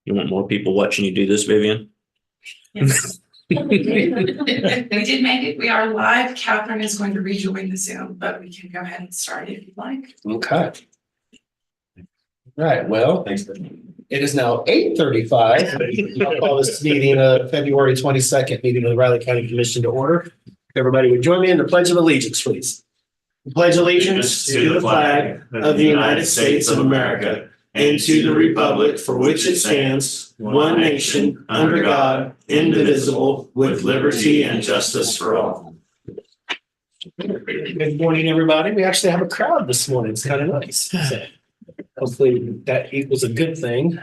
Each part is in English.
You want more people watching you do this, Vivian? Yes. We did make it. We are live. Catherine is going to rejoin the Zoom, but we can go ahead and start if you'd like. Okay. Right, well, Thanks. it is now 8:35. I'll call this meeting, February 22nd, meeting of the Riley County Commission to order. Everybody would join me in the Pledge of Allegiance, please. Pledge allegiance to the flag of the United States of America and to the republic for which it stands, one nation, under God, indivisible, with liberty and justice for all. Good morning, everybody. We actually have a crowd this morning. It's kind of nice. So hopefully that equals a good thing.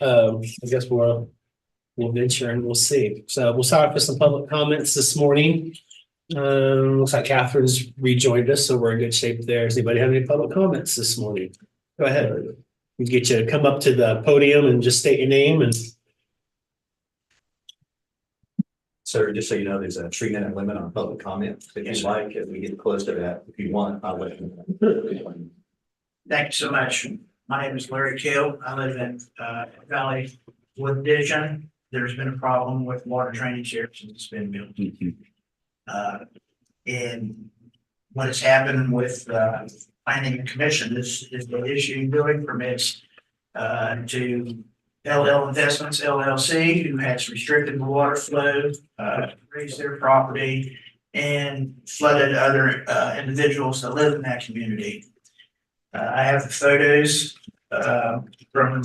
I guess we'll venture and we'll see. So we'll start with some public comments this morning. Looks like Catherine's rejoined us, so we're in good shape there. Does anybody have any public comments this morning? Go ahead. We can get you to come up to the podium and just state your name and. Sir, just so you know, there's a 3-minute limit on public comment. If you like, if we get close to that, if you want, I'll let you know. Thank you so much. My name is Larry Keel. I live in Valley Wood Division. There's been a problem with water drainage here since it's been built. And what has happened with planning commission is the issuing building permits to LL Investments LLC, who has restricted the water flow, raised their property, and flooded other individuals that live in that community. I have the photos from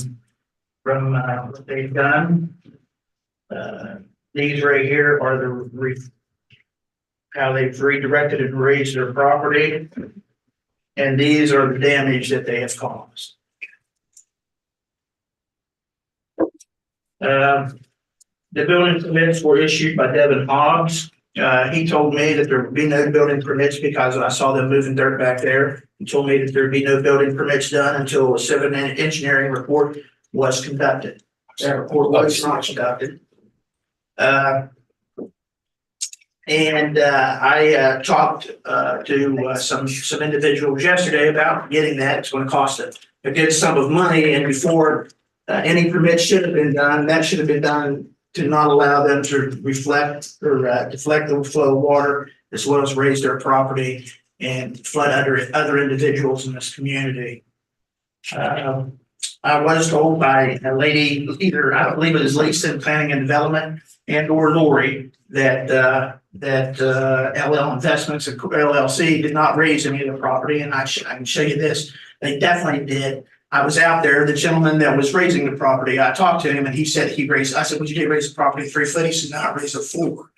what they've done. These right here are the how they've redirected and raised their property. And these are the damage that they have caused. The building permits were issued by Devin Hobbs. He told me that there would be no building permits because I saw them moving dirt back there. He told me that there'd be no building permits done until a civil engineering report was conducted. That report was not conducted. I talked to some individuals yesterday about getting that. It's going to cost a good sum of money, and before any permits should have been done, that should have been done to not allow them to reflect or deflect the flow of water, as well as raise their property and flood other individuals in this community. I was told by a lady, either I believe it was Lisa in Planning and Development and or Lori, that LL Investments LLC did not raise any of the property, and I can show you this. They definitely did. I was out there. The gentleman that was raising the property, I talked to him, and he said he raised. I said, "Would you raise the property 3 foot?" He said, "No, I raised it 4."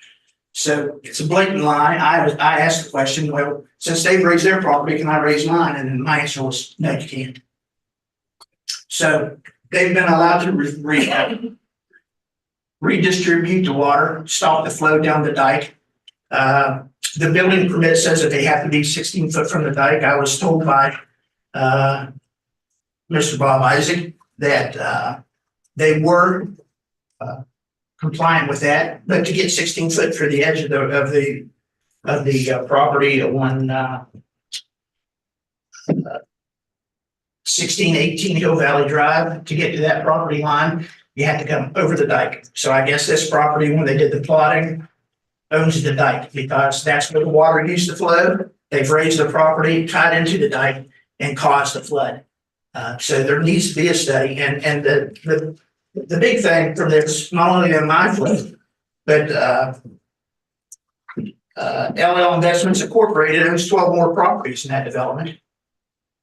So it's a blatant lie. I asked the question, well, since they've raised their property, can I raise mine? And my answer was, no, you can't. So they've been allowed to redistribute the water, stop the flow down the dike. The building permit says that they have to be 16 foot from the dike. I was told by Mr. Bob Isaac that they were compliant with that, but to get 16 foot for the edge of the property on 1618 Hill Valley Drive, to get to that property line, you have to come over the dike. So I guess this property, when they did the plotting, owns the dike because that's where the water used to flow. They've raised the property, tied into the dike, and caused the flood. So there needs to be a study. And the big thing from this, not only in my flood, but LL Investments Incorporated owns 12 more properties in that development.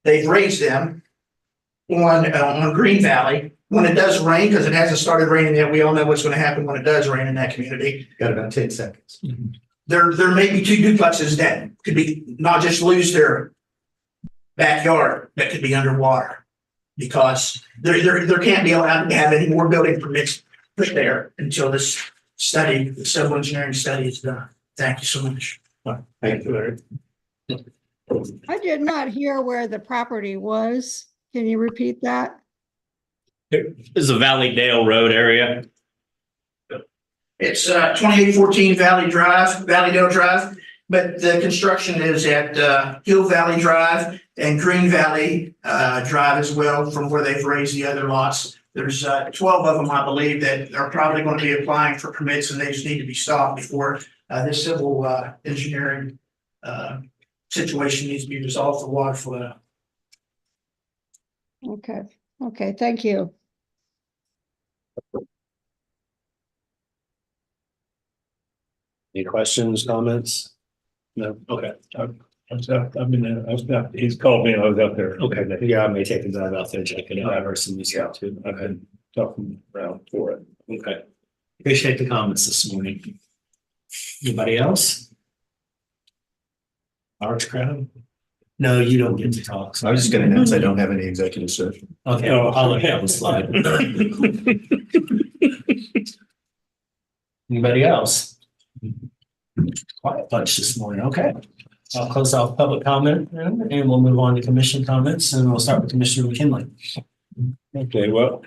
They've raised them on Green Valley. When it does rain, because it hasn't started raining yet, we all know what's going to happen when it does rain in that community. Got about 10 seconds. There may be 2 duplexes that could be not just lose their backyard, that could be underwater, because there can't be allowed to have any more building permits put there until this study, the civil engineering study, is done. Thank you so much. Thank you, Larry. I did not hear where the property was. Can you repeat that? This is a Valley Dale Road area. It's 2814 Valleydale Drive, but the construction is at Hill Valley Drive and Green Valley Drive as well, from where they've raised the other lots There's 12 of them, I believe, that are probably going to be applying for permits, and they just need to be stopped before this civil engineering situation needs to be resolved for water flow. Okay, thank you. Any questions, comments? No, okay, He's called me and I was out there. okay, yeah, I may take a dive out there, check it out, or some use Yeah. out too. I've been talking around for it. Okay. Appreciate the comments this morning. Anybody else? Arch crowd? No, you don't get to talk. I was just gonna announce I don't have any executive session. Okay, I'll let that one slide. Anybody else? Quiet bunch this morning, okay. I'll close off public comment and we'll move on to commission comments and we'll start with Commissioner McKinley. Okay, well,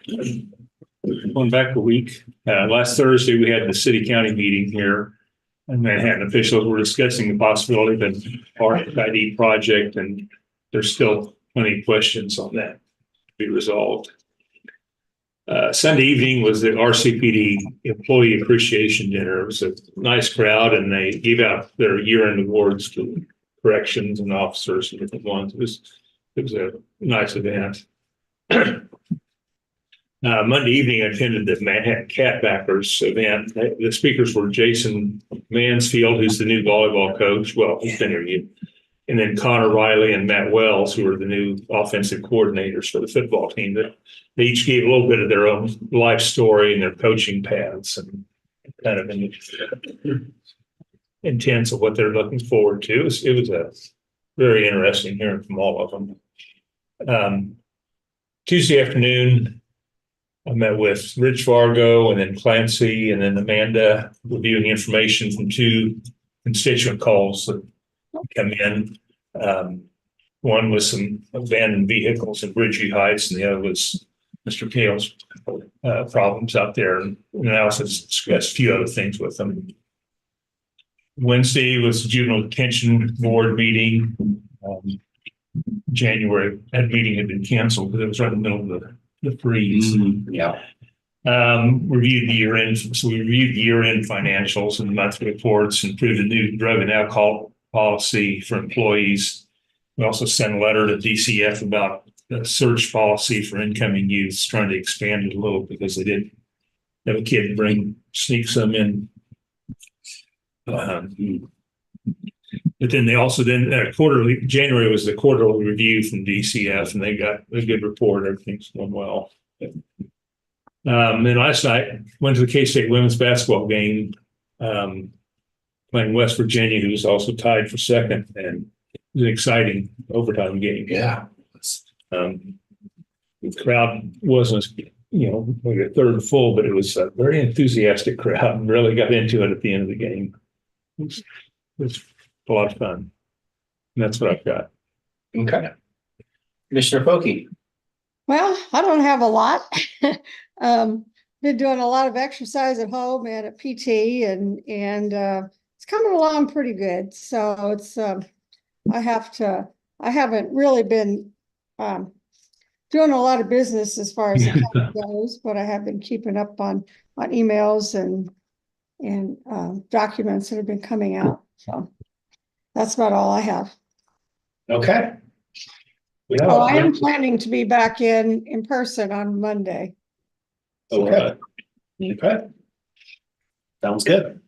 going back a week, last Thursday, we had the city county meeting here. And Manhattan officials were discussing the possibility of an RFID project, and there's still plenty of questions on that to be resolved. Sunday evening was the RCPD Employee Appreciation Dinner. It was a nice crowd, and they gave out their year-end awards to corrections and officers and different ones. It was a nice event. Monday evening, I attended the Manhattan Catbackers event. The speakers were Jason Mansfield, who's the new volleyball coach. Well, he's been here. And then Connor Riley and Matt Wells, who are the new offensive coordinators for the football team. That they each gave a little bit of their own life story and their coaching paths and kind of intense of what they're looking forward to. It was a very interesting hearing from all of them. Tuesday afternoon, I met with Rich Fargo and then Clancy and then Amanda, reviewing information from two constituent calls that come in. One was some abandoned vehicles in Bridgeview Heights, and the other was Mr. Kale's problems out there. And I also discussed a few other things with them. Wednesday was the Juvenile Detention Board meeting. January, that meeting had been canceled because it was right in the middle of the freeze. Yeah. Reviewed the year-end. So we reviewed the year-end financials and monthly reports and approved a new drug and alcohol policy for employees. We also sent a letter to DCF about the search policy for incoming youths, trying to expand it a little because they did have a kid sneak some in. But then they also January was the quarterly review from DCF, and they got a good report. Everything's going well. Then last night went to the K-State women's basketball game, playing West Virginia, who was also tied for second, and it was an exciting overtime game. Yeah. The crowd wasn't, like a third full, but it was a very enthusiastic crowd and really got into it at the end of the game. It was a lot of fun. And that's what I've got. Okay. Commissioner Pokey. Well, I don't have a lot. Been doing a lot of exercise at home and at PT and it's coming along pretty good. So it's I haven't really been doing a lot of business as far as it goes, but I have been keeping up on emails and documents that have been coming out. So that's about all I have. Okay. Oh, I am planning to be back in person on Monday. Okay. Okay. Sounds good.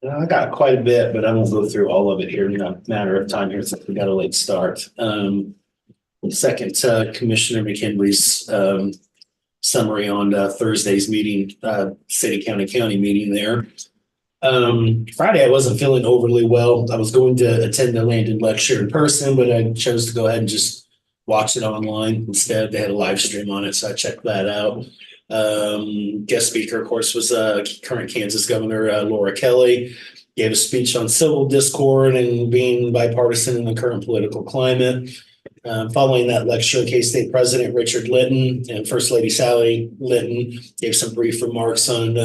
I got quite a bit, but I won't go through all of it here in a matter of time here since we got a late start. Second, Commissioner McKinley's summary on Thursday's meeting, city county meeting there. Friday, I wasn't feeling overly well. I was going to attend the Landon lecture in person, but I chose to go ahead and just watch it online instead. They had a live stream on it, so I checked that out. Guest speaker, of course, was current Kansas Governor Laura Kelly. Gave a speech on civil discord and being bipartisan in the current political climate. Following that lecture, K-State President Richard Litton and First Lady Sally Litton gave some brief remarks on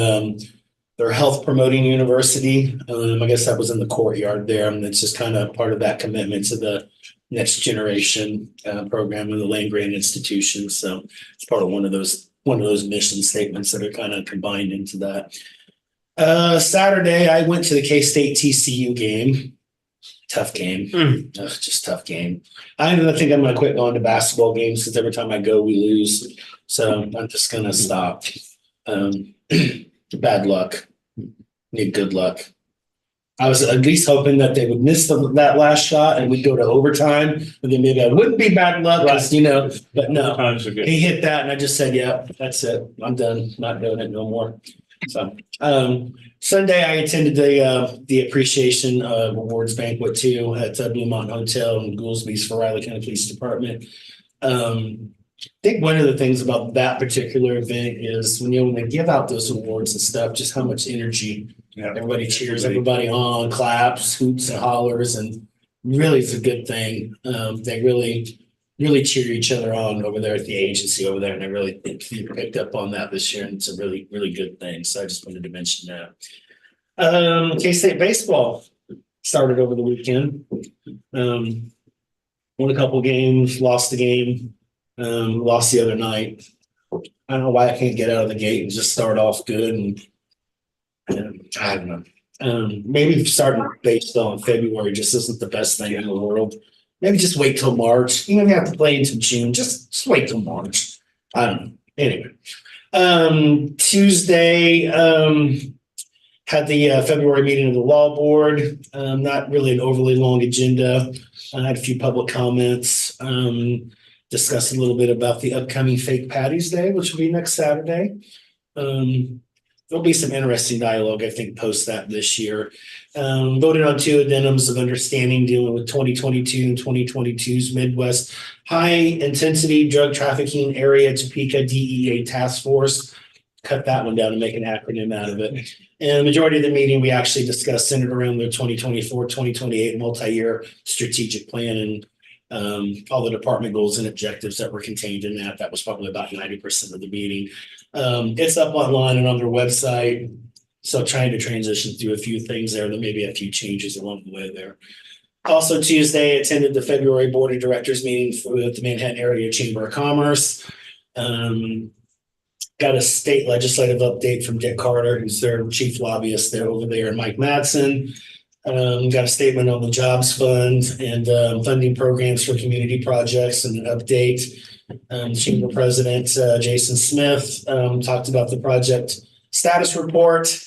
their health promoting university. I guess that was in the courtyard there. And it's just kind of part of that commitment to the next generation program of the land grant institution. So it's part of one of those one of those mission statements that are kind of combined into that. Saturday, I went to the K-State TCU game. Tough game. Just tough game. I think I'm gonna quit going to basketball games because every time I go, we lose. So I'm just gonna stop. Bad luck. Need good luck. I was at least hoping that they would miss that last shot and we'd go to overtime, and then maybe I wouldn't be bad luck, because, but no. Times are good. He hit that and I just said, yeah, that's it. I'm done. Not doing it no more. So, Sunday I attended the appreciation awards banquet too at Blue Mountain Hotel in Goolsby's for Riley County Police Department. I think one of the things about that particular event is when they give out those awards and stuff, just how much energy. Yeah. Everybody cheers everybody on, claps, hoots and hollers, and really it's a good thing. They really cheer each other on over there at the agency over there, and I really think you picked up on that this year, and it's a really, really good thing. So I just wanted to mention that. K-State baseball started over the weekend. Won a couple games, lost the game, lost the other night. I don't know why I can't get out of the gate and just start off good, and I don't know. Maybe starting baseball in February just isn't the best thing in the world. Maybe just wait till March. You don't have to play until June. Just wait till March. I don't know. Anyway, Tuesday had the February meeting of the law board. Not really an overly long agenda. I had a few public comments. Discussed a little bit about the upcoming Fake Patties Day, which will be next Saturday. There'll be some interesting dialogue, I think, post that this year. Voted on 2 addendums of understanding dealing with 2022 and 2022's Midwest High Intensity Drug Trafficking Area Topeka DEA Task Force. Cut that one down and make an acronym out of it. And the majority of the meeting, we actually discussed centered around the 2024-2028 multi-year strategic plan and all the department goals and objectives that were contained in that. That was probably about 90% of the meeting. It's up online and on their website. So trying to transition through a few things there, there may be a few changes along the way there. Also Tuesday, attended the February Board of Directors meeting with the Manhattan Area Chamber of Commerce. Got a state legislative update from Dick Carter, who's their chief lobbyist there over there, and Mike Madsen. Got a statement on the jobs fund and funding programs for community projects and an update. Chamber President Jason Smith talked about the project status report,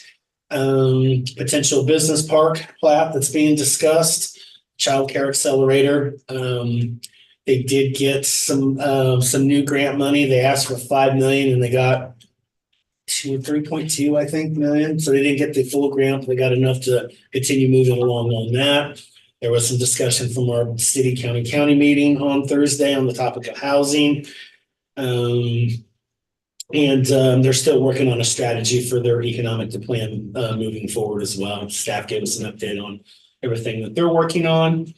potential business park plat that's being discussed, child care accelerator. They did get some new grant money. They asked for $5 million and they got 3.2, I think, million. So they didn't get the full grant, but they got enough to continue moving along on that. There was some discussion from our city county meeting on Thursday on the topic of housing. And they're still working on a strategy for their economic plan moving forward as well. Staff gave us an update on everything that they're working on.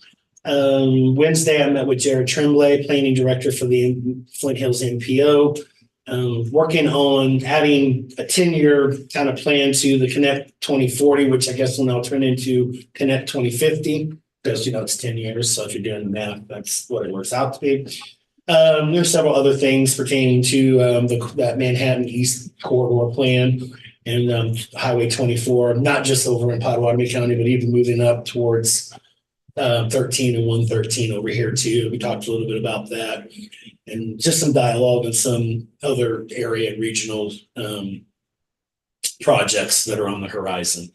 Wednesday, I met with Jared Tremblay, planning director for the Flint Hills MPO. Working on adding a 10-year kind of plan to the Connect 2040, which I guess will now turn into Connect 2050, because it's 10 years. So if you're doing the math, that's what it works out to be. There's several other things pertaining to that Manhattan East Corridor plan and Highway 24, not just over in Potawatomi County, but even moving up towards 13 and 113 over here too. We talked a little bit about that, and just some dialogue and some other area and regional projects that are on the horizon.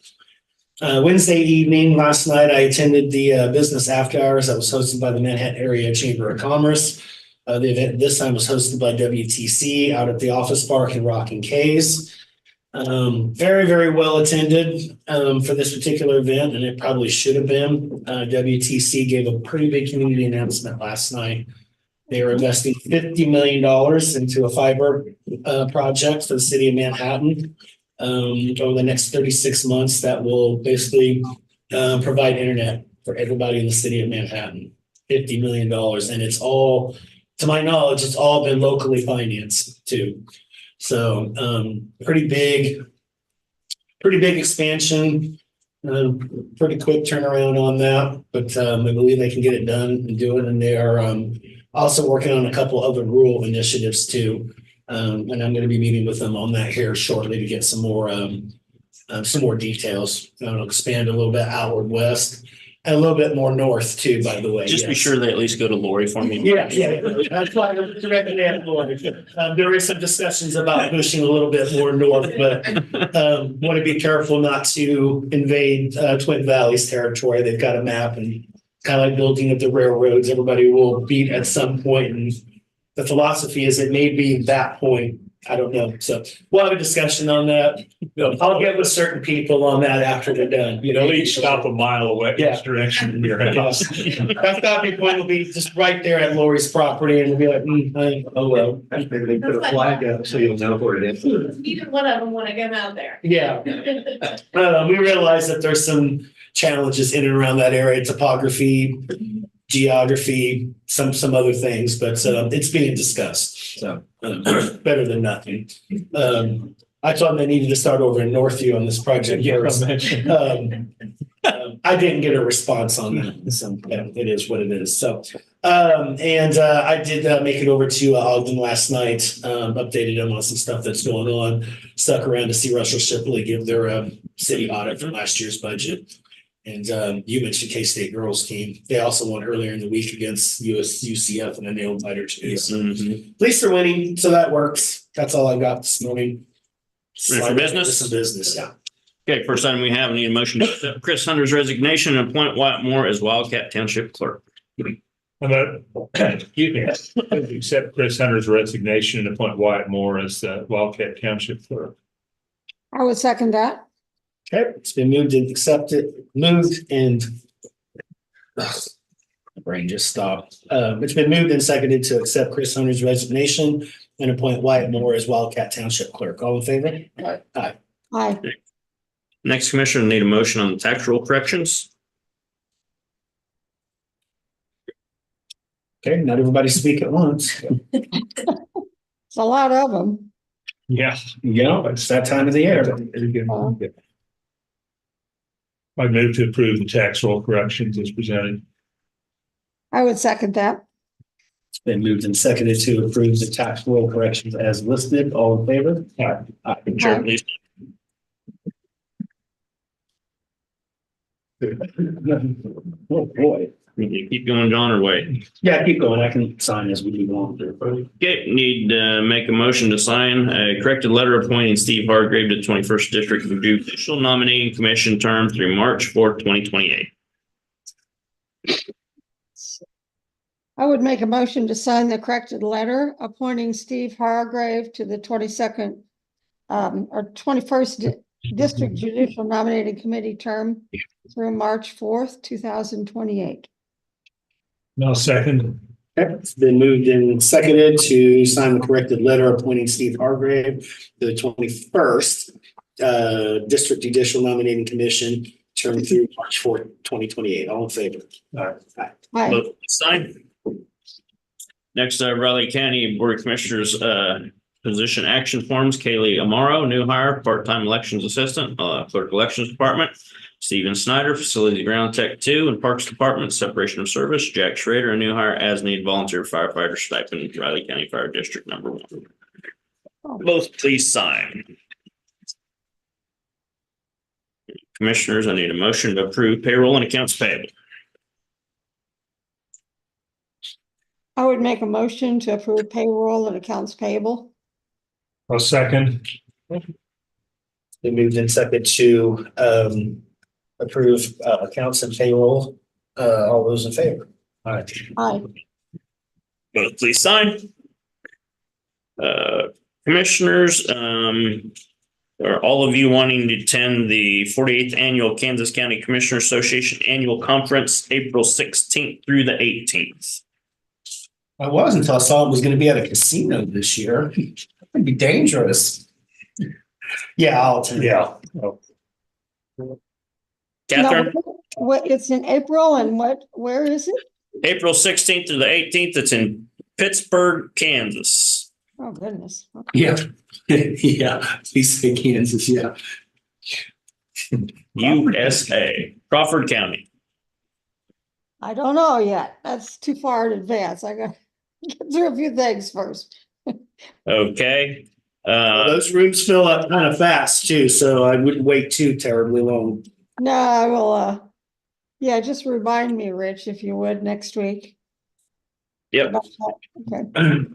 Wednesday evening, last night, I attended the business after hours that was hosted by the Manhattan Area Chamber of Commerce. The event this time was hosted by WTC out at the Office Park in Rocking Cays. Very, very well attended for this particular event, and it probably should have been. WTC gave a pretty big community announcement last night. They are investing $50 million into a fiber project for the city of Manhattan over the next 36 months that will basically provide internet for everybody in the city of Manhattan. $50 million. And it's all, to my knowledge, it's all been locally financed too. So pretty big expansion, pretty quick turnaround on that, but I believe they can get it done and do it. And they are also working on a couple other rural initiatives too. And I'm gonna be meeting with them on that here shortly to get some more details. I'll expand a little bit outward west and a little bit more north too, by the way. Just be yes. sure they at least go to Lori for me. Yeah, that's why I'm directing that Lord. There is some discussions about pushing a little bit more north, but want to be careful not to invade Twin Valley's territory. They've got a map and kind of like building of the railroads, everybody will beat at some point. And the philosophy is it may be that point. I don't know. So we'll have a discussion on that. I'll get with certain people on that after they're done. They'll each stop a mile away, Yeah. each direction from your house. That stopping point will be just right there at Lori's property and we'll be like, oh, well. Maybe they put a flag up so you'll know where it is. Neither one of them want to come out there. Yeah. We realize that there's some challenges in and around that area, topography, geography, some other things, but it's being discussed. So better than nothing. I told them they needed to start over in Northview on this project first. I didn't get a response on that. So yeah, it is what it is. So I did make it over to Ogden last night, updated them on some stuff that's going on. Stuck around to see Russell Shipley give their city audit for last year's budget. And you mentioned K-State girls team. They also won earlier in the week against UCF in a nail biter too. So Mhm. at least they're winning, so that works. That's all I got this morning. Ready for business? Some business, yeah. Okay, first item we have, I need a motion to accept Chris Hunter's resignation and appoint Wyatt Moore as Wildcat Township Clerk. Excuse me, accept Chris Hunter's resignation and appoint Wyatt Moore as the Wildcat Township Clerk. I would second that. Okay, it's been moved and accepted, moved and my brain just stopped. It's been moved and seconded to accept Chris Hunter's resignation and appoint Wyatt Moore as Wildcat Township Clerk. All in favor? Aye. Aye. Next, Commissioner, need a motion on the tax roll corrections. Okay, not everybody speak at once. It's a lot of them. Yeah. You know, it's that time of the year. I move to approve the tax roll corrections as presented. I would second that. It's been moved and seconded to approve the tax roll corrections as listed. All in favor? Aye. Chair, please. Oh, boy. You keep going, John, or wait? Yeah, keep going. I can sign as we move on. Okay, need to make a motion to sign a corrected letter appointing Steve Hargrave to 21st District Judicial Nominating Commission term through March 4th, 2028. I would make a motion to sign the corrected letter appointing Steve Hargrave to the 22nd or 21st District Judicial Nominating Committee term through March 4th, 2028. No second. Okay, it's been moved and seconded to sign the corrected letter appointing Steve Hargrave to the 21st District Judicial Nominating Commission term through March 4th, 2028. All in favor? Aye. Both signed. Next, Raleigh County Board of Commissioners, position action forms, Kaylee Amaro, new hire, part-time elections assistant, clerk elections department. Stephen Snyder, facility ground tech 2 and parks department, separation of service. Jack Schrader, a new hire as need volunteer firefighter stipend, Riley County Fire District number 1. Both please sign. Commissioners, I need a motion to approve payroll and accounts payable. I would make a motion to approve payroll and accounts payable. I'll second. Been moved and seconded to approve accounts and payroll. All those in favor? Aye. Aye. Both please sign. Commissioners, are all of you wanting to attend the 48th Annual Kansas County Commissioner Association Annual Conference, April 16th through the 18th? I was until I saw it was going to be at a casino this year. It'd be dangerous. Yeah, I'll attend. Yeah. Catherine, No, what, it's in April and where is it? April 16th through the 18th, it's in Pittsburgh, Kansas. Oh, goodness. Okay. Yeah. Yeah. Please say Kansas. Yeah. USA, Crawford County. I don't know yet. That's too far in advance. I got to get through a few things first. Okay. Those rooms fill up kind of fast too, so I wouldn't wait too terribly long. No, I will, yeah, just remind me, Rich, if you would, next week. Yep. about that.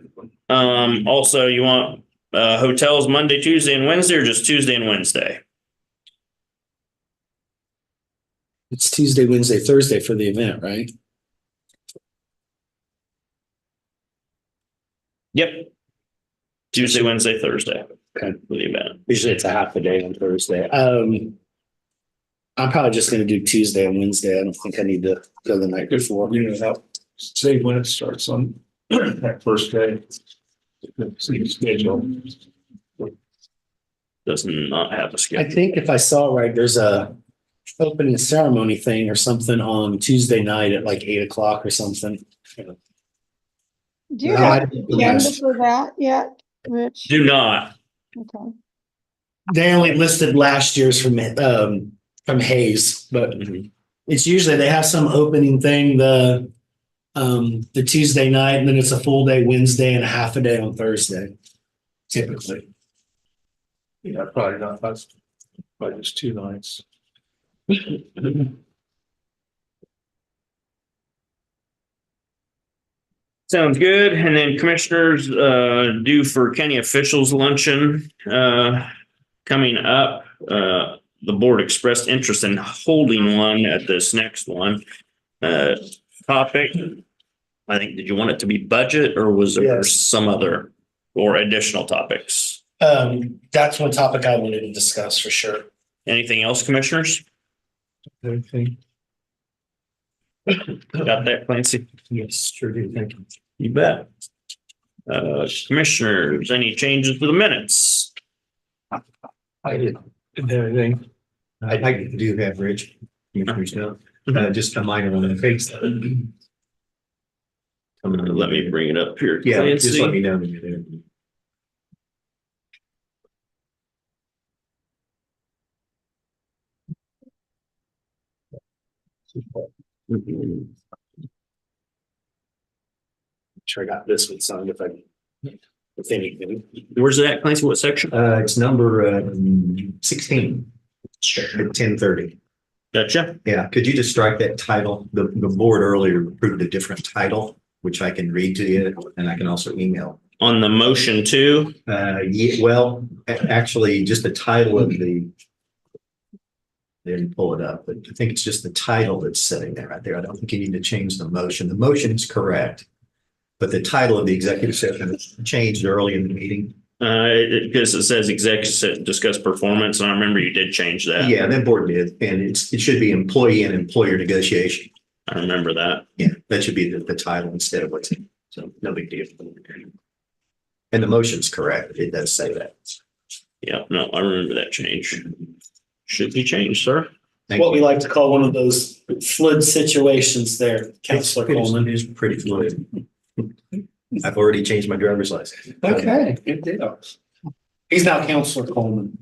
Okay. Also you want, hotels Monday, Tuesday and Wednesday, or just Tuesday and Wednesday? It's Tuesday, Wednesday, Thursday for the event, right? Yep. Tuesday, Wednesday, Thursday. Okay. For the event. Usually it's a half a day on Thursday. I'm probably just gonna do Tuesday and Wednesday. I don't think I need to go the night before. You know, how, say when it starts on that first day. See the schedule. Does not have a I schedule. think if I saw right, there's a opening ceremony thing or something on Tuesday night at like 8 o'clock or something. Do you No, I have didn't an agenda guess. for that yet, Rich? Do not. Okay. They only listed last year's from Hayes, but it's usually they have some opening thing the Tuesday night, and then it's a full day Wednesday and a half a day on Thursday. Typically. Yeah, probably not. That's probably just 2 nights. Sounds good. And then commissioners, due for county officials luncheon, coming up. The board expressed interest in holding one at this next one. Topic. I think, did you want it to be budget or was there Yes. some other or additional topics? That's one topic I wanted to discuss for sure. Anything else, commissioners? Everything. Got that, Clancy? Yes, sure do. Thank you. You bet. Commissioners, any changes to the minutes? I did. Everything. I do have Rich. Just a minor one. Let me bring it up here. Yeah, just Clancy. let me know when you're there. Sure, I got this one signed if anything. Where's it at, Clancy? What section? It's number 16 at 10:30. Gotcha. Yeah, could you just strike that title? The board earlier approved a different title, which I can read to you and I can also email. On the motion too. Yeah, well, actually, just the title of the. They didn't pull it up, but I think it's just the title that's sitting there right there. I don't think you need to change the motion. The motion is correct. But the title of the executive session changed early in the meeting. Because it says executive discuss performance, and I remember you did change that. Yeah, that board did, and it should be employee and employer negotiation. I remember that. Yeah, that should be the title instead of what's in. So no big deal. And the motion's correct. It does say that. Yeah, no, I remember that change. Should be changed, sir. Thank What we you. like to call one of those flood situations there, Counselor Coleman. It is pretty fluid. I've already changed my driver's license. Okay, good deal. He's now Counselor Coleman.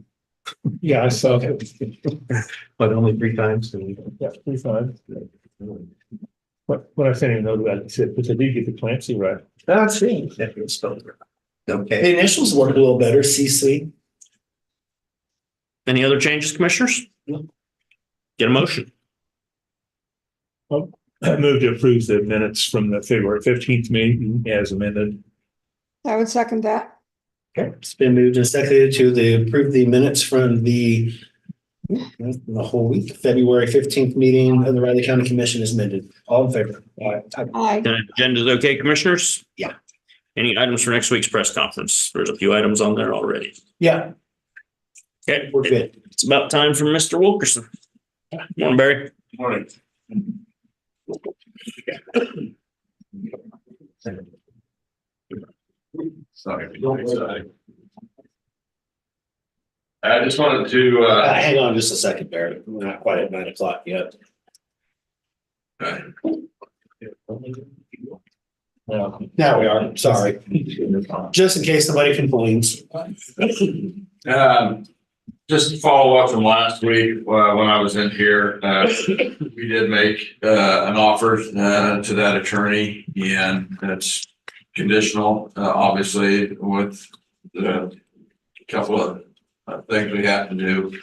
Yeah, I saw that. But only 3 times. Yeah, 35. What I sent him a note about, he said, but I did get the Clancy right. That's me. That was spelled right. Okay. The initials work a little better, CC. Any other changes, commissioners? No. Get a motion. I moved to approve the minutes from the February 15th meeting as amended. I would second that. Okay, it's been moved and seconded to approve the minutes from the whole week, February 15th meeting of the Riley County Commission is amended. All in favor? Aye. Agenda is okay, commissioners? Yeah. Any items for next week's press conference? There's a few items on there already. Yeah, Okay, we're good. it's about time for Mr. Wilkerson. Morning, Barry. Morning. Sorry. I just wanted to, Hang on just a second, Barry. We're not quite at 9 o'clock yet. Now we are, sorry. Just in case somebody complains. just to follow up from last week, when I was in here, we did make, an offer, to that attorney, and that's conditional, obviously with the couple of things we have to do.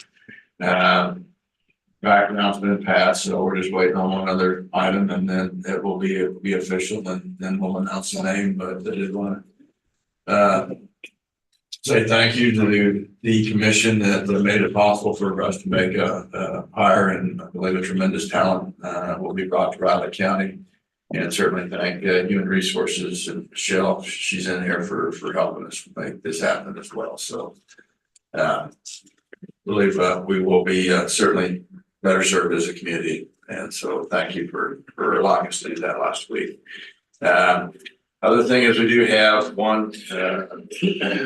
Background's been passed, so we're just waiting on one other item and then it will be official and then we'll announce the name, but I did want to say thank you to the commission that made it possible for us to make a hire, and I believe a tremendous talent will be brought to Riley County. And certainly thank Human Resources and Michelle, she's in here for helping us make this happen as well. So believe we will be certainly better served as a community. And so thank you for allowing us to do that last week. Other thing is we do have one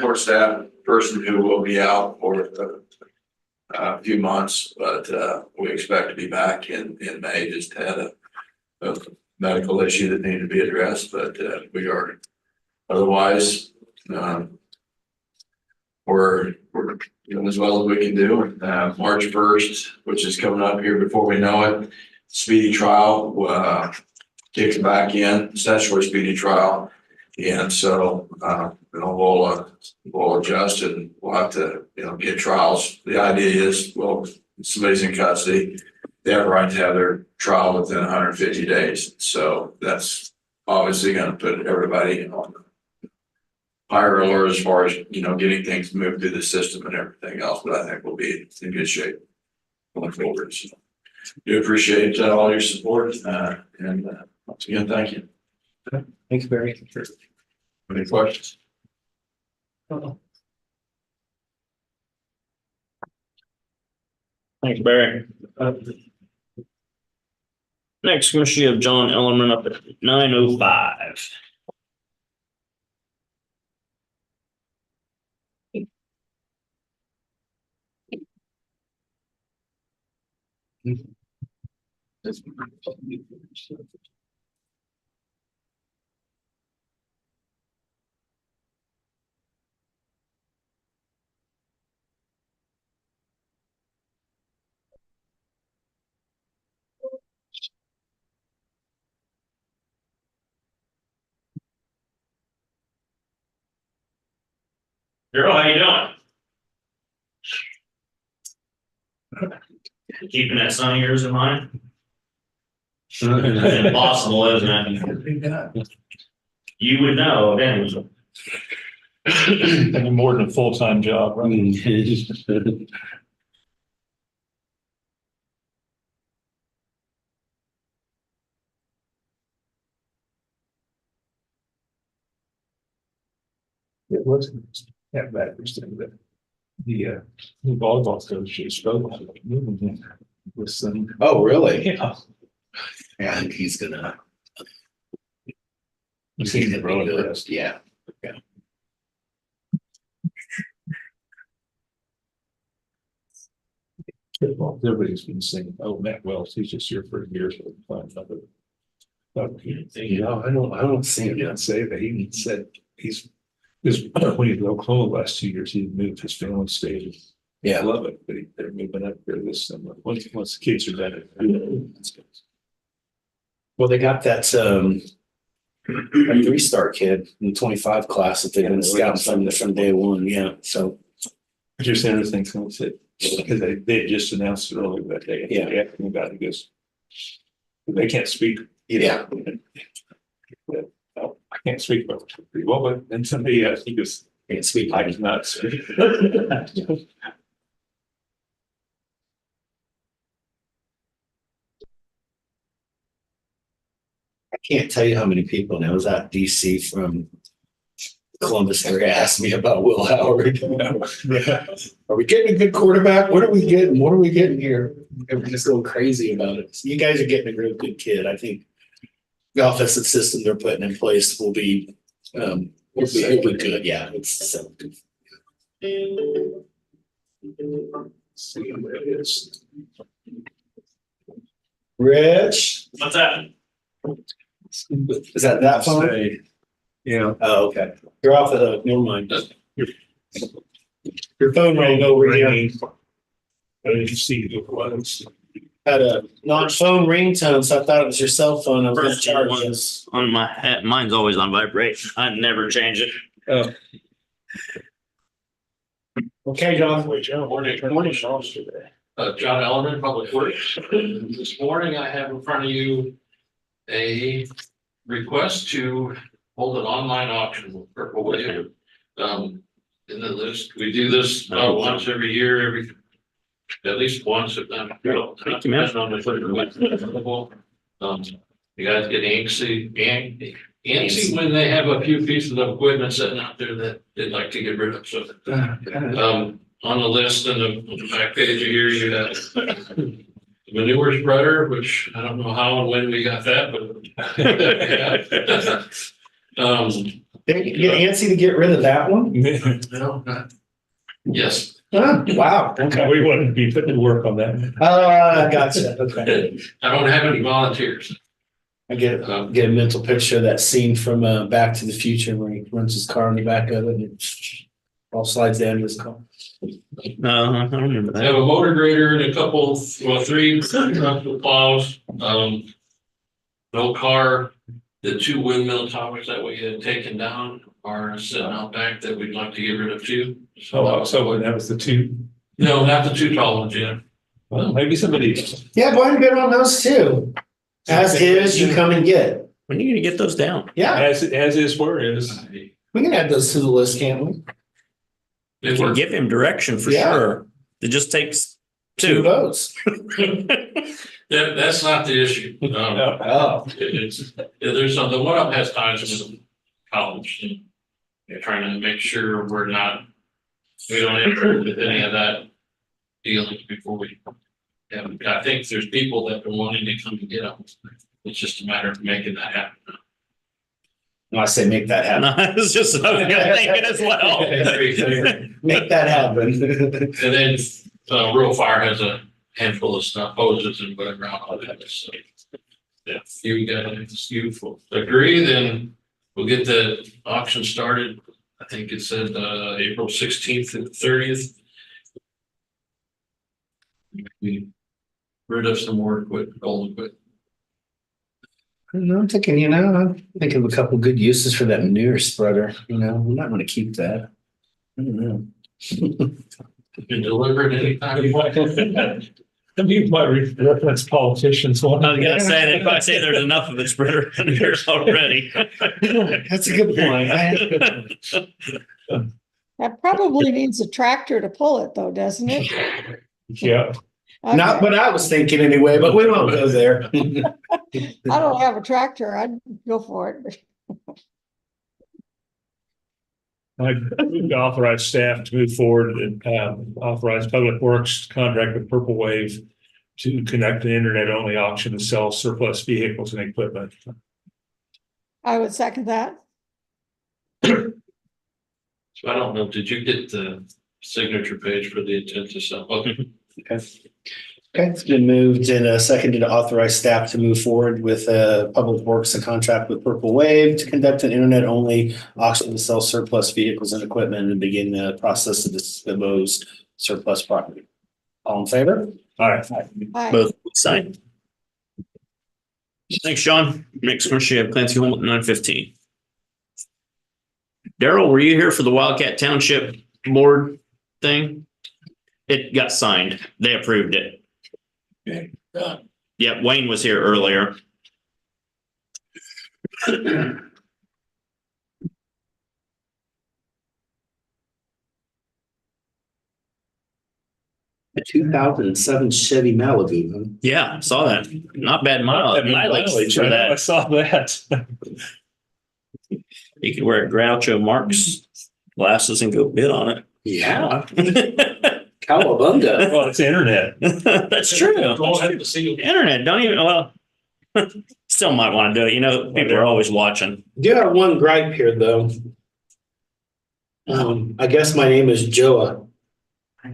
court staff person who will be out for a few months, but we expect to be back in May. Just had a medical issue that needed to be addressed, but we are otherwise we're doing as well as we can do. March 1st, which is coming up here before we know it, speedy trial kicks back in, statutory speedy trial. And so we'll adjust and we'll have to get trials. The idea is, well, somebody's in custody, they have a right to have their trial within 150 days. So that's obviously going to put everybody on higher alert as far as getting things moved through the system and everything else. But I think we'll be in good shape going forward. So do appreciate all your support and once again, thank you. Thank you, Barry. Any questions? Thanks, Barry. Next, we have John Ellerman up at 9:05. Girl, how you doing? Keeping that son of yours in mind? It's impossible, isn't it? You would know, then. Any more than a full-time job, right? It wasn't that bad, but the volleyball coach spoke with some. Oh, really? Yeah. And he's gonna. You seen the road rest. Yeah. Everybody's been saying, oh, Matt Wells, he's just here for a year. So we'll find another. I don't see him yet say that. He said because when he was in Oklahoma the last 2 years, he moved his family stayed. Yeah. I love it, but they're moving up there this summer. Once the kids are done. Well, they got that a 3-star kid in the 25 class that they've been scouting from day one. Yeah. So Just interesting, someone said, because they had just announced it earlier that day. Yeah. They asked me about it, because they can't speak. yeah. I can't speak about it pretty well, but then somebody asked, he goes, Can't speak. I cannot speak. I can't tell you how many people now. I was at DC from Columbus area asked me about Will Howard. Are we getting a good quarterback? What are we getting? What are we getting here? Everybody's going crazy about it. So you guys are getting a real good kid. I think the offensive system they're putting in place will be good. Yeah, it's so good. See what it is. Rich, What's that? is that phone? Say, yeah. Oh, okay. You're off the hook. Never mind. Your phone rang over here. I didn't see who it was. had a non-phone ringtone, so I thought it was your cell phone. I was gonna First charge one. this. On my hat, mine's always on vibrate. I never change it. Okay, John. Morning, John Ellerman, Public Works. This morning I have in front of you a request to hold an online auction with Purple Wave. In the list, we do this once every year, at least once, if not. Thank you, man. On the available. You guys get antsy when they have a few pieces of equipment sitting out there that they'd like to get rid of, so. On the list and the back page here, you have the manure spreader, which I don't know how and when we got that, but. Get antsy to get rid of that one? Yes, Wow, okay. We wouldn't be putting to work on that. Gotcha, okay. I don't have any volunteers. I get a mental picture of that scene from Back to the Future where he runs his car in the back of it and it all slides down to his car. I remember I have that. a motor grader and a couple, well, 3 trucks with plows, no car. The 2 windmill towers that we had taken down are sitting out back that we'd like to get rid of too. So that was the 2. No, not the 2 tall ones, yeah. Well, maybe somebody. Yeah, go ahead and bid on those too. As is, you come and get. When are you gonna get those down? Yeah, As is where is. we can add those to the list, can't we? You can give him direction for Yeah. sure. It just takes 2 2. votes. That's not the issue. Oh. There's some, the one up has ties with college. And they're trying to make sure we don't enter with any of that dealing before we. Yeah, I think there's people that are wanting to come and get them. It's just a matter of making that happen. No, I say make that happen. No, it's just something I'm thinking as well. Make that happen. And then, Rural Fire has a handful of stuff, hoses and whatever out on that, so. If you guys, agree, then we'll get the auction started. I think it said, April 16th and 30th. We rid of some more old equipment. I'm thinking, I'm thinking of a couple good uses for that manure spreader, we might want to keep that. I don't know. You can deliver it anytime you want. Some people might reference politicians. I was gonna say, they probably say there's enough of it spreader in here already. That's a good point. That probably needs a tractor to pull it though, doesn't it? Yeah. Not Okay. what I was thinking anyway, but we won't go there. I don't have a tractor. I'd go for it. I would authorize staff to move forward and authorize Public Works to contract with Purple Wave to conduct an internet-only auction to sell surplus vehicles and equipment. I would second that. So I don't know, did you get the signature page for the intent to sell? Okay. Okay, it's been moved and seconded to authorize staff to move forward with Public Works a contract with Purple Wave to conduct an internet-only auction to sell surplus vehicles and equipment and begin the process of dispose surplus property. All in favor? All right. Aye. Both signed. Thanks, Sean. Next question, you have Clancy Holm at 9:15. Daryl, were you here for the Wildcat Township Board thing? It got signed. They approved it. Okay. Yep, Wayne was here earlier. A 2007 Chevy Malibu. Huh? Yeah, saw that. Not bad mileage for I that. saw that. You could wear Groucho Marx glasses and go bid on Yeah, it. Cowabunga. Well, it's internet. That's true. Internet, don't even, well, still might want to do it. People are always watching. Do have one gripe here, though. I guess my name is Joa. I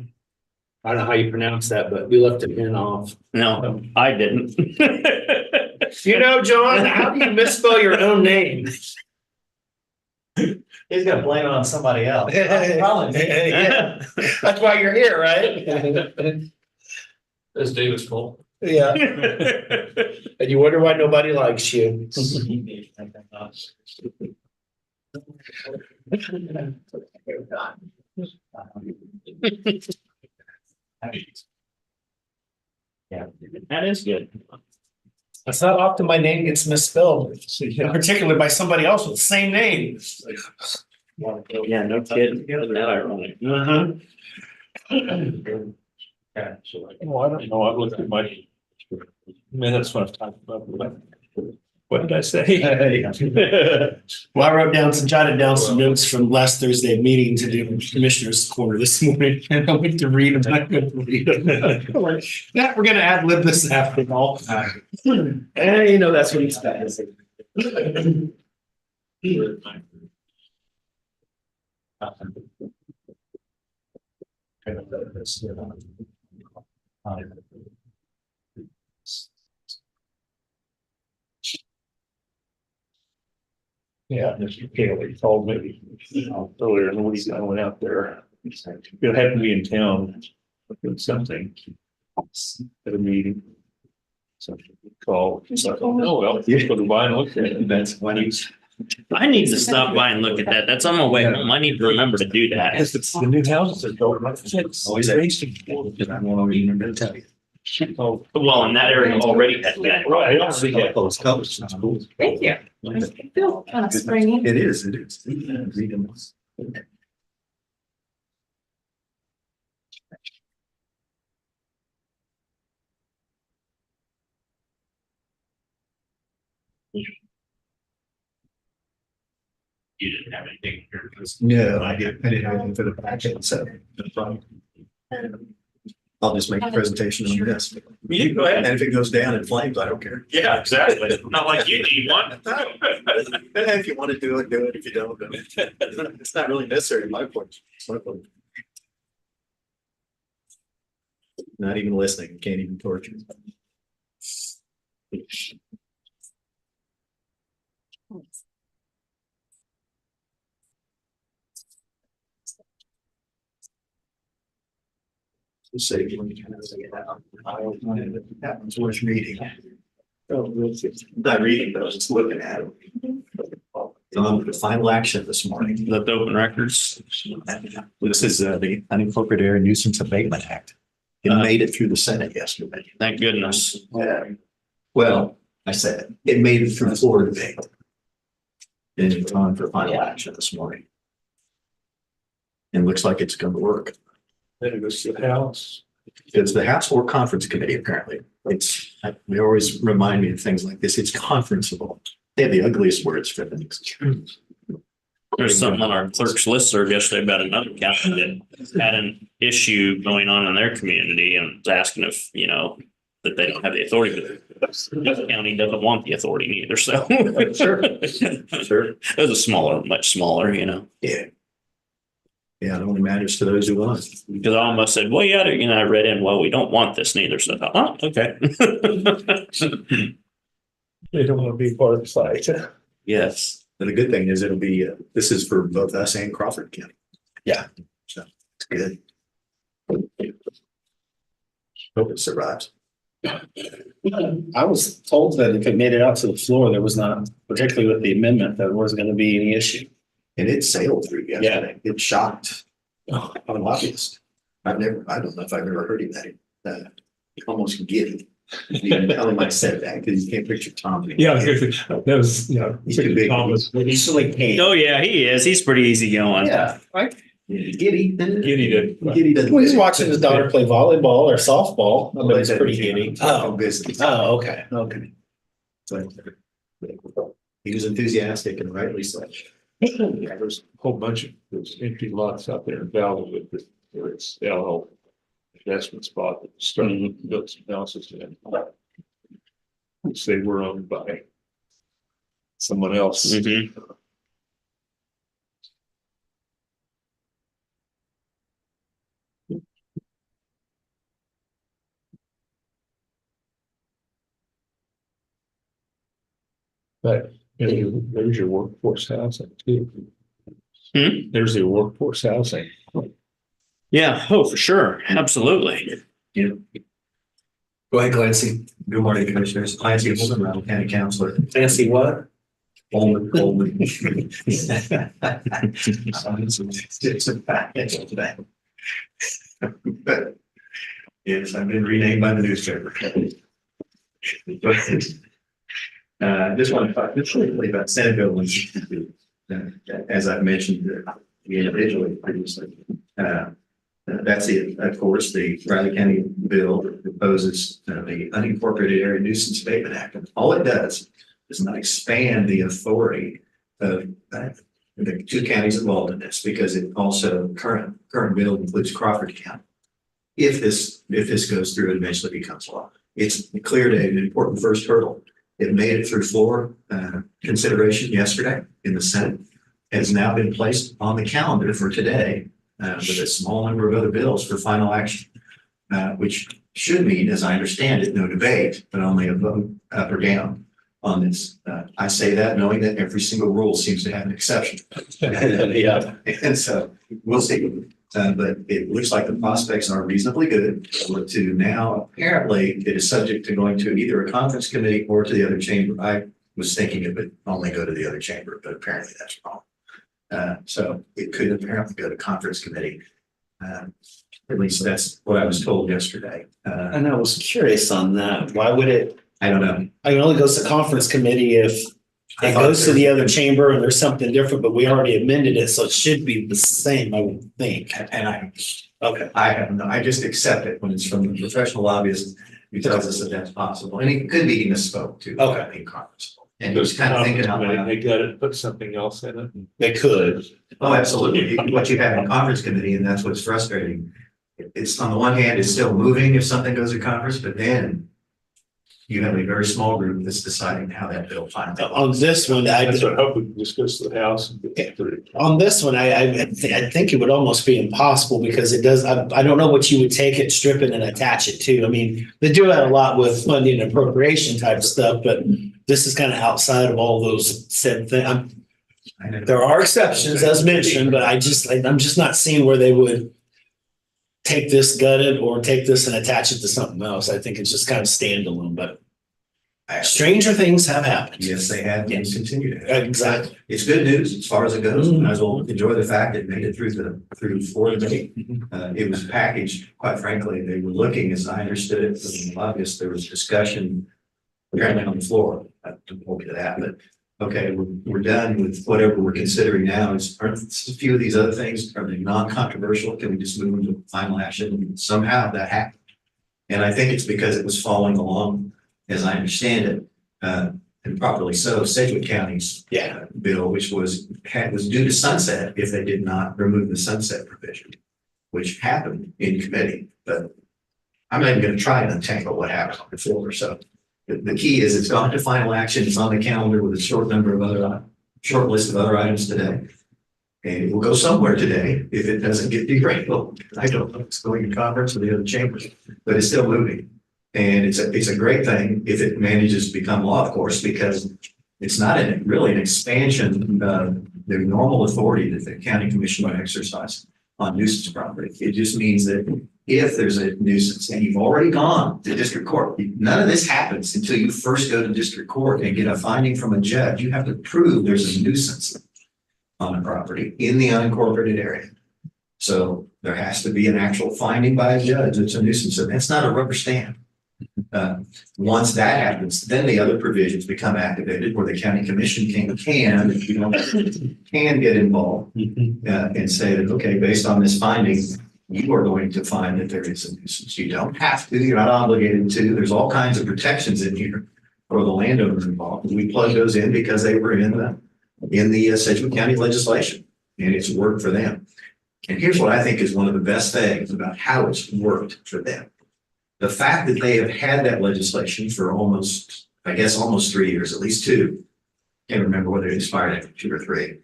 don't know how you pronounce that, but we left an N off. No, I didn't. John, how do you misspell your own name? He's gonna blame it on somebody else. Yeah, that's why you're here, right? That's Davis Cole. Yeah, and you wonder why nobody likes you. That is good. It's not often my name gets misspelled, particularly by somebody else with the same name. Yeah, no kidding. Isn't that ironic? Uh-huh. Well, I don't know. I looked at my minutes when I was talking about, what did I say? Well, I jotted down some notes from last Thursday meeting to do Commissioner's Corner this morning, and I went to read them. I couldn't read them. Yeah, we're gonna ad lib this after all. And you know, that's what he's got. Yeah, Mr. Haley told me earlier in the week, I went out there. It happened to be in town, doing something at a meeting. So call, so, oh, well, you go to buy and look at it. That's when he's. I need to stop by and look at that. That's on my way home. I need to remember to do that. It's the new houses that go. Always racing. I won't even remember to tell you. Oh, Well, in that area already had that. right, I don't see that. Those colors. It's cool. Thank you. I feel kind of springy. It is, it is. Read them. You didn't have anything here. No, I didn't have anything for the packet, so. no problem. I'll just make a presentation on this. You go And if it goes down in flames, I don't care. Yeah, exactly. Not like you need one. And if you want to do it, do it. If you don't, don't. It's not really necessary in my point. It's my point. Not even listening, can't even torture. Say, that one's worth reading. Not reading, but I was just looking at them. The final action this morning. Left open records. This is the Unincorporated Area Nuisance Abatement Act. It made it through the Senate yesterday. Thank goodness. Well, I said, it made it through the floor debate. And it's on for final action this morning. And looks like it's gonna work. Then it goes to the house. It's the House or Conference Committee, apparently. They always remind me of things like this. It's conferenceable. They have the ugliest words for things. There's something on our clerk's listserv yesterday about another county that had an issue going on in their community and was asking if, you know, that they don't have the authority. But this county doesn't want the authority either, so. Sure. Sure. It was a smaller, much smaller, you know. Yeah. Yeah, it only matters to those who want. Because I almost said, well, yeah, you know, I read in, well, we don't want this neither. So I thought, oh, okay. They don't want to be part of the site. Yes. But the good thing is it'll be, this is for both us and Crawford County. Yeah. So it's good. Hope it survives. I was told that if it made it out to the floor, there was not, particularly with the amendment, there wasn't going to be any issue. And it sailed through yesterday. It shocked a lobbyist. I don't know if I've ever heard him that almost giddy. Even telling my setback because you can't picture Tom. Yeah, that was, yeah. He's too big. He's like, hey. Oh, yeah, he is. He's pretty easygoing. Yeah, Giddy. Giddy well, he's watching his daughter play volleyball or softball. I bet it's pretty giddy. Business. Oh, okay, okay. So, he was enthusiastic and rightly such. Yeah, there's a whole bunch of those empty lots out there in Valley with where it's LL investment spot that started to build some houses in. Which they were owned by someone else. Mhm. But there's your workforce housing too. Hmm? There's your workforce housing. Yeah. Oh, for sure. Absolutely. Yeah. Go ahead, Clancy. Good morning, Commissioners. Clancy Holden, Rutherford County Councilor. Clancy, what? Holden. It's a package today. But yes, I've been renamed by the newspaper. Just want to talk quickly about Senate Bill 162. As I've mentioned individually previously. That's it. Of course, the Riley County bill proposes the Unincorporated Area Nuisance Abatement Act. And all it does not expand the authority of the two counties involved in this, because it also current bill includes Crawford County. If this goes through and eventually becomes law, it's cleared an important first hurdle. It made it through floor consideration yesterday in the Senate. Has now been placed on the calendar for today with a small number of other bills for final action, which should mean, as I understand it, no debate, but only a vote up or down on this. I say that knowing that every single rule seems to have an exception. Yeah. And so we'll see. But it looks like the prospects are reasonably good to now apparently it is subject to going to either a conference committee or to the other chamber. I was thinking it would only go to the other chamber, but apparently that's wrong. So it could apparently go to conference committee. At least that's what I was told yesterday. And I was curious on that. Why would it? I don't know. I mean, it only goes to conference committee if I it thought goes to there- the other chamber and there's something different, but we already amended it, so it should be the same, I would think. And Okay. I have no, I just accept it when it's from the professional lobbyist who tells us that that's possible. And it could be he misspoke too. Okay. In conference. And he's kind of thinking out loud. They got to put something else in it. They could. Oh, absolutely. What you have in conference committee, and that's what's frustrating. It's on the one hand, it's still moving if something goes to conference, but then you have a very small group that's deciding how that bill finally. On this one, That's what I hope we can discuss the House and get through it. on this one, I think it would almost be impossible because it does, I don't know what you would take it, strip it and attach it to. I mean, they do that a lot with funding and appropriation type stuff, but this is kind of outside of all those said things. I know. There are exceptions as mentioned, but I'm just not seeing where they would take this gutted or take this and attach it to something else. I think it's just kind of standalone, but stranger things have happened. Yes, they have and continue to have. Exactly. It's good news as far as it goes. Might as well enjoy the fact it made it through floor debate. It was packaged, quite frankly, they were looking, as I understood it, from the lobbyist, there was discussion apparently on the floor. Don't hold me to that, but okay, we're done with whatever we're considering now. Aren't a few of these other things, are they non-controversial? Can we just move them to final action? Somehow that happened. And I think it's because it was following along, as I understand it, and properly so, Sedgwick County's bill, which was due to sunset if they did not remove the sunset provision, which happened in committee. But I'm not even going to try to untangle what happened on the floor. So the key is it's gone to final action. It's on the calendar with a short list of other items today. And it will go somewhere today if it doesn't get derailed. I don't know if it's going to conference or the other chambers, but it's still moving. And it's a great thing if it manages to become law, of course, because it's not really an expansion of the normal authority that the county commission might exercise on nuisance property. It just means that if there's a nuisance and you've already gone to district court, none of this happens until you first go to district court and get a finding from a judge. You have to prove there's a nuisance on a property in the unincorporated area. So there has to be an actual finding by a judge. It's a nuisance. And that's not a rubber stamp. Once that happens, then the other provisions become activated where the county commission can get involved and say that, okay, based on this finding, you are going to find that there is a nuisance. You don't have to, you're not obligated to. There's all kinds of protections in here for the landowners involved. We plug those in because they were in the Sedgwick County legislation and it's worked for them. And here's what I think is one of the best things about how it's worked for them. The fact that they have had that legislation for almost 3 years, at least 2. Can't remember whether it expired after 2 or 3.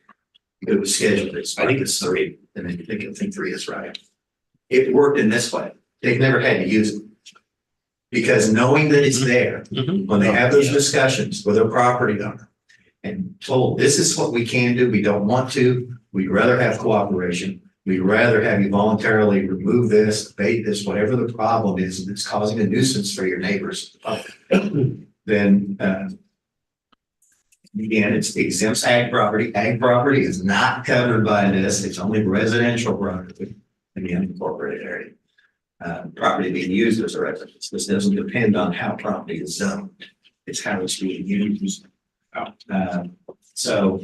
It was scheduled. I think it's 3. And I think 3 is right. It worked in this way. They've never had to use it. Because knowing that it's there, when they have those discussions with a property owner and told, this is what we can do, we don't want to, we'd rather have cooperation. We'd rather have you voluntarily remove this, abate this, whatever the problem is that's causing a nuisance for your neighbors. Then, again, it's exempts ag property. Ag property is not covered by this. It's only residential property in the unincorporated area. Property being used as a residence. This doesn't depend on how property is zoned. It's how it's being used. So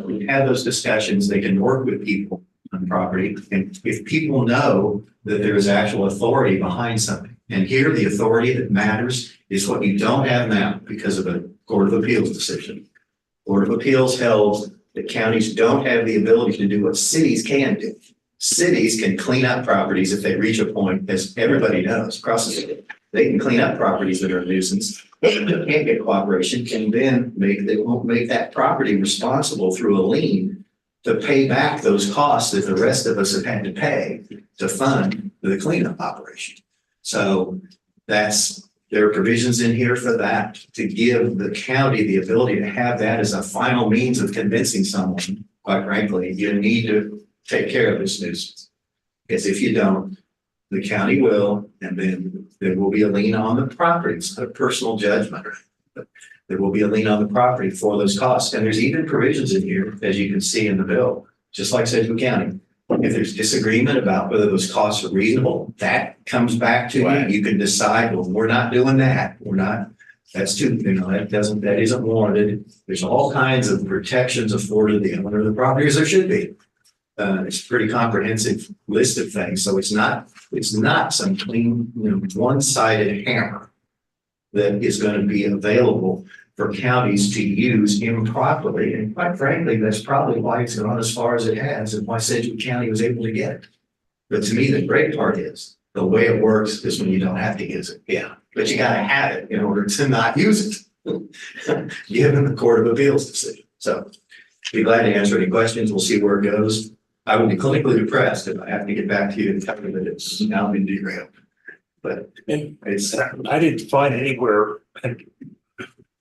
we have those discussions. They can work with people on property. And if people know that there is actual authority behind something, and here the authority that matters is what you don't have now because of a Court of Appeals decision. Court of Appeals held that counties don't have the ability to do what cities can do. Cities can clean up properties if they reach a point, as everybody knows, across the city. They can clean up properties that are a nuisance. They can't get cooperation, can then they won't make that property responsible through a lien to pay back those costs that the rest of us have had to pay to fund the cleanup operation. So there are provisions in here for that, to give the county the ability to have that as a final means of convincing someone, quite frankly, you need to take care of this nuisance. Because if you don't, the county will, and then there will be a lien on the property. It's not a personal judgment, but there will be a lien on the property for those costs. And there's even provisions in here, as you can see in the bill, just like Sedgwick County. If there's disagreement about whether those costs are reasonable, that comes back to you. You can decide, well, we're not doing that. We're not, that's too, that isn't warranted. There's all kinds of protections afforded the owner of the property, as there should be. It's a pretty comprehensive list of things. So it's not some clean, one-sided hammer that is going to be available for counties to use improperly. And quite frankly, that's probably why it's gone as far as it has and why Sedgwick County was able to get it. But to me, the great part is the way it works is when you don't have to use it. Yeah. But you got to have it in order to not use it, given the Court of Appeals decision. So be glad to answer any questions. We'll see where it goes. I would be clinically depressed if I have to get back to you and tell you that it's now been derailed. But it's, I didn't find anywhere,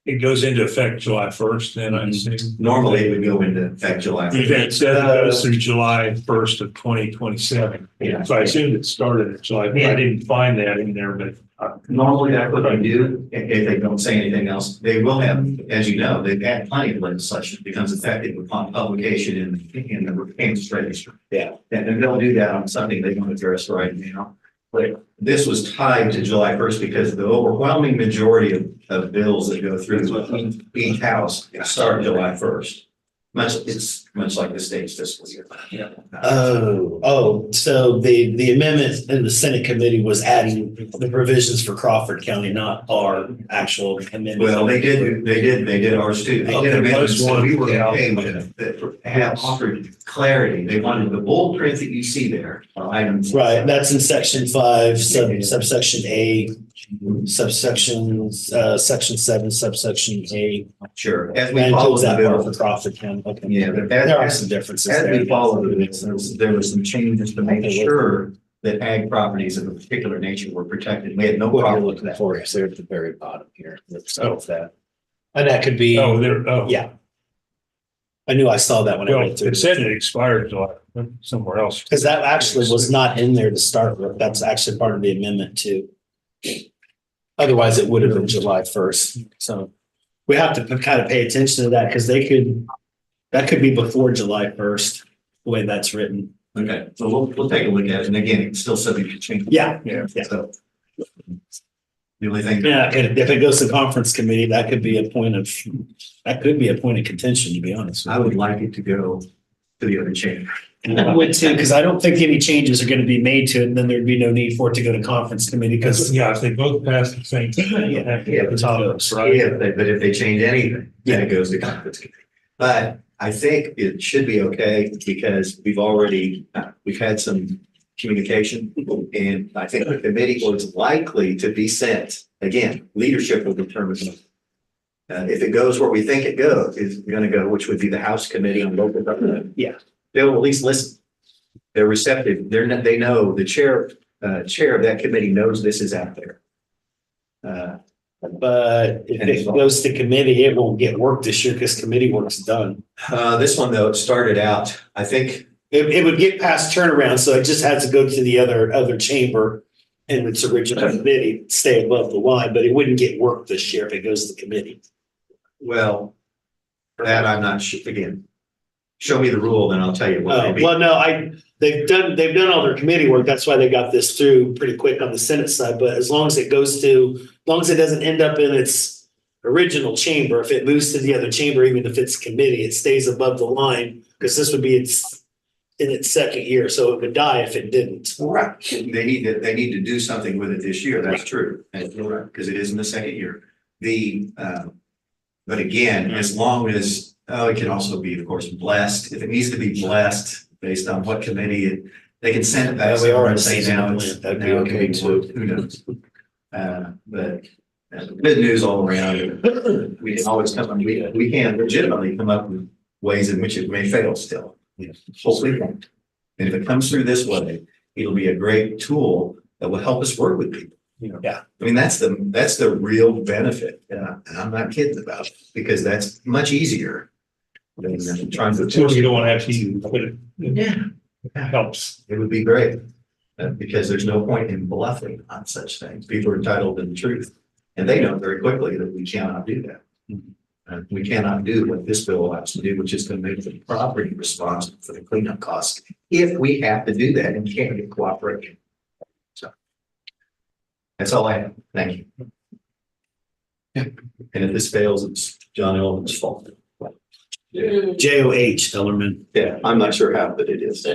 it goes into effect July 1st, then I assume. normally it would go into effect July 1st. It says it goes through July 1st of 2027. Yeah. So I assumed it started at July. Yeah. I didn't find that in there, but Normally that's what they do, if they don't say anything else. They will have, as you know, they've had plenty of legislation that becomes effective upon publication in the Kansas Register. Yeah. And they'll do that on something they want to address right now. But this was tied to July 1st because the overwhelming majority of bills that go through each house start July 1st. It's much like the state's fiscal year. Yeah. So the amendment in the Senate committee was adding the provisions for Crawford County, not our actual amendment. Well, they did ours too. They did amendments that we were okay with that have offered clarity. They wanted the bold print that you see there are items. Right, that's in section 5, subsection A, subsections, section 7, subsection A. Sure. As That we follow includes the that part bill. for Crawford County. Okay. Yeah, but There are as some differences we there. follow the bill, there were some changes to make sure that ag properties of a particular nature were protected. We had no What you're problem with looking that. for is there at the very bottom here. Let's go with that. And that could be, oh, yeah. I knew I saw that when I Well, read through. it said it expired July, somewhere else. Because that actually was not in there to start with. That's actually part of the amendment too. Otherwise, it would have been July 1st. So we have to kind of pay attention to that because that could be before July 1st, the way that's written. Okay, so we'll take a look at it. And again, it's still subject to change. Yeah. So the only thing. Yeah, if it goes to conference committee, that could be a point of contention, to be honest. I would like it to go to the other chamber. I would too, because I don't think any changes are going to be made to it, and then there'd be no need for it to go to conference committee because. Yeah, if they both pass the same. Yeah, That's how it goes, right? Yeah, but if they change anything, then it goes to conference committee. But I think it should be okay because we've had some communication and I think the committee was likely to be sent. Again, leadership will determine. If it goes where we think it is going to go, which would be the House Committee on Local Government. Yeah. They'll at least listen. They're receptive. They know the chair of that committee knows this is out there. But if it goes to committee, it won't get work this year because committee work's done. This one though, it started out, I think It would get past turnaround, so it just has to go to the other chamber and its original committee, stay above the line, but it wouldn't get work this year if it goes to the committee. Well, that I'm not sure, again. Show me the rule, then I'll tell you what they mean. Well, no, they've done all their committee work. That's why they got this through pretty quick on the Senate side. But as long as it doesn't end up in its original chamber, if it moves to the other chamber, even if it's committee, it stays above the line because this would be in its second year. So it would die if it didn't. Right, they need to do something with it this year, that's true, because it is in the second year. But again, as long as, it can also be, of course, blessed, if it needs to be blessed based on what committee, they can send it back. Yeah, we are and say now it's, that'd be now it can okay be too. moved. Who knows? But good news all around, we can always we can legitimately come up with ways in which it may fail still. Hopefully it won't. And if it comes through this way, it'll be a great tool that will help us work with people. Yeah. I mean, that's the real benefit. And I'm not kidding about it because that's much easier than trying to. Tools you don't want to have to use, but it helps. It would be great. Because there's no point in bluffing on such things. People are entitled to the truth. And they know very quickly that we cannot do that. We cannot do what this bill allows to do, which is to make the property responsible for the cleanup costs. If we have to do that and can't get cooperation. So. That's all I have. Thank you. And if this fails, it's John Ellerman's fault. JOH Ellerman. Yeah, I'm not sure how, but it is.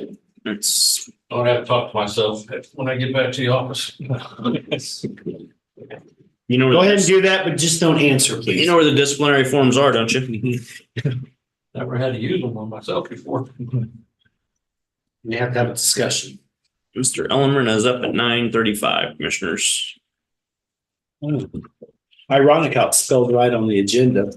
It's, I'll have to talk to myself when I get back to the office. you know, Go ahead and do that, but just don't answer, you please. know where the disciplinary forms are, don't you? Never had to use them on myself before. You have to have a discussion. Mr. Ellerman is up at 9:35, commissioners. Ironic how it's spelled right on the agenda.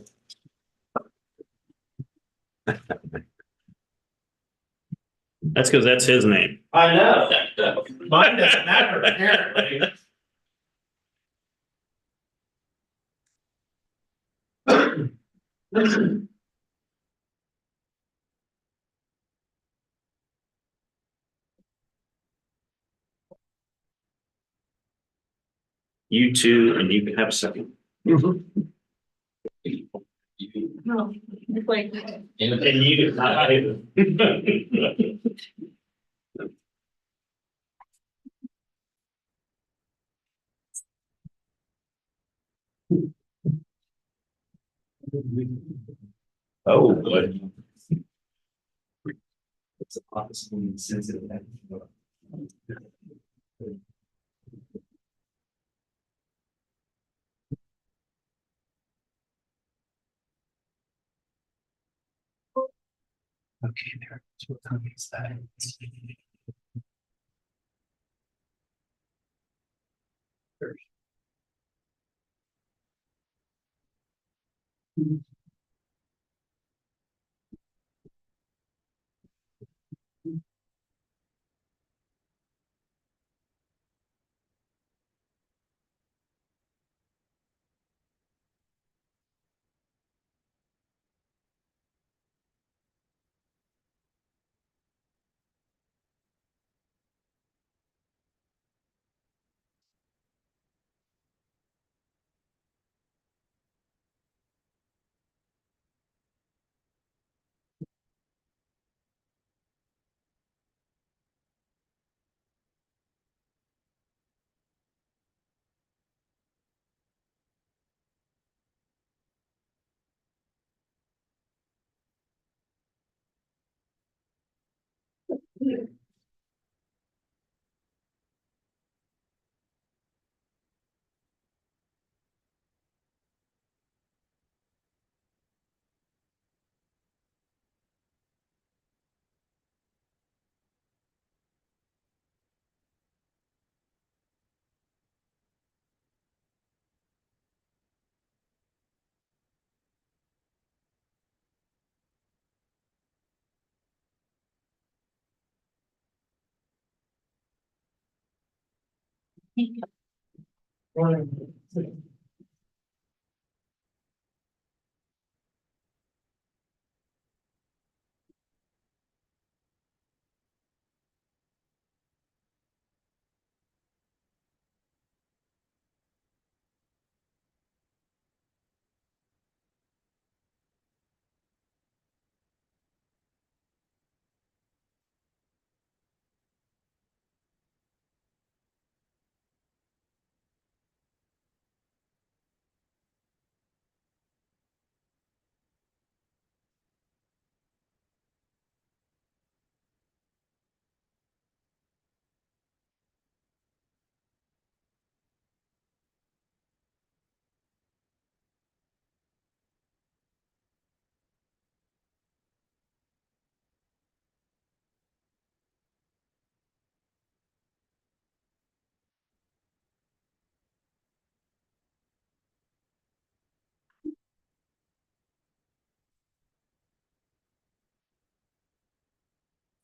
That's because that's his name. I know. Mine doesn't matter, apparently. You two, and you can have a second. No, like, And you did not either. Oh, boy. It's a possible sensitive. Okay, there. So what time is that?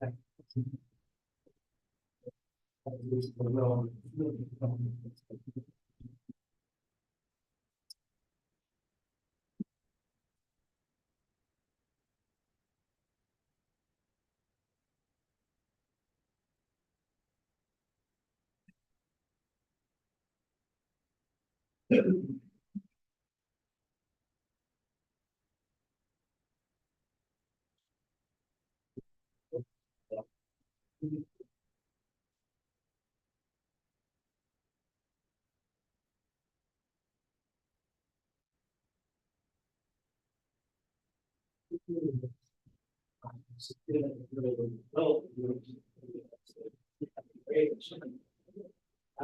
I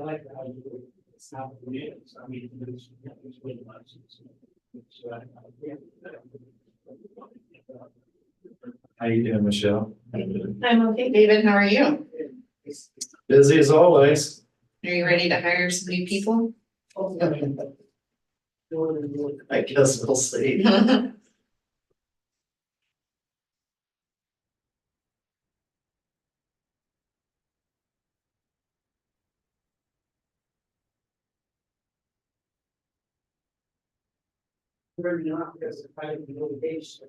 like how you it's how it is. I mean, it's really much. How you doing, Michelle? I'm okay, David, how are you? Busy as always. Are you ready to hire some new people? I guess we'll see. We're not, because of private litigation.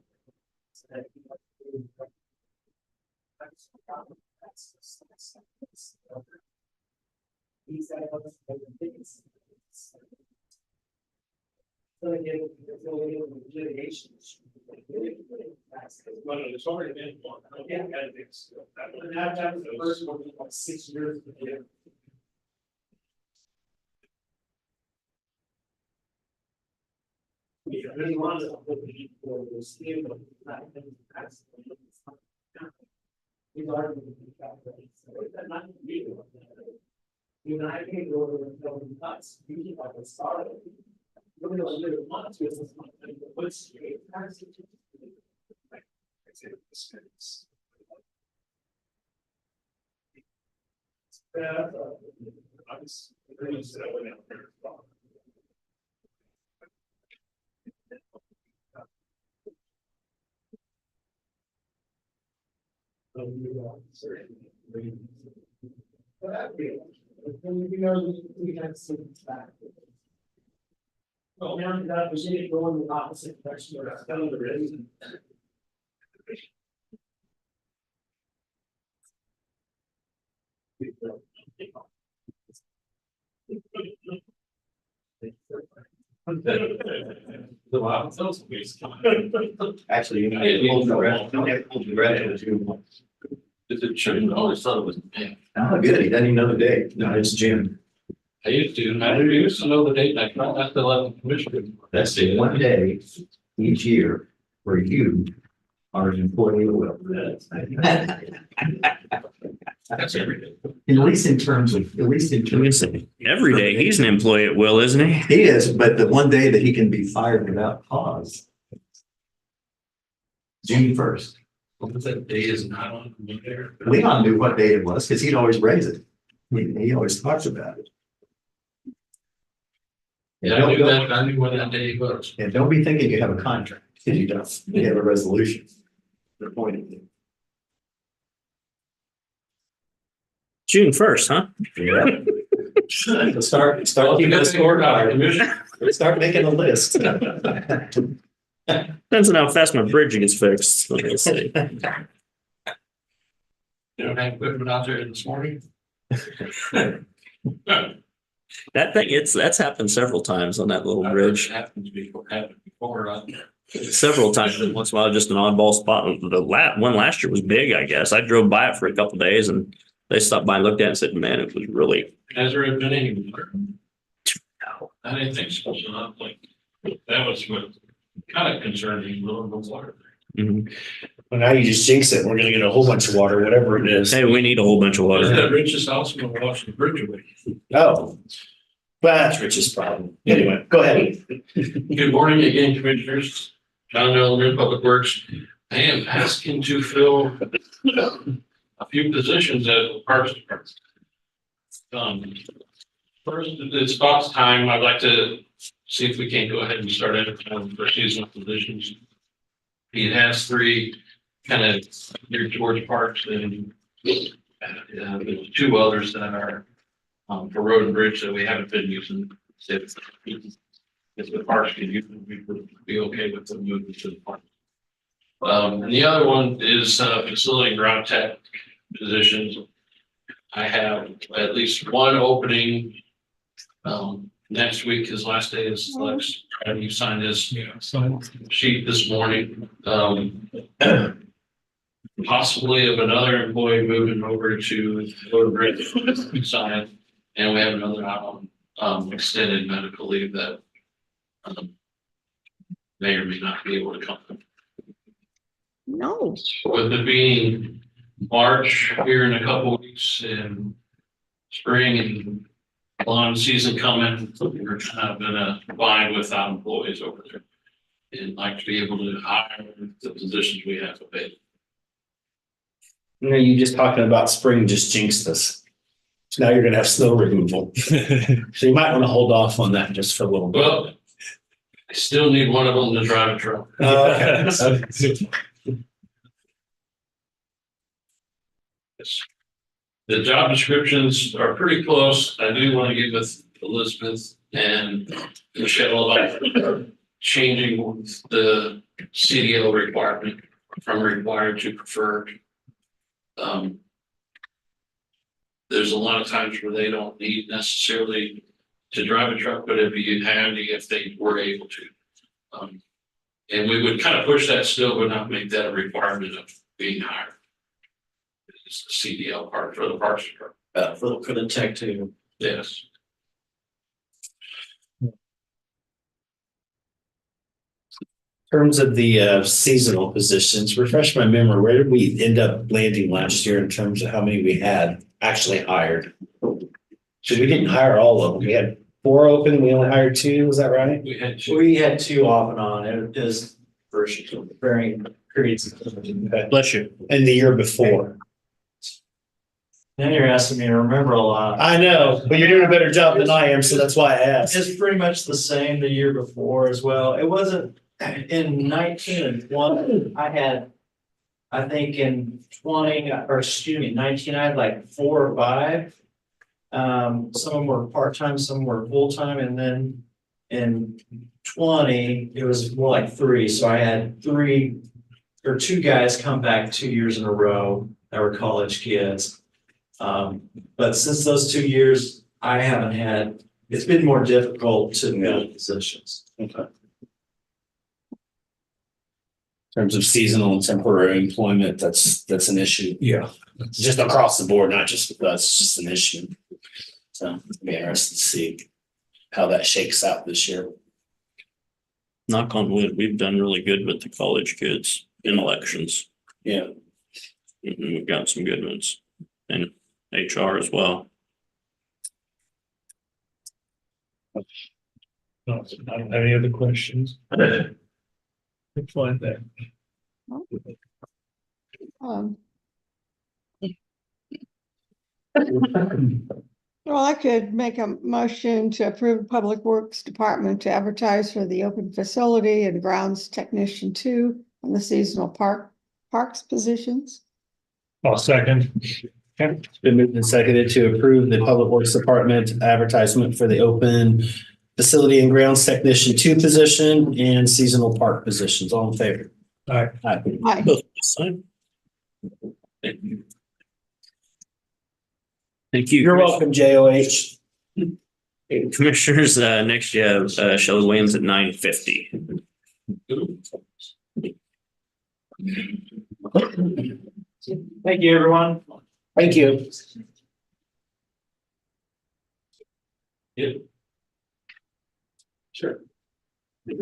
These are the things. So again, litigation. Well, it's already been one. Yeah, that was the first one, like 6 years ago. Yeah, really wanted to put the for the steel, but not that's. These are the not real. You know, I can't go over and tell them nuts. Usually I would start it. We're gonna live a month with this month, and what's straight. I was really set up with that. We had some back. Well, now that we should go in the opposite direction, or that's kind of the reason. Actually, you don't have to hold your breath in 2 months. It shouldn't, I always thought it was, man, Oh, good. He doesn't even know the date. No, it's June. I used to know the date, and I tried not to let the commissioner. That's the one day each year where you are an employee of Will. That's every day. At least in terms of, Every day, he's an employee at Will, isn't he? He is, but the one day that he can be fired without cause. June 1st. What was that day is not on there? Leon knew what day it was because he'd always raise it. He always talks about it. Yeah, I knew that, I knew when that day was. And don't be thinking you have a contract, because you don't. You have a resolution. They're pointing you. June 1st, huh? Yeah. Start keeping a scorecard. Start making a list. Depends on how fast my bridge gets fixed. Let me see. You don't have equipment out there this morning? That thing, that's happened several times on that little bridge. Happened before. Several times. Once in a while, just an oddball spot. The one last year was big, I guess. I drove by it for a couple of days and they stopped by and looked at it and said, man, it was really. Has there been any water? No. I didn't think so. So I'm like, that was what kind of concerned me, a little bit of water. Mhm. Well, now you just jinx it. We're gonna get a whole bunch of water, whatever it is. Hey, we need a whole bunch of Was that water. Rich's house going to wash the bridge away? Oh. Well, that's Rich's problem. Anyway, go ahead. Good morning again, Commissioners. John Miller, Public Works. I am asking to fill a few positions at the Parks Department. First, it's about time. I'd like to see if we can go ahead and start advertising for seasonal positions. He has 3. kind of geared towards parks and there's two others that are for road and bridge that we haven't been using. If the parks could use them, we would be okay with them moving to the park. And the other one is facility and ground tech positions. I have at least one opening. Next week, his last day is next, and you signed his sheet this morning. Possibly of another employee moving over to Road and Bridge sign, and we have another extended medical leave that may or may not be able to come. No. With it being March here in a couple of weeks and spring and lawn season coming, we're kind of in a bind without employees over there. And like to be able to hire the positions we have available. You know, you just talking about spring just jinxed us. So now you're gonna have snow removal. So you might want to hold off on that just for a little bit. Well, I still need one of them to drive a truck. Okay. The job descriptions are pretty close. I do want to get with Elizabeth and Michelle about changing the CDL requirement from required to preferred. There's a lot of times where they don't need necessarily to drive a truck, but it'd be handy if they were able to. And we would kind of push that still, but not make that a requirement of being hired. It's the CDL part for the parks department. For the tech too. Yes. In terms of the seasonal positions, refresh my memory, where did we end up landing last year in terms of how many we had actually hired? So we didn't hire all of them. We had 4 open, we only hired 2, was that right? We had two. We had 2 off and on. It is for varying periods. Bless you. And the year before. Now you're asking me to remember a lot. I know, but you're doing a better job than I am, so that's why I asked. It's pretty much the same the year before as well. It wasn't in 19 and 20. I think in 19, I had like 4 or 5. Some of them were part-time, some were full-time, and then in 20, it was more like 3. So I had 2 guys come back 2 years in a row that were college kids. But since those 2 years, it's been more difficult to fill positions. Okay. In terms of seasonal and temporary employment, that's an issue. Yeah. Just across the board, not just with us, it's just an issue. So it'll be interesting to see how that shakes out this year. Knock on wood, we've done really good with the college kids in elections. Yeah. And we've got some good ones and HR as well. I don't have any other questions. Find that. Well, I could make a motion to approve Public Works Department to advertise for the open facility and grounds technician 2 on the seasonal parks positions. I'll second. It's been moved and seconded to approve the Public Works Department advertisement for the open facility and grounds technician 2 position and seasonal park positions. All in favor? Aye. Aye. Thank you. Thank you. You're welcome, JOH. Commissioners, next you have Shelley Williams at 9:50. Thank you, everyone. Thank you. Yeah. Sure. I've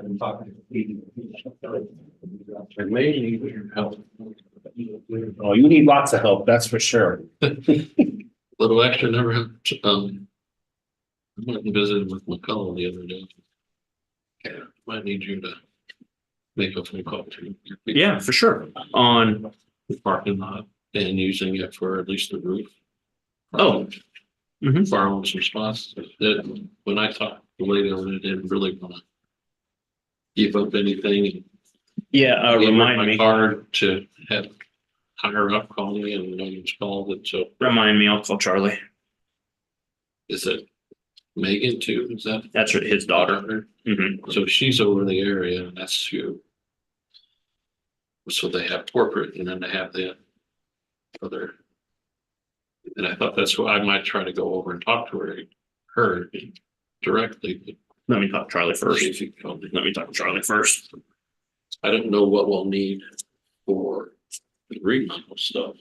been talking to I may need your help. Oh, you need lots of help, that's for sure. Little extra never helps. I went and visited with McCullough the other day. Yeah, might need you to make a phone call to. Yeah, for sure. On, The parking lot and using it for at least the roof. Oh. Mhm. Farland's response that when I talked to the lady over there, didn't really want to give up anything. Yeah, remind My me, card to have higher up call me and no one's called it, so remind me, I'll call Charlie. is it Megan too? Is that? That's his daughter. Mhm. So she's over in the area and that's who. So they have corporate and then they have the other. And I thought that's why I might try to go over and talk to her directly. Let me talk to Charlie See first. if you can- Let me talk to Charlie first. I don't know what we'll need for the remodel stuff.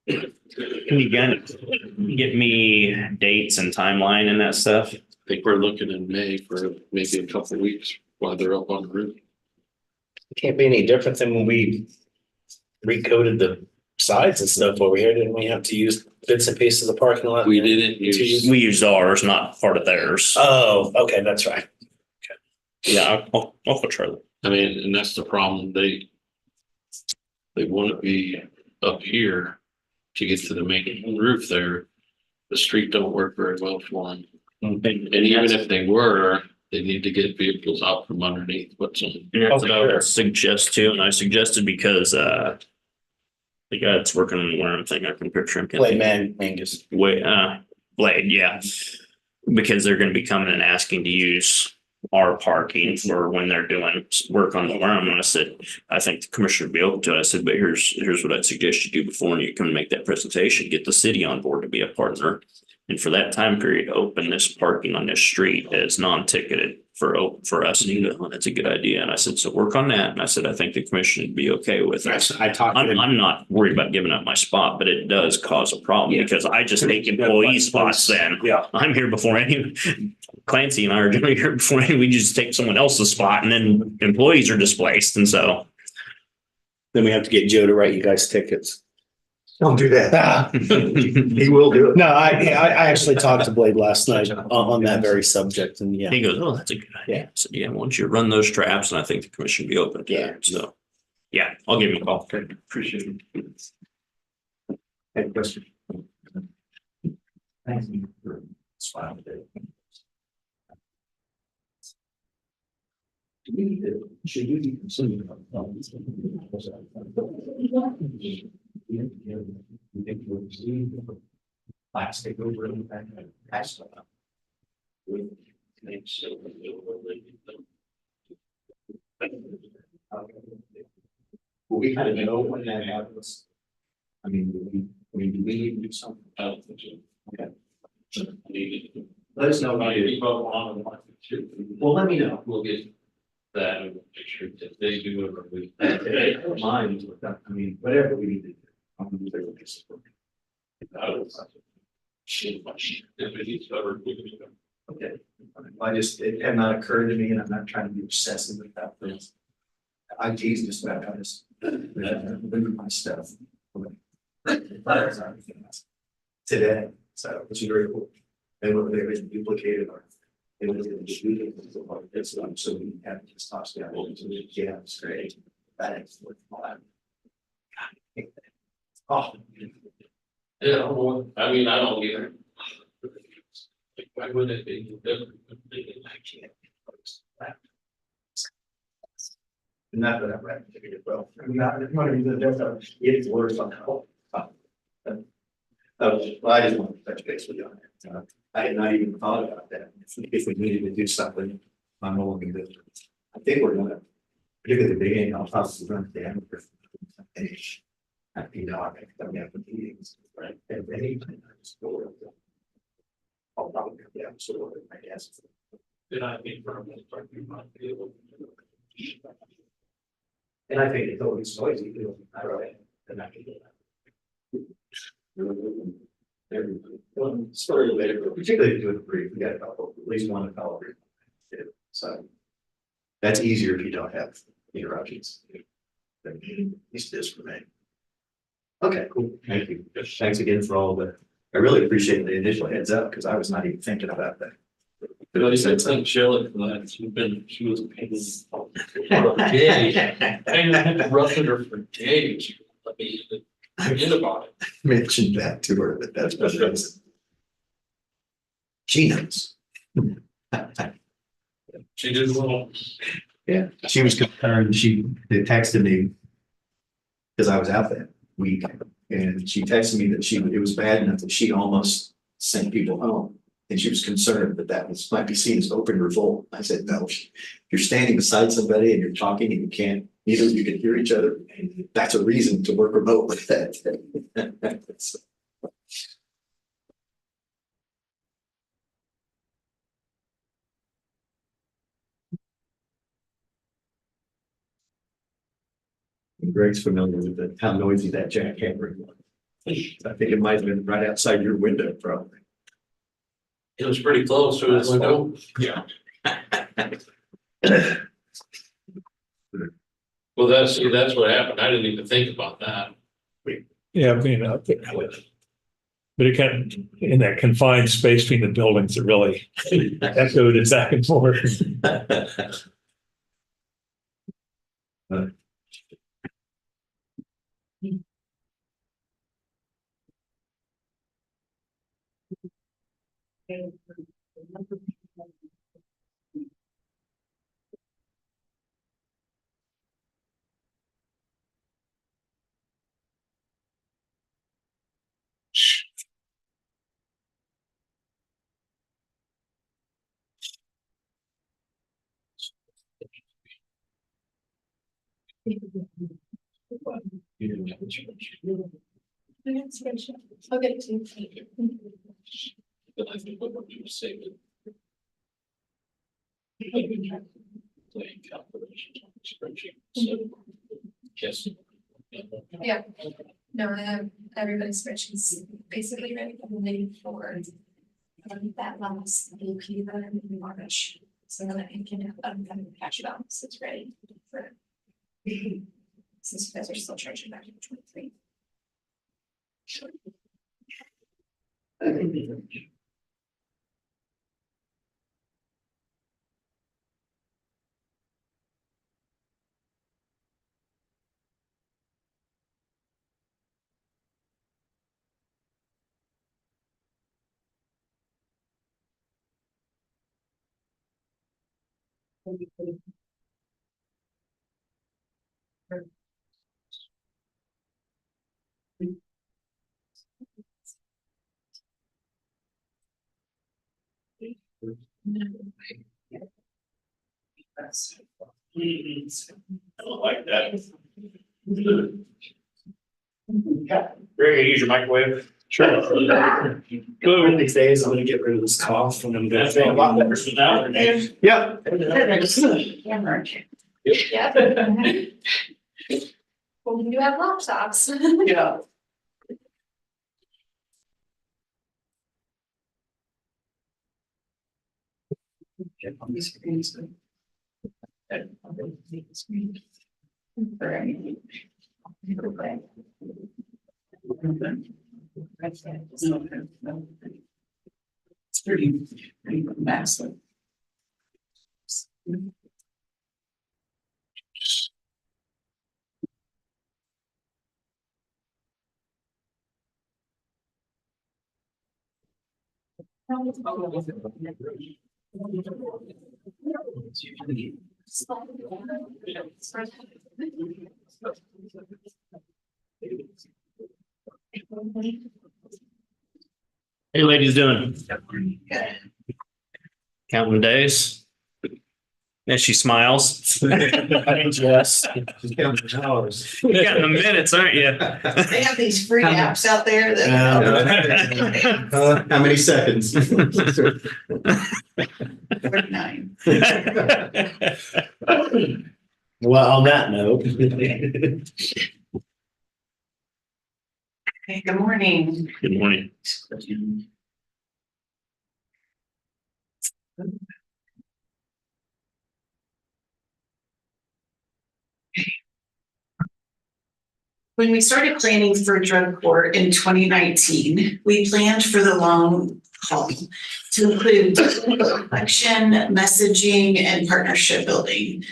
Can you get me dates and timeline and that stuff? I think we're looking in May for maybe a couple of weeks while they're up on the roof. It can't be any different than when we recoded the sides and stuff over here. Didn't we have to use bits and pieces of the parking lot? We didn't use, We used ours, not part of theirs. Oh, okay, that's right. Yeah, I'll call Charlie. I mean, and that's the problem. They want to be up here to get to the main roof there. The street don't work very well for them. And even if they were, they need to get vehicles out from underneath what's on. And that's Oh, what I would sure. suggest too, and I suggested because the guy that's working on where I'm thinking I can picture him. Wait, man, Angus. Wait, Blade, yeah. Because they're gonna be coming and asking to use our parking for when they're doing work on the worm. And I said, I think the commissioner would be open to it. I said, but here's what I'd suggest you do before you come and make that presentation, get the city on board to be a partner. And for that time period, open this parking on this street as non-ticketed for us. And he goes, oh, that's a good idea. And I said, so work on that. And I said, I think the commission would be okay with it. I talked to him. I'm not worried about giving up my spot, but it does cause a problem Yeah. because I just take employee spots then. Yeah. I'm here before any, Clancy and I are generally here before any, we just take someone else's spot and then employees are displaced. And so. Then we have to get Joe to write you guys tickets. Don't do that. He will do it. No, I actually talked to Blade last night on that very subject and yeah. He goes, oh, that's a good idea. I said, yeah, once you run those traps, and I think the commission would be open to Yeah. it. So, yeah, I'll give him a call. Okay, appreciate it. Any question? Thank you for smiling today. Should we be considering? Plastic over and back. Will we kind of know when that happens? I mean, do we need to do something? Okay. Let us know. Well, let me know. We'll get that and make sure that they do it or we. I don't mind, I mean, whatever we need to do. I'm gonna do their best. Okay, I just, it had not occurred to me and I'm not trying to be obsessive about this. I tease just about how this, my stuff. Today, so, which is very cool. They were, they was duplicated or. They were distributed, so we have to stop that. Yeah, it's great. That is. Oh. Yeah, well, I mean, I don't either. Why would it be different? I can't. Not that I've read it well. I'm not, it's not even the it's worse on how. Well, I just want to touch base with you on it. I had not even thought about that. If we needed to do something, I'm willing to do it. I think we're gonna, particularly the beginning, I'll possibly run it down. You know, I think I'm gonna have the meetings, right? And any time I just go over them. I'll probably come down, so I guess. Then I think for a most part, you might be able to. And I think it's always noisy, I right, and I can do that. Well, story later, but particularly to do it brief, we got a couple, at least one fellow. So. That's easier if you don't have interruptions. Than at least it is for me. Okay, cool, thank you. Thanks again for all the, I really appreciate the initial heads up, because I was not even thinking about that. But I said, thank Shelley for that. She was a pain for days. I had to rush her for days. Let me forget about it. Mentioned that to her, but that's what it is. She knows. She did well. Yeah, she was concerned. She texted me because I was out that week, and she texted me that it was bad enough that she almost sent people home. And she was concerned that might be seen as open revolt. I said, no, if you're standing beside somebody and you're talking and neither of you can hear each other, that's a reason to work remote with that. Greg's familiar with how noisy that jackhammer was. I think it might have been right outside your window, probably. It was pretty close to his window. Yeah. Well, that's what happened. I didn't even think about that. Yeah, I mean, but it kind of, in that confined space between the buildings, it really echoed it back and forth. I'll get it to you. But I think what we're doing is save it. Playing calculations on the spreadsheet, so. Yes. Yeah, no, I have everybody's spreadsheets basically ready for that last AP that I'm in March. So that I can have cash balance that's ready for. Since you guys are still charging back in 23. I don't like that. Greg, use your microwave. Sure. One of these days, I'm gonna get rid of this cough and I'm gonna feel a lot better. Yeah. Yeah. Well, we do have laptops. Yeah. It's pretty massive. Hey, ladies doing? Counting days. And she smiles. Yes. She's counting hours. You're counting the minutes, aren't you? They have these free apps out there that. How many seconds? 49. Well, on that note. Hey, good morning. Good morning. When we started planning for drug court in 2019, we planned for the long haul to include election, messaging, and partnership building.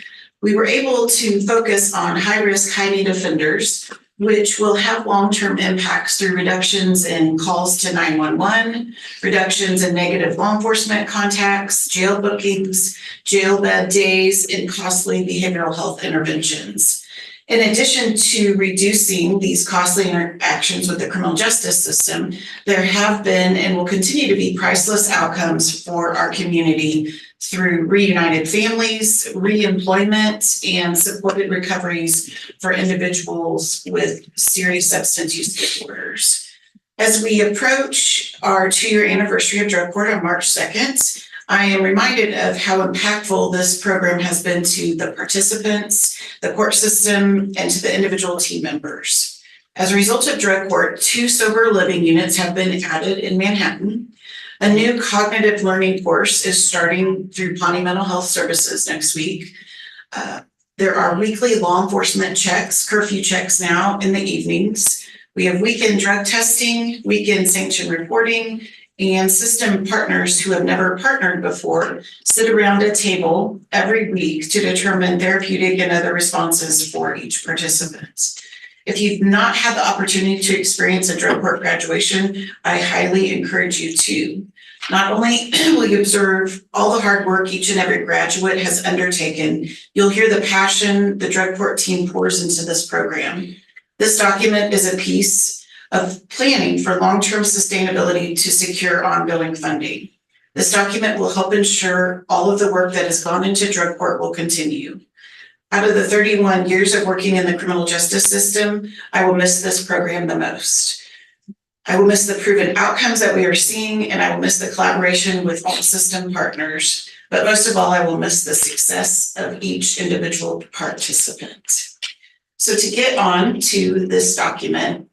We were able to focus on high-risk, high-need offenders which will have long-term impacts through reductions in calls to 911, reductions in negative law enforcement contacts, jail bookings, jail bed days, and costly behavioral health interventions. In addition to reducing these costly interactions with the criminal justice system, there have been and will continue to be priceless outcomes for our community through reunited families, reemployment, and supported recoveries for individuals with serious substance use disorders. As we approach our 2-year anniversary of drug court on March 2nd, I am reminded of how impactful this program has been to the participants, the court system, and to the individual team members. As a result of drug court, 2 sober living units have been added in Manhattan. A new cognitive learning course is starting through Pawnee Mental Health Services next week. There are weekly law enforcement checks, curfew checks now in the evenings. We have weekend drug testing, weekend sanction reporting, and system partners who have never partnered before sit around a table every week to determine therapeutic and other responses for each participant. If you've not had the opportunity to experience a drug court graduation, I highly encourage you to. Not only will you observe all the hard work each and every graduate has undertaken, you'll hear the passion the drug court team pours into this program. This document is a piece of planning for long-term sustainability to secure ongoing funding. This document will help ensure all of the work that has gone into drug court will continue. Out of the 31 years of working in the criminal justice system, I will miss this program the most. I will miss the proven outcomes that we are seeing, and I will miss the collaboration with all system partners. But most of all, I will miss the success of each individual participant. So to get on to this document,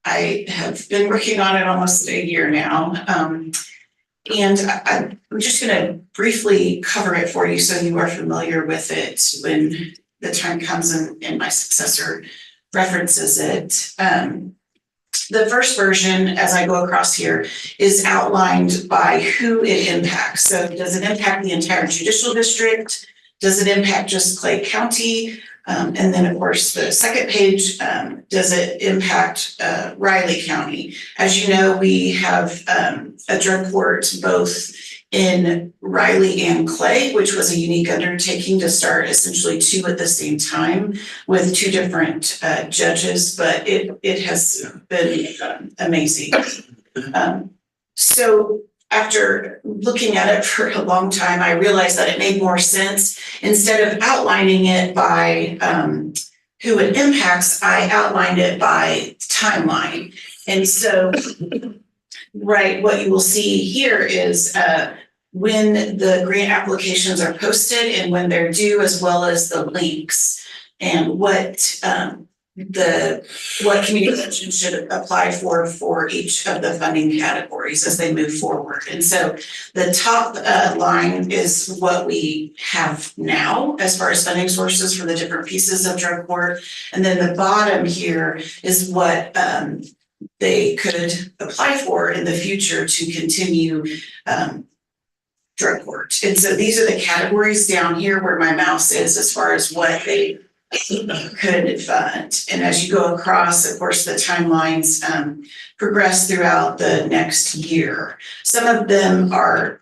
I have been working on it almost a year now. And I'm just going to briefly cover it for you so you are familiar with it when the time comes and my successor references it. The first version, as I go across here, is outlined by who it impacts. So does it impact the entire judicial district? Does it impact just Clay County? And then, of course, the second page, does it impact Riley County? As you know, we have a drug court both in Riley and Clay, which was a unique undertaking to start essentially 2 at the same time with 2 different judges, but it has been amazing. So after looking at it for a long time, I realized that it made more sense. Instead of outlining it by who it impacts, I outlined it by timeline. And so, right, what you will see here is when the grant applications are posted and when they're due, as well as the links and what communication should apply for each of the funding categories as they move forward. And so the top line is what we have now as far as funding sources for the different pieces of drug court. And then the bottom here is what they could apply for in the future to continue drug court. And so these are the categories down here where my mouse is as far as what they could fund. And as you go across, of course, the timelines progress throughout the next year. Some of them are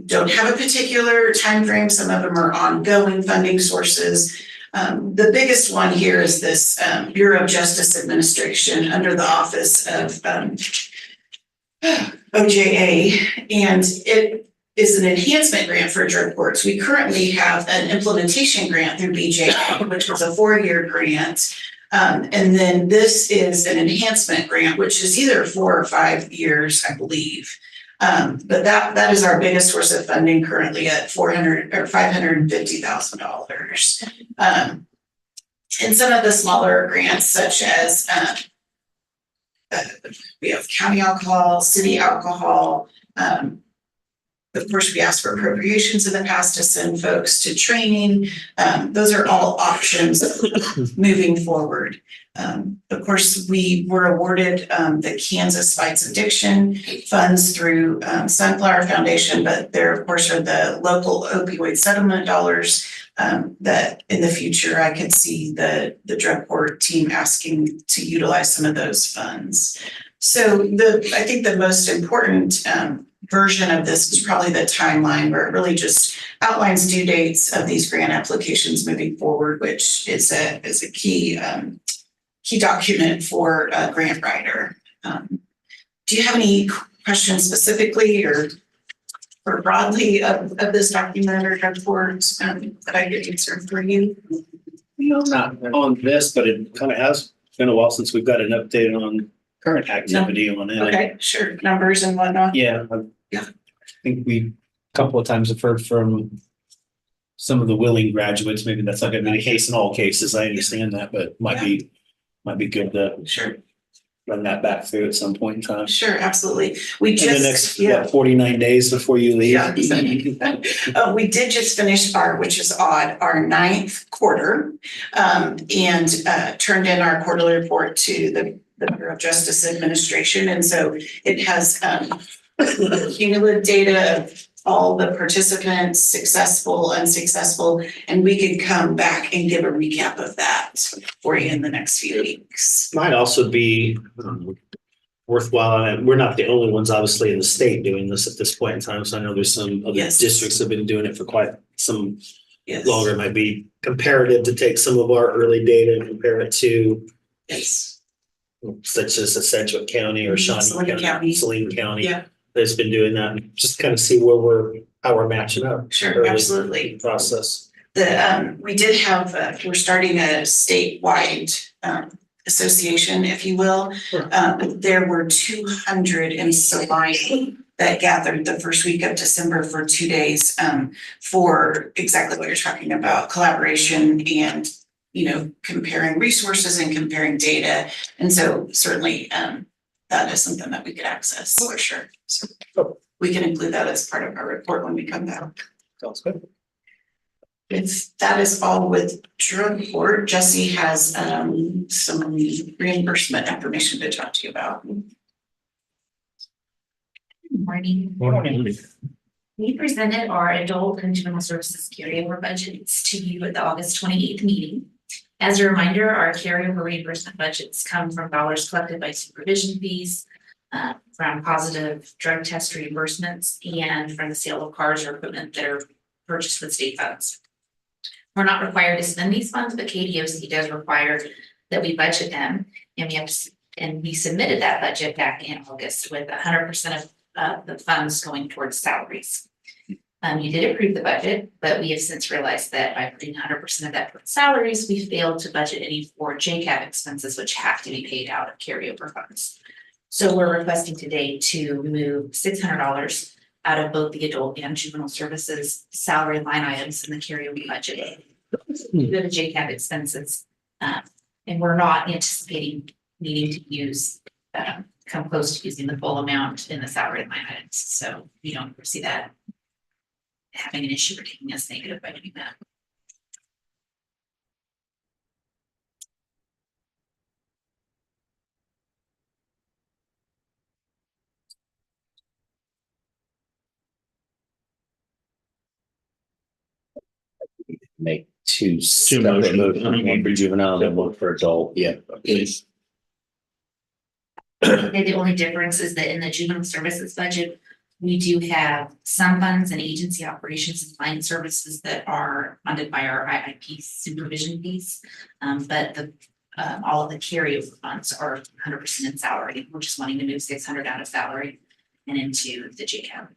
don't have a particular time frame. Some of them are ongoing funding sources. The biggest one here is this Bureau of Justice Administration under the Office of OJA, and it is an enhancement grant for drug courts. We currently have an implementation grant through BJ, which was a 4-year grant. And then this is an enhancement grant, which is either 4 or 5 years, I believe. But that is our biggest source of funding currently at $550,000. And some of the smaller grants, such as we have county alcohol, city alcohol. Of course, we asked for appropriations in the past to send folks to training. Those are all options moving forward. Of course, we were awarded the Kansas Fights Addiction funds through Sunflower Foundation, but there, of course, are the local opioid settlement dollars that in the future, I could see the drug court team asking to utilize some of those funds. So I think the most important version of this is probably the timeline, where it really just outlines due dates of these grant applications moving forward, which is a key document for a grant writer. Do you have any questions specifically or broadly of this document or report that I could answer for you? Not on this, but it kind of has been a while since we've got an update on current activity on it. Okay, sure, numbers and whatnot. Yeah. Yeah. I think we, a couple of times have heard from some of the willing graduates. Maybe that's not gonna be the case in all cases. I understand that, but might be good to Sure, run that back through at some point in time. sure, absolutely. We In the just, next, what, 49 days before you leave? Yeah. We did just finish which is odd, our 9th quarter, and turned in our quarterly report to the Bureau of Justice Administration. And so it has cumulative data of all the participants, successful, unsuccessful, and we could come back and give a recap of that for you in the next few weeks. Might also be worthwhile, and we're not the only ones obviously in the state doing this at this point in time, so I know there's some other Yes. districts have been doing it for quite some Yes. longer. It might be comparative to take some of our early data and compare it to Yes. such as Sedgwick County or Shawnee Saline County. Saline County. Yeah. That's been doing that, and just kind of see how we're matching up. Sure, early absolutely. Process. We did have, we're starting a statewide association, if you will. Sure. There were 200 in Salina that gathered the first week of December for 2 days for exactly what you're talking about, collaboration and, comparing resources and comparing data. And so certainly that is something that we could access for sure. So we can include that as part of our report when we come back. Sounds good. That is all with drug court. Jesse has some reimbursement information to talk to you about. Morning. We presented our adult and juvenile services carryover budgets to you at the August 28th meeting. As a reminder, our carryover reimbursement budgets come from dollars collected by supervision fees, from positive drug test reimbursements, and from the sale of cars or equipment that are purchased with state funds. We're not required to spend these funds, but KDOC does require that we budget them, and we submitted that budget back in August with 100% of the funds going towards salaries. You did approve the budget, but we have since realized that by putting 100% of that towards salaries, we failed to budget any for JCAP expenses, which have to be paid out of carryover funds. So we're requesting today to move $600 out of both the adult and juvenile services salary line items in the carryover budget to the JCAP expenses. And we're not anticipating needing to use, come close to using the full amount in the salary line items. So we don't foresee that having an issue or taking us negative by doing that. Make two separate motions, one for juvenile and one for adult. Yeah. Please. The only difference is that in the juvenile services budget, we do have some funds and agency operations and client services that are funded by our IIP supervision fees. But all of the carryover funds are 100% in salary. We're just wanting to move 600 out of salary and into the JCAP.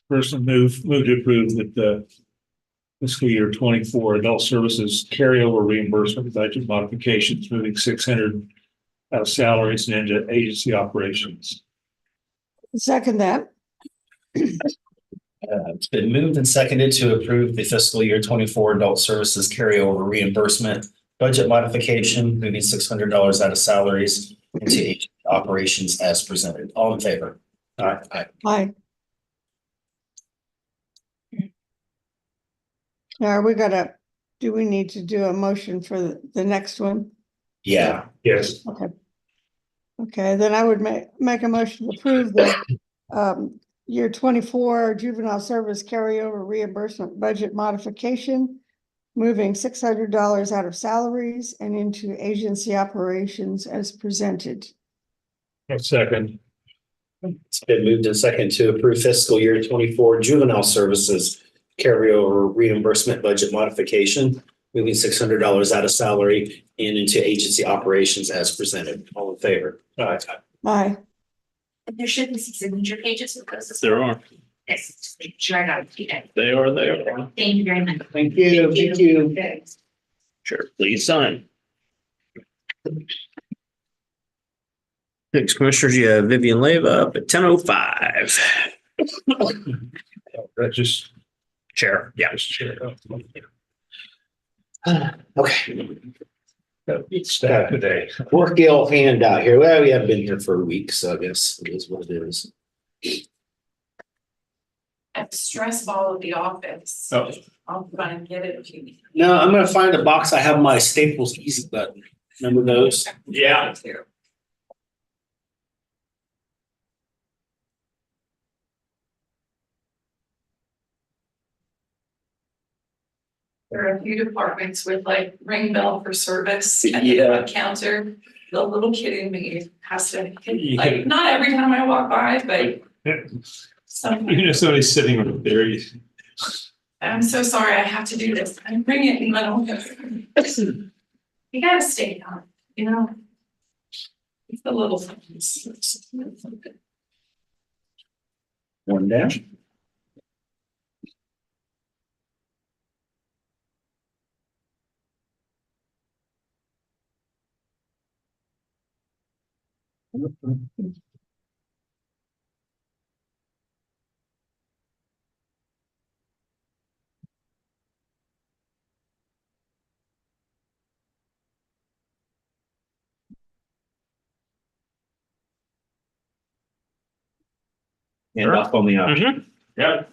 First, move to approve that the fiscal year 24 adult services carryover reimbursement budget modifications, moving 600 out of salaries and into agency operations. Second that. It's been moved and seconded to approve the fiscal year 24 adult services carryover reimbursement budget modification, moving $600 out of salaries into agency operations as presented. All in favor? Aye. Aye. Do we need to do a motion for the next one? Yeah. Yes. Okay, then I would make a motion to approve the year 24 juvenile service carryover reimbursement budget modification, moving $600 out of salaries and into agency operations as presented. A second. It's been moved and second to approve fiscal year 24 juvenile services carryover reimbursement budget modification, moving $600 out of salary and into agency operations as presented. All in favor? Aye. Aye. There should be some signature pages with those. There are. Yes, just make sure I got it. They are there. Thank you very much. Thank you. Thank you. Sure, please sign. Next, Commissioners, you have Vivian Leyva up at 10:05. That's just. Chair, yeah. Just chair. Okay. It's staff today. Work Gale handout here. Well, we haven't been here for a week, so I guess it is what it is. At the stress ball of the office. Oh. I'll try and get it if you need. No, I'm gonna find a box. I have my Staples Easy button. Remember those? Yeah. There are a few departments with like ring bell for service at the Yeah. front counter. The little kid in me has to, Yeah. like, not every time I walk by, but sometimes. You know, somebody's sitting right there. I'm so sorry I have to do this. I'm bringing it in my own. You gotta stay on, you know? It's the little things. One down. And off on the option. Yeah.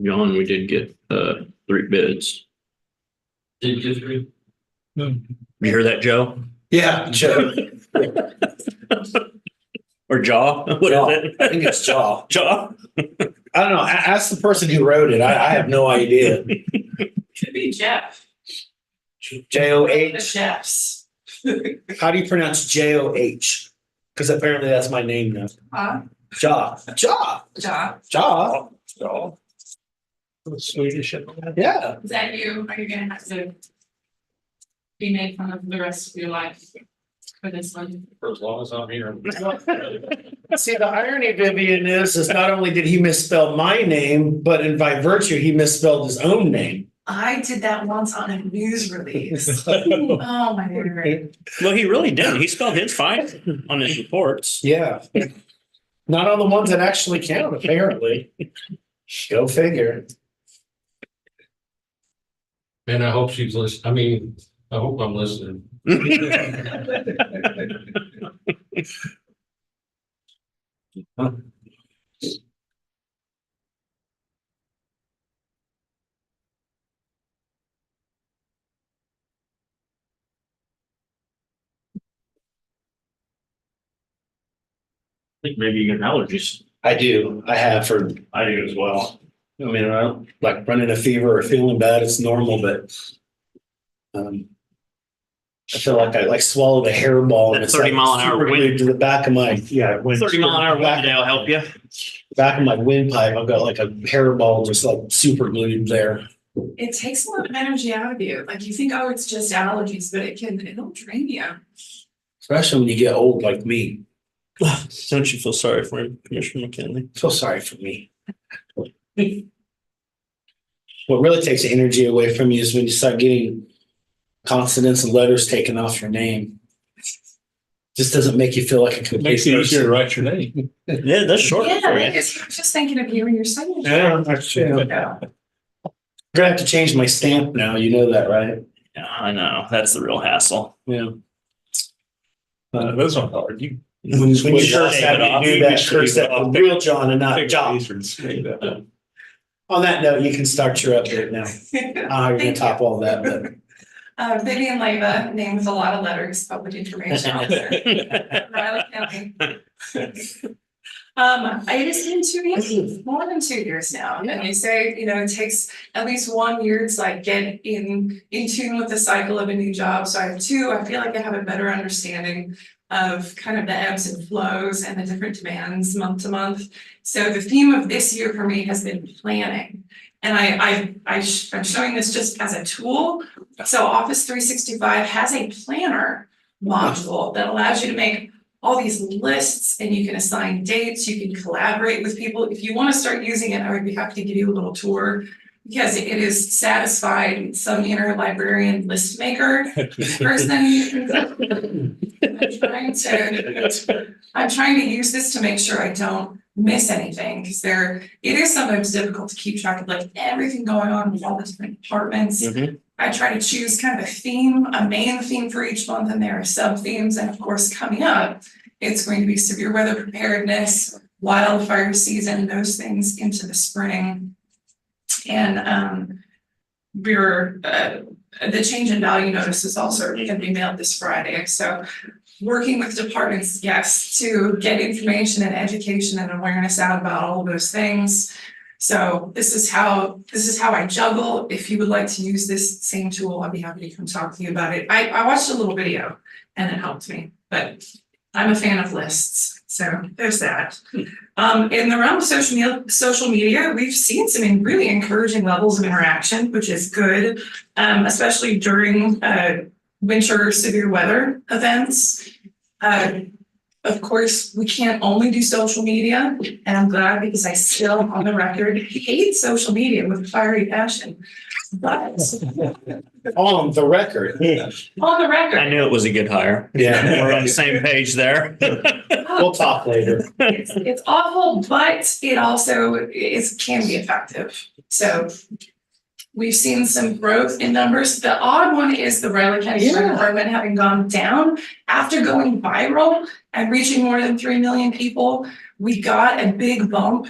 John, we did get 3 bids. Did you just read? You hear that, Joe? Yeah, Joe. Or Jaw? What Jaw. is it? I think it's Jaw. Jaw? I don't know. Ask the person who wrote it. I have no idea. Could be Jeff. The Joh. chefs. How do you pronounce Joh? Because apparently that's my name now. Huh? Jaw. Jaw. Jeff, Jaw. Oh. Swedish. Yeah. is that you? Are you gonna have to be made fun of the rest of your life for this one? For as long as I'm here. See, the irony, Vivian, is not only did he misspell my name, but in by virtue, he misspelled his own name. I did that once on a news release. Oh, my word. Well, he really didn't. He spelled his fine on his reports. Yeah. Not on the ones that actually count, apparently. Go figure. And I hope she's listening. I mean, I hope I'm listening. I think maybe you get allergies. I do. I have for, I do as well. I mean, I don't like running a fever or feeling bad. It's normal, but I feel like I like swallowed a hairball. That And it's 30 like mile an hour super wind. glued to the back of my, 30 mile an hour wind day will help you. back of my windpipe. I've got like a hairball just like super glued there. It takes a lot of energy out of you. Like you think, oh, it's just allergies, but it'll drain you. Especially when you get old like me. Don't you feel sorry for him, Commissioner McKinley? Feel sorry for me. What really takes the energy away from you is when you start getting consonants and letters taken off your name. Just doesn't make you feel like a complete Makes it easier to person. write your name. Yeah, that's short Yeah, for I you. was just thinking of you and your signature. Yeah, that's true. Yeah. I'm gonna have to change my stamp now. You know that, right? Yeah, I know. That's the real hassle. Yeah. Those aren't hard. You. When you curse shave that, it off. you do that, curse that with real John and not Pick John. razors, maybe that. On that note, you can start your update now. I don't know how you're gonna top all that, but. Vivian Leyva, name with a lot of letters, public information officer, Riley County. It has been 2 years, more than 2 years now, and they say, you know, it takes at least 1 year to like get in tune with the cycle of a new job. So I have 2. I feel like I have a better understanding of kind of the ebbs and flows and the different demands month to month. So the theme of this year for me has been planning. And I'm showing this just as a tool. So Office 365 has a planner module that allows you to make all these lists, and you can assign dates, you can collaborate with people. If you want to start using it, I would be happy to give you a little tour, because it is satisfied some inner librarian list maker person. I'm trying to use this to make sure I don't miss anything, because it is sometimes difficult to keep track of like everything going on with all the different departments. I try to choose kind of a theme, a main theme for each month, and there are sub themes. And of course, coming up, it's going to be severe weather preparedness, wildfire season, those things into the spring. And the change in value notice is also going to be mailed this Friday. So working with departments, yes, to get information and education and awareness out about all of those things. So this is how I juggle. If you would like to use this same tool, I'd be happy to come talk to you about it. I watched a little video and it helped me, but I'm a fan of lists. So there's that. In the realm of social media, we've seen some really encouraging levels of interaction, which is good, especially during winter severe weather events. Of course, we can't only do social media, and I'm glad, because I still, on the record, hate social media with fiery passion. But On the record. on the record, I knew it was a good hire. Yeah. We're on the same page there. We'll talk later. it's awful, but it also can be effective. So we've seen some growth in numbers. The odd one is the Riley County Fire Department having gone down after going viral and reaching more than 3 million people. We got a big bump,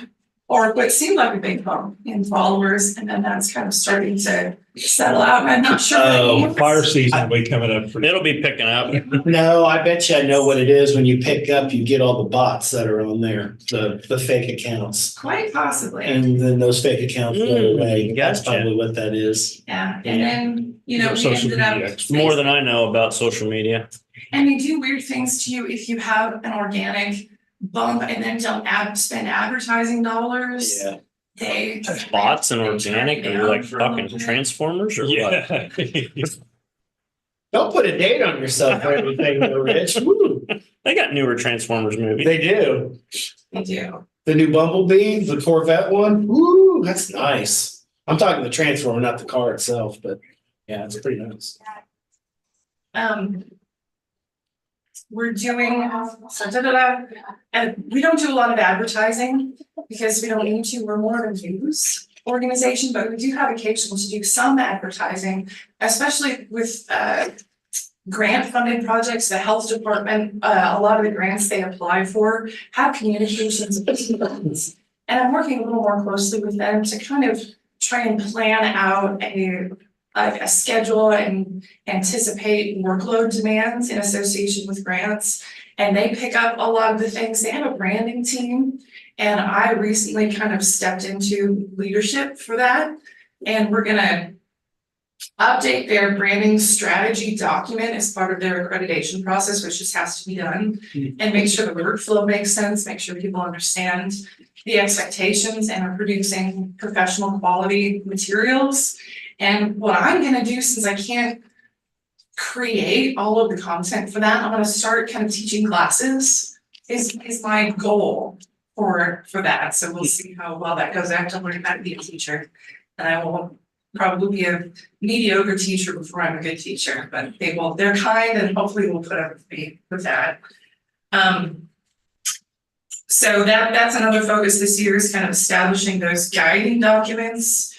or what seemed like a big bump, in followers, and then that's kind of starting to settle out. And I'm not sure. Oh, Fire season will be coming up. It'll be picking up. No, I bet you I know what it is. When you pick up, you get all the bots that are on there, the fake accounts. Quite possibly. And then those fake accounts go away. That's Gotcha. probably what that is. Yeah, and then, we Social ended up. media. More than I know about social media. And they do weird things to you if you have an organic bump and then don't spend advertising dollars. Yeah. They. Bots and they organic track are down like for a fucking little bit. transformers or what? Yeah. Don't put a date on yourself for everything, though, Rich. Woo. They got newer Transformers movies. They do. They do. The new Bumblebee, the Corvette one. Woo, that's nice. I'm talking the Transformer, not the car itself, but yeah, it's pretty nice. We're doing, and we don't do a lot of advertising because we don't need to. We're more of a news organization, but we do have occasion to do some advertising, especially with grant funded projects. The health department, a lot of the grants they apply for have communications buttons. And I'm working a little more closely with them to kind of try and plan out a schedule and anticipate workload demands in association with grants. And they pick up a lot of the things. They have a branding team. And I recently kind of stepped into leadership for that. And we're gonna update their branding strategy document as part of their accreditation process, which just has to be done. And make sure the workflow makes sense, make sure people understand the expectations and are producing professional quality materials. And what I'm gonna do, since I can't create all of the content for that, I'm gonna start kind of teaching classes is my goal for that. So we'll see how well that goes. I have to learn how to be a teacher. And I will probably be a mediocre teacher before I'm a good teacher, but they're kind and hopefully will put up with me with that. So that's another focus this year, is kind of establishing those guiding documents.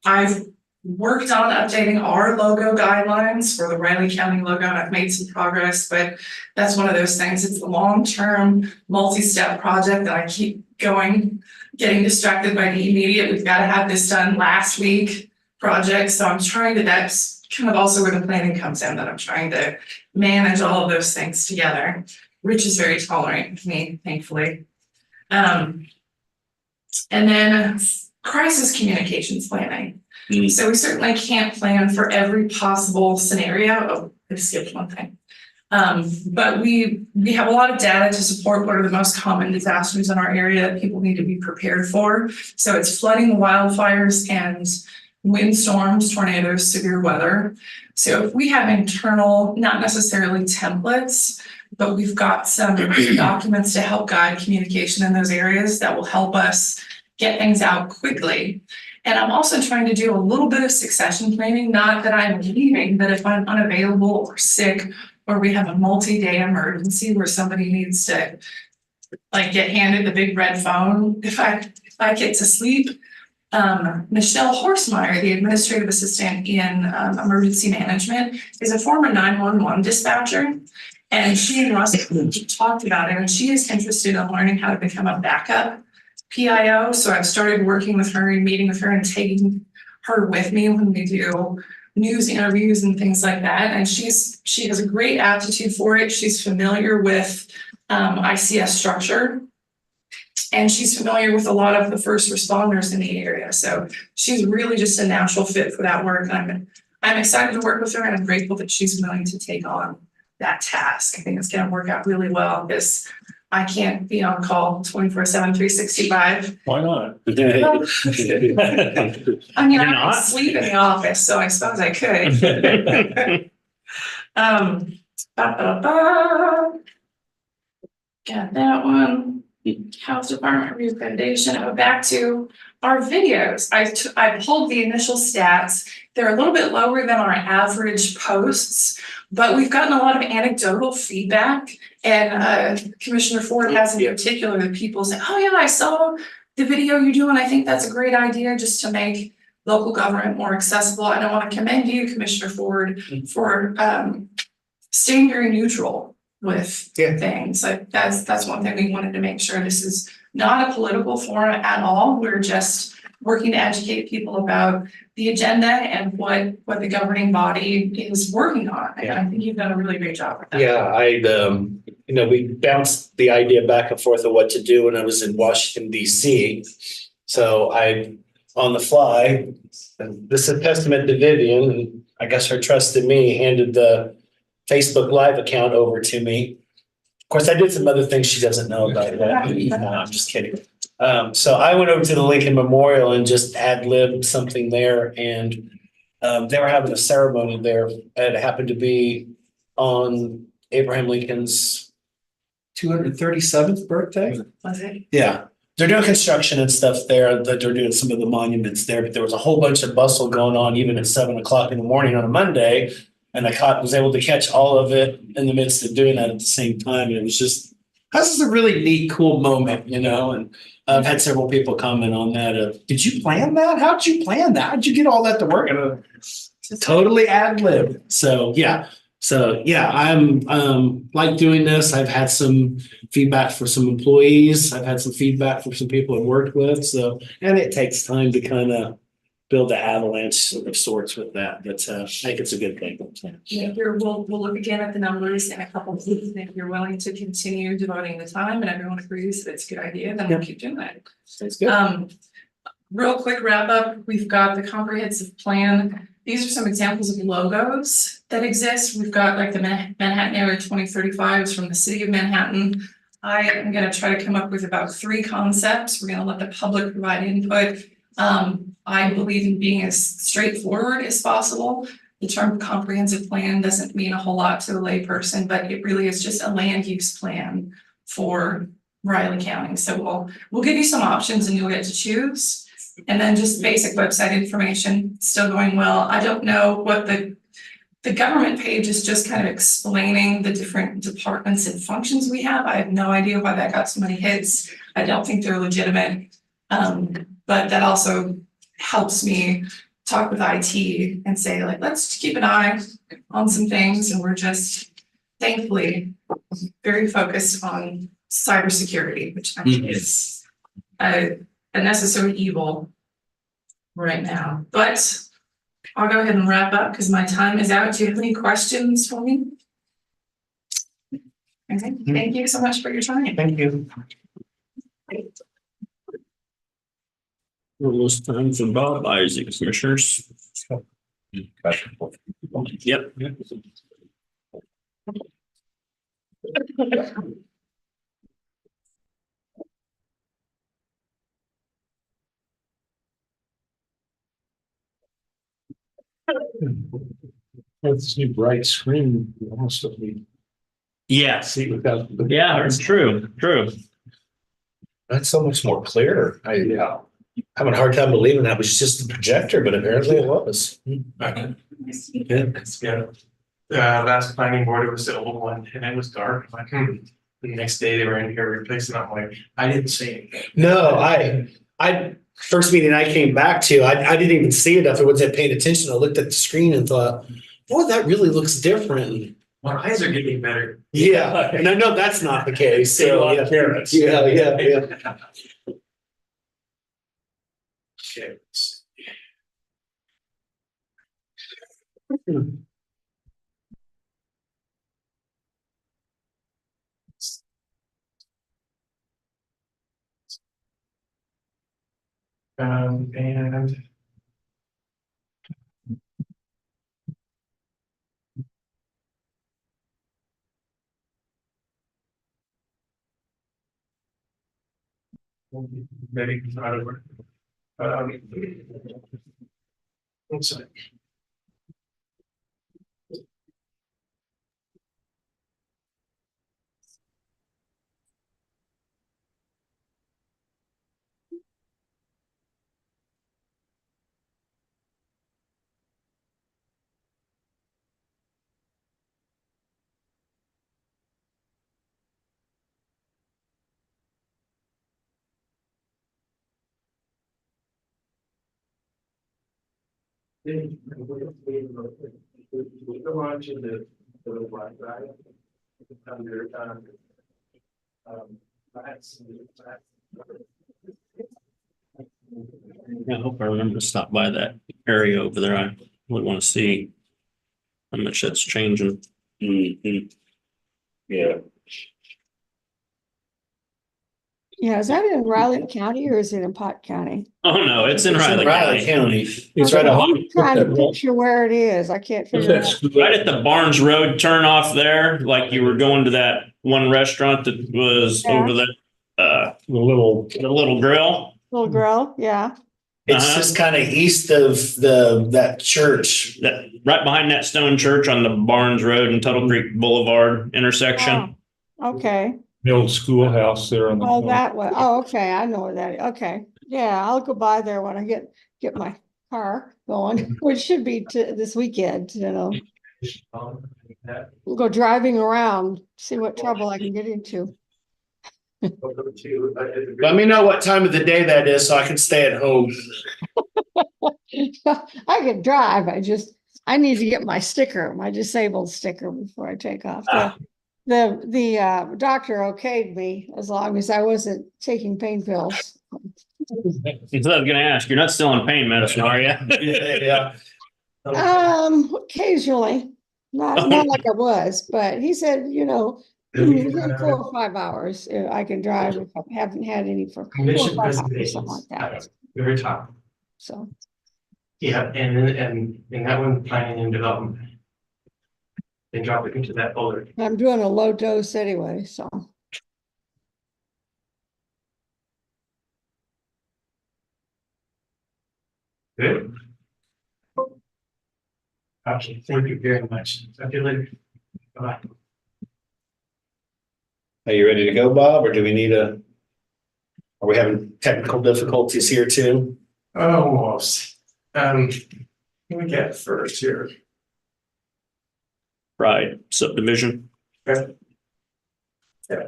I've worked on updating our logo guidelines for the Riley County logo, and I've made some progress, but that's one of those things. It's a long-term, multi-step project that I keep going, getting distracted by the immediate. We've got to have this done last week project. So I'm trying to, that's kind of also where the planning comes in, that I'm trying to manage all of those things together. Rich is very tolerant of me, thankfully. And then crisis communications planning. So we certainly can't plan for every possible scenario. Oh, I skipped one thing. But we have a lot of data to support what are the most common disasters in our area that people need to be prepared for. So it's flooding, wildfires, and windstorms, tornadoes, severe weather. So if we have internal, not necessarily templates, but we've got some documents to help guide communication in those areas that will help us get things out quickly. And I'm also trying to do a little bit of succession planning, not that I'm leaving, but if I'm unavailable or sick, or we have a multi-day emergency where somebody needs to like get handed the big red phone, if I get to sleep. Michelle Horsemeyer, the administrative assistant in emergency management, is a former 911 dispatcher. And she and Russ talked about it, and she is interested in learning how to become a backup PIO. So I've started working with her and meeting with her and taking her with me when we do news interviews and things like that. And she has a great aptitude for it. She's familiar with ICS structure. And she's familiar with a lot of the first responders in the area. So she's really just a natural fit for that work. And I'm excited to work with her, and I'm grateful that she's willing to take on that task. I think it's going to work out really well because I can't be on call 24/7, 365. Why not? I mean, You're I not? can sleep in the office, so I suppose I could. Got that one. Health Department Review Foundation. Oh, back to our videos. I pulled the initial stats. They're a little bit lower than our average posts, but we've gotten a lot of anecdotal feedback. And Commissioner Ford has in particular the people say, oh yeah, I saw the video you do, and I think that's a great idea just to make local government more accessible. And I want to commend you, Commissioner Ford, for staying very neutral with things. Like that's one thing we wanted to make sure. This is not a political forum at all. We're just working to educate people about the agenda and what the governing body is working on. And I think you've done a really great job with that. Yeah, we bounced the idea back and forth of what to do when I was in Washington, DC. So I, on the fly, and this is a testament to Vivian, and I guess her trust in me, handed the Facebook Live account over to me. Of course, I did some other things she doesn't know about that. No, I'm just kidding. So I went over to the Lincoln Memorial and just ad-libbed something there, and they were having a ceremony there. It happened to be on Abraham Lincoln's 237th birthday. Was it? Yeah, they're doing construction and stuff there, that they're doing some of the monuments there, but there was a whole bunch of bustle going on even at 7 o'clock in the morning on a Monday. And I was able to catch all of it in the midst of doing that at the same time. And it was just, this is a really neat, cool moment, and I've had several people comment on that. Did you plan that? How'd you plan that? How'd you get all that to work? And totally ad lib. So yeah, I'm like doing this. I've had some feedback for some employees. I've had some feedback from some people I've worked with. So, and it takes time to kind of build the avalanche of sorts with that, but I think it's a good thing. Yeah, we'll look again at the numbers in a couple of weeks, and if you're willing to continue devoting the time and everyone agrees that it's a good idea, then we'll keep doing that. That's good. Real quick wrap up, we've got the comprehensive plan. These are some examples of logos that exist. We've got like the Manhattan Area 2035s from the city of Manhattan. I am going to try to come up with about 3 concepts. We're going to let the public provide input. I believe in being as straightforward as possible. The term comprehensive plan doesn't mean a whole lot to a layperson, but it really is just a land use plan for Riley County. So we'll give you some options and you'll get to choose. And then just basic website information, still going well. I don't know what the government page is, just kind of explaining the different departments and functions we have. I have no idea why that got so many hits. I don't think they're legitimate. But that also helps me talk with IT and say like, let's keep an eye on some things, and we're just thankfully very focused on cybersecurity, which I think is a necessary evil right now. But I'll go ahead and wrap up because my time is out. Do you have any questions for me? Okay, thank you so much for your time. Thank you. Almost time for Bob Isaac, commissioners. Yep. This new bright screen, you almost don't need Yeah, to see without. yeah, it's true, true. That's so much more clear. Having a hard time believing that was just the projector, but apparently it was. Yeah. Last planning board, it was the old one and it was dark. I'm like, The next day they were in here replacing it. I'm like, I didn't see anything. No, I first meeting I came back to, I didn't even see it if I wasn't paying attention. I looked at the screen and thought, boy, that really looks different. My eyes are getting better. Yeah, and I know that's not the case. See a So lot yeah, of carrots. yeah. Okay. And maybe not over. One second. We go on to the Wi-Fi. Under, that's. Yeah, I hope I remember to stop by that area over there. I would want to see how much that's changing. Yeah. Yeah, is that in Riley County or is it in Pot County? Oh, no, it's in Riley County. County. It's right I'm trying to picture where it is. I can't figure it out. Right at the Barnes Road turn off there, like you were going to that one restaurant that was Yeah. over the The little, grill. Little girl, yeah. It's just kind of east of that church. That right behind that stone church on the Barnes Road and Tuttle Creek Boulevard intersection. Oh, okay. the old schoolhouse there on the. Oh, that way. Oh, okay. I know where that is. Okay. Yeah, I'll go by there when I get my car going, which should be this weekend, you know. We'll go driving around, see what trouble I can get into. Let me know what time of the day that is so I can stay at home. I can drive. I need to get my sticker, my disabled sticker before I take off. The doctor okayed me as long as I wasn't taking pain pills. So I was gonna ask, you're not still on pain medicine, are you? Yeah. Occasionally, not like I was, but he said, you know, within 4 or 5 hours, I can drive if I haven't had any for 4 or 5 hours, something like that. Very top. So, Yeah, and that one planning and development. They drop it into that folder. I'm doing a low dose anyway, so. Good. Okay, thank you very much. Talk to you later. Bye. Are you ready to go, Bob, or do we need are we having technical difficulties here too? Almost. What do we get first here? Right, subdivision. Okay. Yeah.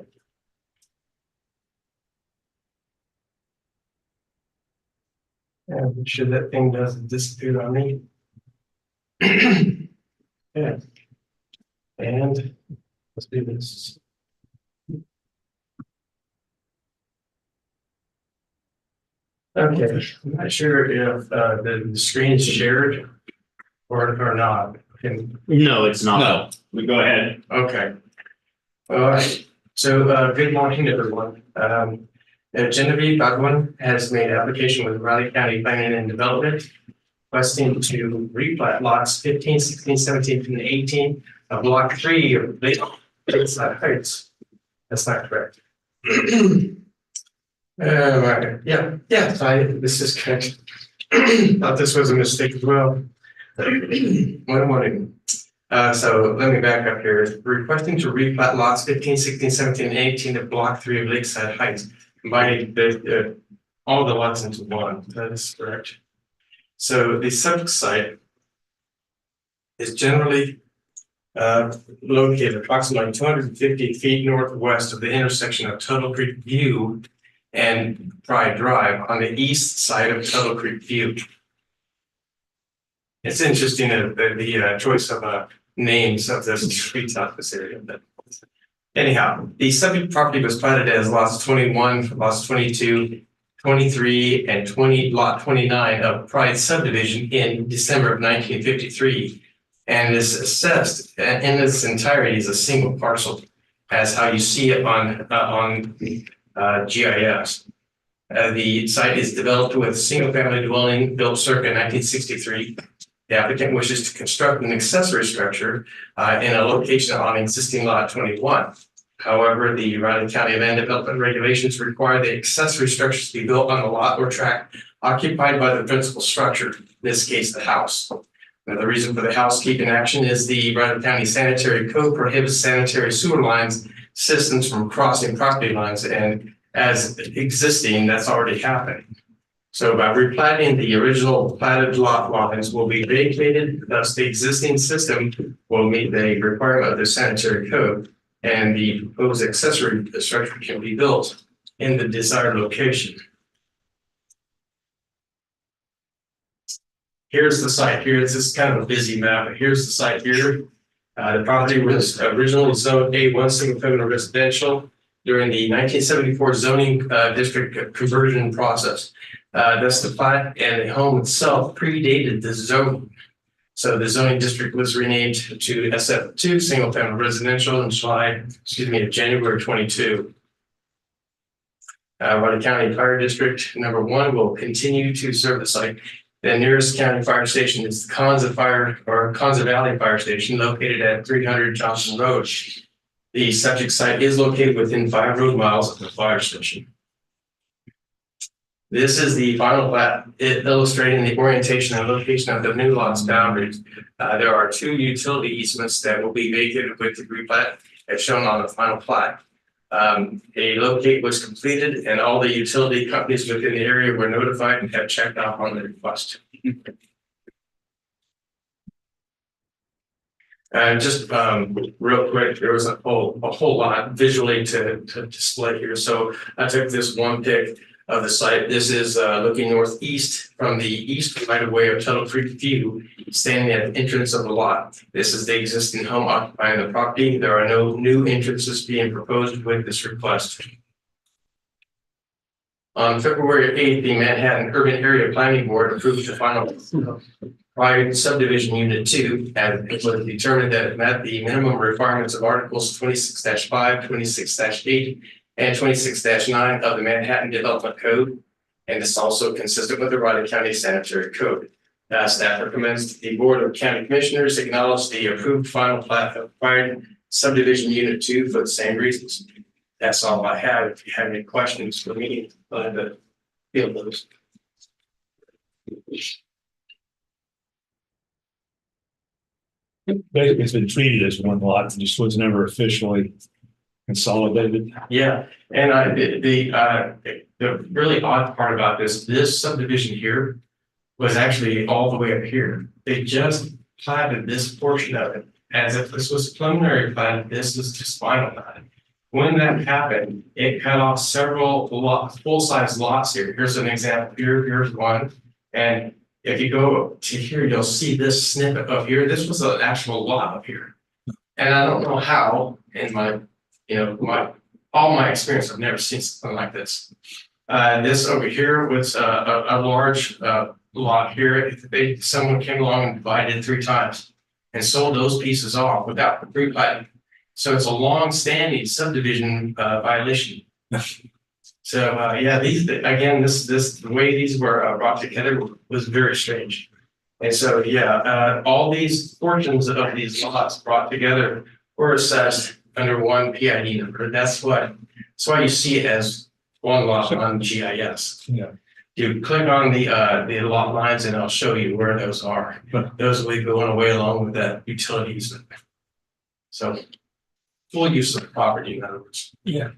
And make sure that thing doesn't disappear on me. Yeah. And let's do this. Okay, I'm not sure if the screen is shared or not. No, it's not. No. We go ahead. Okay. All right, so good morning, everyone. Genevieve Godwin has made application with Riley County Planning and Development, requesting to replat lots 15, 16, 17, and 18 of block 3 of Lakeside Heights. That's not correct. Right. Yeah, this is correct. Thought this was a mistake as well. One morning. So let me back up here. Requesting to replat lots 15, 16, 17, and 18 of block 3 of Lakeside Heights, combining all the lots into one. That is correct. So the subject site is generally located approximately 250 feet northwest of the intersection of Tuttle Creek View and Pride Drive on the east side of Tuttle Creek View. It's interesting that the choice of names of the streets out this area, but anyhow, the subject property was platted as lots 21, lots 22, 23, and 20, lot 29 of Pride subdivision in December of 1953, and is assessed in its entirety as a single parcel, as how you see it on GIS. The site is developed with single-family dwelling built circa 1963. The applicant wishes to construct an accessory structure in a location on existing lot 21. However, the Riley County Land Development Regulations require the accessory structures to be built on the lot or tract occupied by the principal structure, in this case, the house. Now, the reason for the housekeeping action is the Riley County Sanitary Code prohibits sanitary sewer lines systems from crossing property lines, and as existing, that's already happened. So by replatting, the original platted lot lines will be vacated, thus the existing system will meet the requirement of the sanitary code, and the proposed accessory structure can be built in the desired location. Here's the site here. This is kind of a busy map, but here's the site here. The property was originally zoned A1 single family residential during the 1974 zoning district conversion process. Thus the plat and the home itself predated the zoning. So the zoning district was renamed to SF2 single family residential in January 22. Riley County Fire District number 1 will continue to serve the site. The nearest county fire station is the Konza Valley Fire Station, located at 300 Johnson Road. The subject site is located within 5 road miles of the fire station. This is the final plat, illustrating the orientation and location of the new lot's boundaries. There are 2 utility easements that will be vacated with the replat, as shown on the final plat. A locate was completed, and all the utility companies within the area were notified and have checked off on the request. Just real quick, there was a whole lot visually to display here. So I took this one pic of the site. This is looking northeast from the east right of way of Tuttle Creek View, standing at the entrance of the lot. This is the existing home occupying the property. There are no new entrances being proposed with this request. On February 8th, the Manhattan Urban Area Planning Board approved the final Pride Subdivision Unit 2, and it was determined that it met the minimum requirements of Articles 26-5, 26-8, and 26-9 of the Manhattan Development Code, and it's also consistent with the Riley County Sanitary Code. Staff recommends the Board of County Commissioners acknowledge the approved final plat of Pride Subdivision Unit 2 for the same reasons. That's all I have. If you have any questions for me, I'll to field those. Basically, it's been treated as one lot, and just was never officially consolidated. Yeah, and the really odd part about this subdivision here was actually all the way up here. They just platted this portion of it as if this was preliminary plat. This is just final plat. When that happened, it cut off several full-size lots here. Here's an example. Here's one. And if you go to here, you'll see this snippet up here. This was an actual lot up here. And I don't know how in my, all my experience, I've never seen something like this. This over here was a large lot here. Someone came along and divided 3 times and sold those pieces off without the pre-plating. So it's a long-standing subdivision violation. So yeah, the way these were brought together was very strange. And so, yeah, all these portions of these lots brought together were assessed under one PID number. That's why you see it as one lot on GIS. Yeah. You click on the lot lines and I'll show you where those are. Those will be going away along with that utility easement. So full use of the property, in other words. Yeah.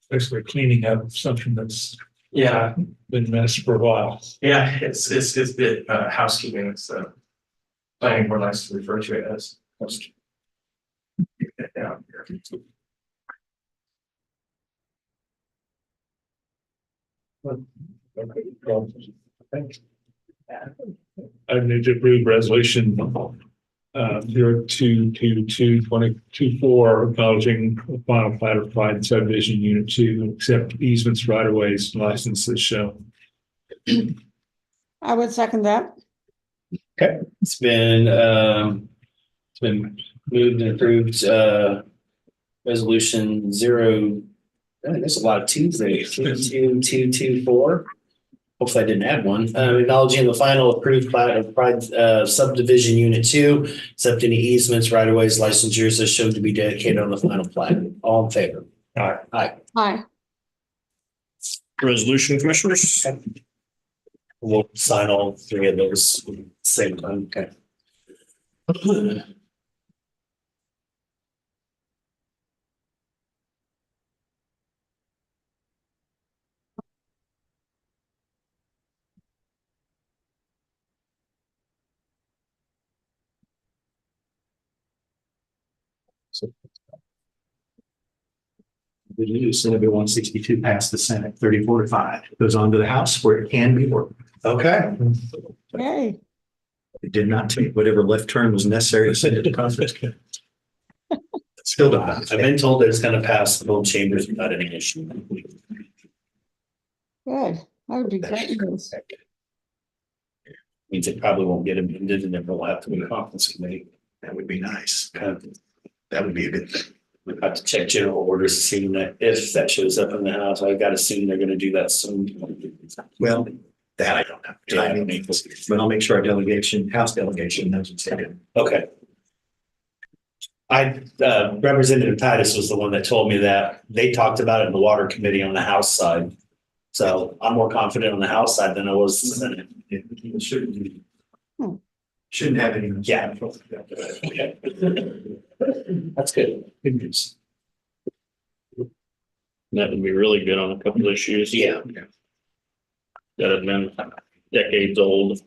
Basically cleaning up something that's Yeah, been messed for a while. yeah, it's bit housekeeping. It's planning board likes to refer to it as. Yeah. I need to approve resolution 0222-2024, acknowledging the final plat of Pride subdivision unit 2, accept easements, right of ways, licenses shown. I would second that. Okay, it's been moved and approved, resolution 0. There's a lot of twos there. 2224. Hopefully I didn't add one. Acknowledging the final approved plat of Pride subdivision unit 2, except any easements, right of ways, licensures as shown to be dedicated on the final plat. All in favor? Aye. Aye. Aye. Resolution, commissioners? We'll sign all 3 of those at the same time. Okay. Good news, Senate Bill 162 passed the Senate 34-5. Goes on to the House where it can be worked. Okay. Yay. It did not take whatever left turn was necessary to send it to conference. Still don't. I've been told that it's gonna pass both chambers without any issue. Good. That would be great news. Means it probably won't get amended and then we'll have to be a conference committee. That would be nice. Kind of, That would be a good thing. we've got to check general orders to see that if that shows up in the House. I've got to assume they're gonna do that soon. Well, that I don't know. Timing, but I'll make sure our delegation, House delegation knows what's happening. Okay. Representative Titus was the one that told me that they talked about it in the water committee on the House side. So I'm more confident on the House side than I was the Senate. It shouldn't Hmm. shouldn't have any. Yeah. Okay. That's good. Good news. That would be really good on a couple of issues. Yeah. That have been decades old.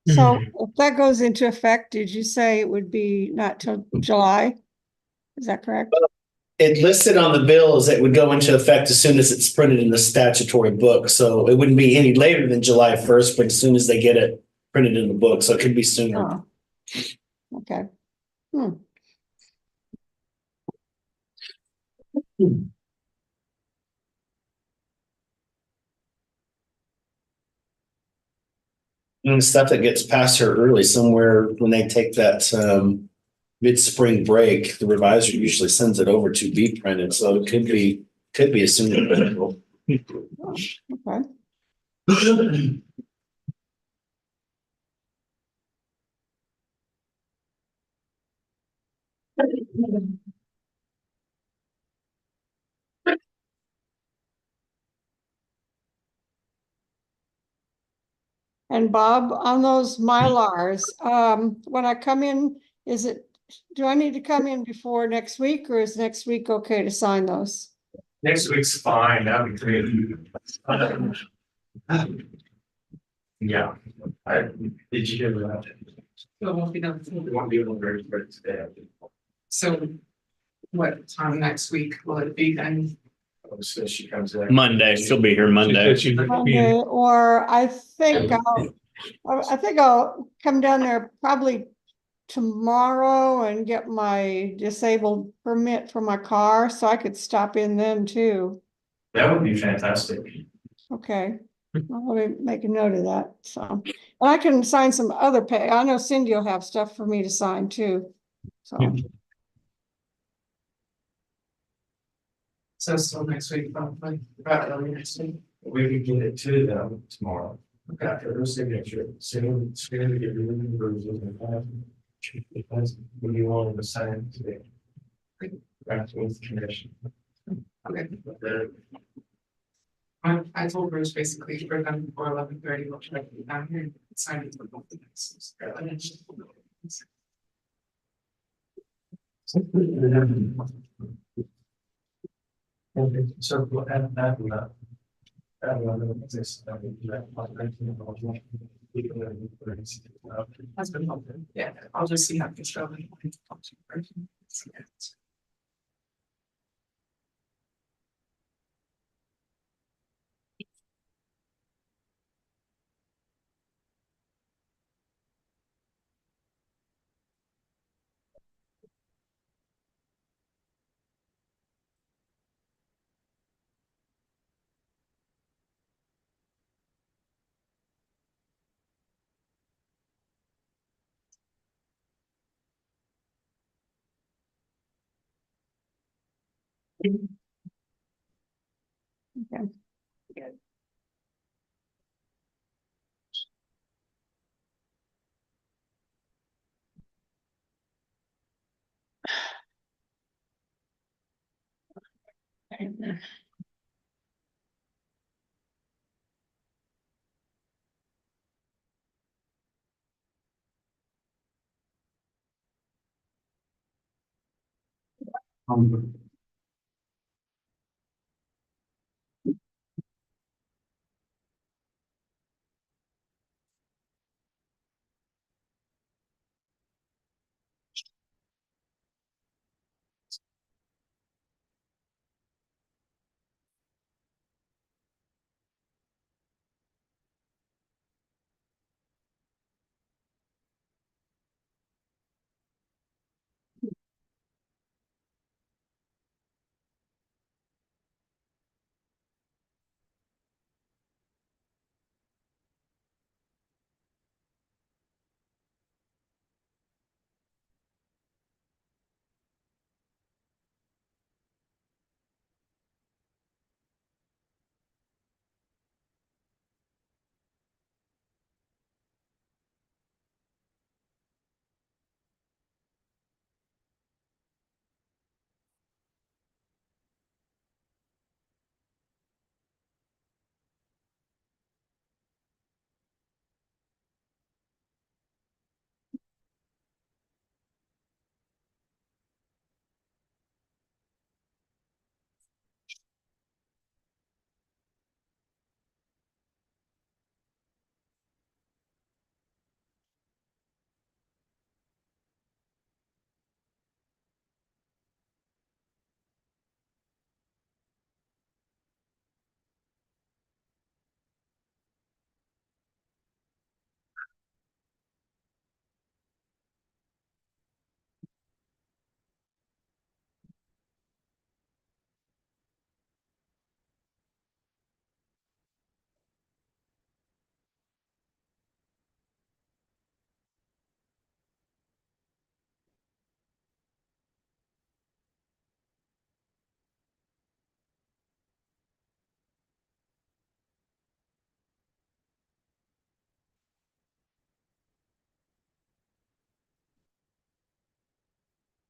So if that goes into effect, did you say it would be not till July? Is that correct? It listed on the bill as it would go into effect as soon as it's printed in the statutory book. So it wouldn't be any later than July 1st, but as soon as they get it printed in the book. So it could be sooner. Oh. Okay. Hmm. And stuff that gets past her early, somewhere when they take that mid-spring break, the revisor usually sends it over to be printed, so it could be as soon as April. Okay. And Bob, on those Mylars, when I come in, do I need to come in before next week or is next week okay to sign those? Next week's fine, that'd be great. Yeah, did you hear that? So it won't be done. It won't be able to very today. So What time next week will it be then? So she comes back. Monday, she'll be here Monday. Monday, or I think I'll come down there probably tomorrow and get my disabled permit for my car, so I could stop in then too. That would be fantastic. Okay, I'll let me make a note of that, so. And I can sign some other pay, I know Cindy will have stuff for me to sign too, so. So still next week, probably, about early next week. We could get it to them tomorrow. After their signature, soon to get rid of the bruises and have. Because when you want to sign today. Back to the commission. Okay. But they're- I told Bruce basically for them before 11:30, we'll try to be down here and sign it for both of us. Okay, so we'll add that. That's been helpful. Yeah, I'll just see how it's going. Okay.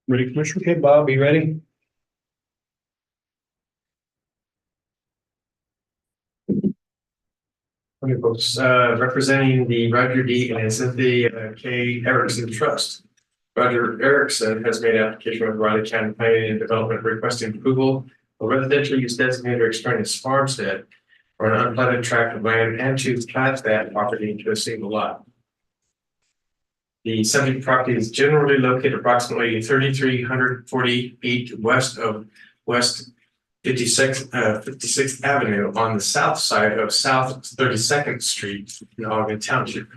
Ready, Commissioner? Okay, Bob, you ready? Okay, folks, representing the Roger D. and Cynthia K. Erickson Trust. Roger Erickson has made application with Riley County Planning and Development requesting approval of residential use designated or extraneous farmstead for an unplatted tract of land and to plat that property into a single lot. The subject property is generally located approximately 3,340 feet west of West 56th Avenue on the south side of South 32nd Street in Ogden Township.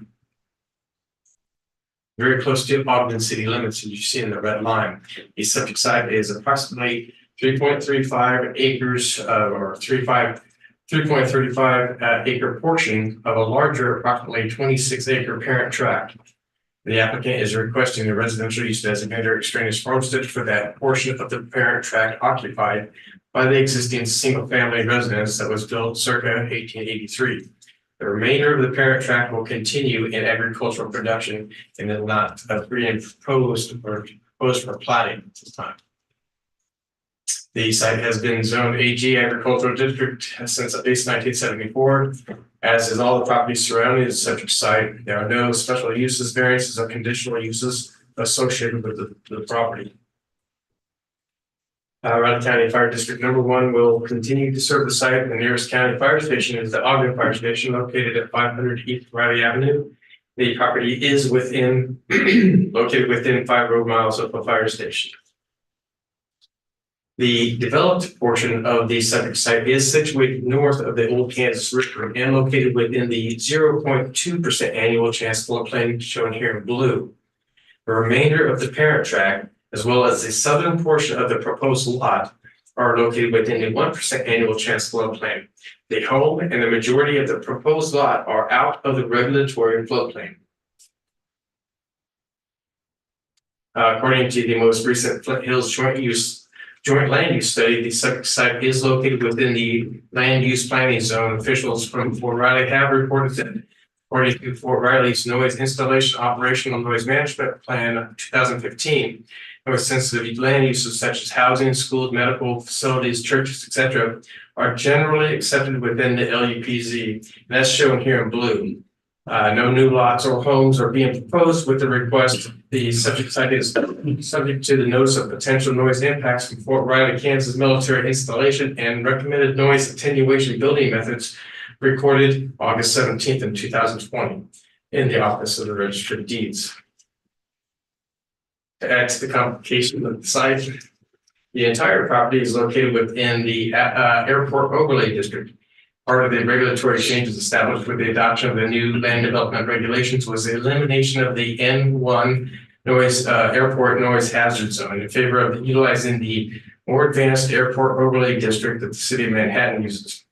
Very close to Ogden city limits, as you see in the red line. The subject site is approximately 3.35 acres or 3.35 acre portion of a larger approximately 26 acre parent tract. The applicant is requesting a residential use designated extraneous farmstead for that portion of the parent tract occupied by the existing single family residence that was built circa 1883. The remainder of the parent tract will continue in agricultural production and is not proposed for platting at this time. The site has been zoned AG agricultural district since at least 1974, as is all the property surrounding the subject site. There are no special uses, variances, or conditional uses associated with the property. Riley County Fire District Number 1 will continue to serve the site. The nearest county fire station is the Ogden Fire Station, located at 500 East Riley Avenue. The property is located within 5 road miles of a fire station. The developed portion of the subject site is situated north of the Old Kansas River and located within the 0.2% annual chance floodplain shown here in blue. The remainder of the parent tract, as well as the southern portion of the proposed lot, are located within the 1% annual chance floodplain. The home and the majority of the proposed lot are out of the regulatory floodplain. According to the most recent Flint Hills Joint Land Use Study, the subject site is located within the land use planning zone. Officials from Fort Riley have reported that according to Fort Riley's Noise Installation Operational Noise Management Plan of 2015, noise sensitive land uses such as housing, schools, medical facilities, churches, etc., are generally accepted within the LUPZ. And that's shown here in blue. No new lots or homes are being proposed with the request. The subject site is subject to the notice of potential noise impacts from Fort Riley, Kansas military installation and recommended noise attenuation building methods recorded August 17th in 2020 in the Office of the Registry of Deeds. To add to the complication of the site, the entire property is located within the Airport Overlay District. Part of the regulatory changes established with the adoption of the new land development regulations was the elimination of the N1 airport noise hazard zone in favor of utilizing the more advanced Airport Overlay District that the city of Manhattan uses.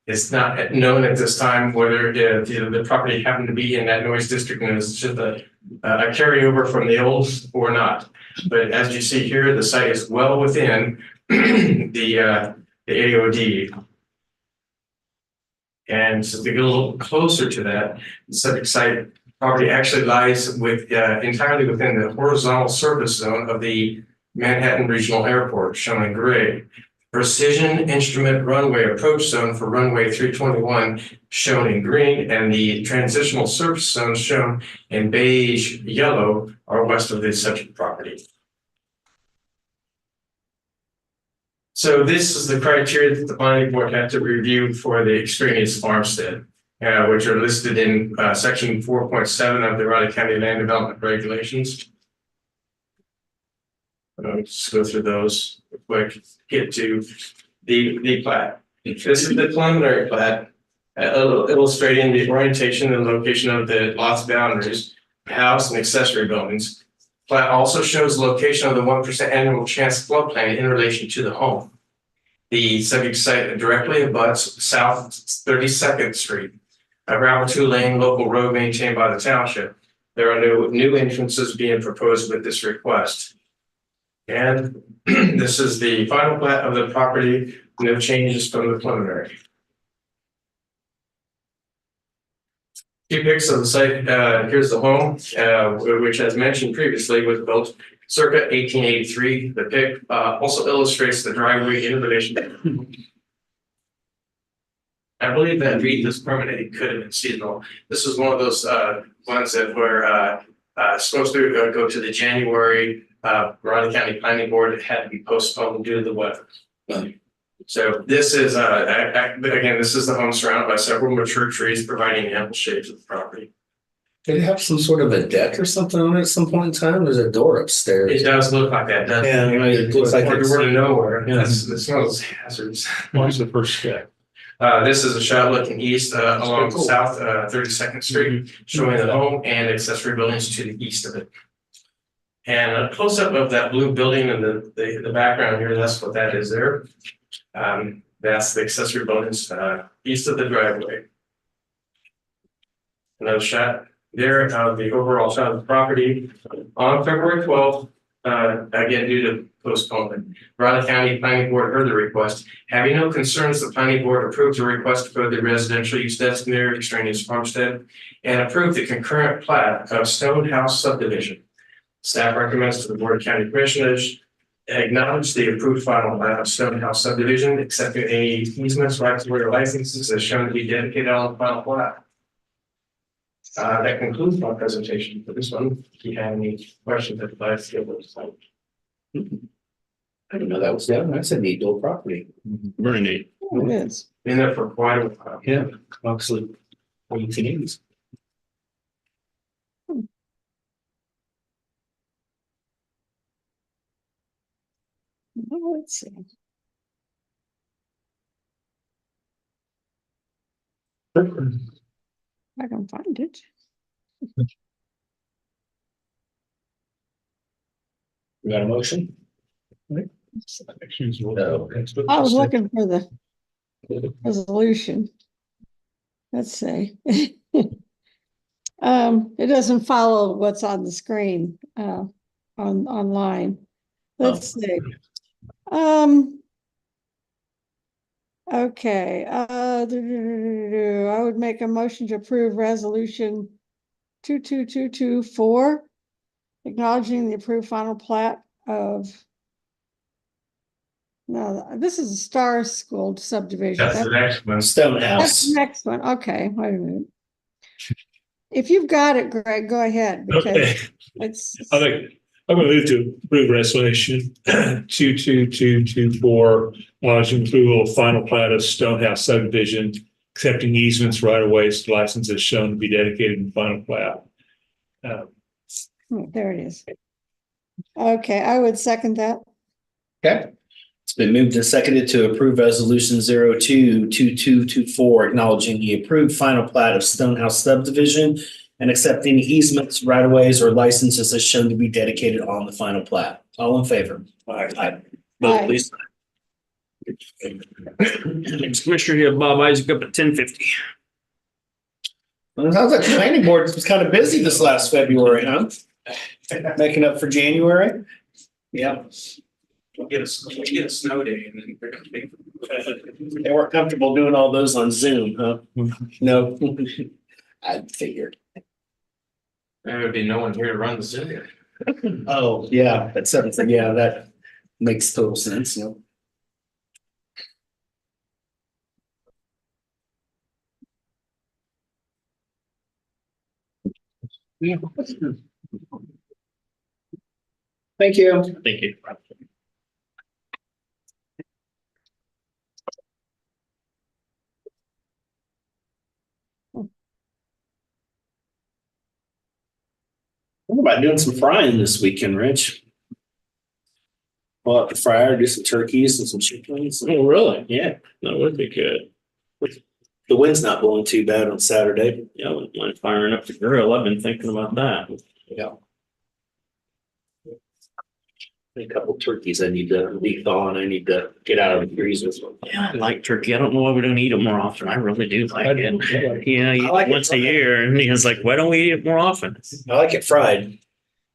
It's not known at this time whether the property happened to be in that noise district and is just a carryover from the old or not. But as you see here, the site is well within the AOD. And so to get a little closer to that, the subject site property actually lies entirely within the horizontal surface zone of the Manhattan Regional Airport, shown in gray. Precision Instrument Runway Approach Zone for runway 321, shown in green, and the transitional surface zones shown in beige yellow are west of the subject property. So this is the criteria that the planning board had to review for the extraneous farmstead, which are listed in section 4.7 of the Riley County Land Development Regulations. I'll just go through those real quick, get to the plat. This is the preliminary plat, illustrating the orientation and location of the lot's boundaries, house and accessory buildings. Plat also shows the location of the 1% annual chance floodplain in relation to the home. The subject site directly abuts South 32nd Street, a gravel 2-lane local road maintained by the township. There are no new entrances being proposed with this request. And this is the final plat of the property, no changes from the preliminary. Two pics of the site. Here's the home, which, as mentioned previously, was built circa 1883. The pic also illustrates the driveway in relation. I believe that read this permanent could have been seasonal. This is one of those ones that were supposed to go to the January Riley County Planning Board. It had to be postponed due to the weather. So this is again, this is the home surrounded by several mature trees, providing ample shade to the property. Did it have some sort of a deck or something on it at some point in time? There's a door upstairs. It does look like that, doesn't it? Yeah, I mean, it looks like it's- We're to nowhere. Yeah. That's one of those hazards. What's the first step? This is a shot looking east, along cool. South, 32nd Street, showing the home and accessory buildings to the east of it. And a close-up of that blue building and the background here, that's what that is there. That's the accessory buildings, east of the driveway. Another shot there of the overall shot of the property on February 12th. Again, due to postponement, Riley County Planning Board heard the request. Having no concerns, the planning board approved the request for the residential use designated extraneous farmstead and approved the concurrent plat of Stone House subdivision. Staff recommends to the Board of County Commissioners acknowledge the approved final plat of Stone House subdivision, accepting any easements, rights of way, or licenses as shown to be dedicated on the final plat. That concludes my presentation for this one. If you have any questions, I'd like to give those. I didn't know that was down. That's a neat old property. Very neat. It is. Been there for quite a while. Yeah, obviously. 1880s. Well, let's see. I can find it. We got a motion? I was looking for the resolution. Let's see. It doesn't follow what's on the screen, online. Let's see. Okay, I would make a motion to approve resolution 22224, acknowledging the approved final plat of. No, this is a Star School subdivision. That's the next one. Stone That's House. the next one. Okay, wait a minute. If you've got it, Greg, go ahead, Okay, because it's. I'm gonna move to approve resolution 22224, acknowledging approval of final plat of Stonehouse subdivision, accepting easements, right of ways, licenses shown to be dedicated in the final plat. Oh, there it is. Okay, I would second that. Okay. It's been moved and seconded to approve resolution 022224, acknowledging the approved final plat of Stonehouse subdivision and accepting easements, right of ways, or licenses as shown to be dedicated on the final plat. All in favor? Aye. Vote please. Next commissioner, you have Bob Isaac up at 10:50. Well, it sounds like the planning board was kind of busy this last February, huh? Making up for January? Yeah. We'll get a snow day and then we're gonna be. They weren't comfortable doing all those on Zoom, huh? No. I figured. There would be no one here to run the Zoom. Oh, yeah, that's something. Yeah, that makes total sense, you know. Thank you. Thank you. What about doing some frying this weekend, Rich? Pull out the fryer, do some turkeys and some chickens. Oh, really? Yeah, That would be good. the wind's not blowing too bad on Saturday. Yeah, I wouldn't mind firing up the grill. I've been thinking about that. Yeah. A couple turkeys I need to thaw and I need to get out of the freezer. Yeah, I like turkey. I don't know why we don't eat it more often. I really do like it. Yeah, you I like eat it once a fried. year, and he's like, "Why don't we eat it more often?" I like it fried.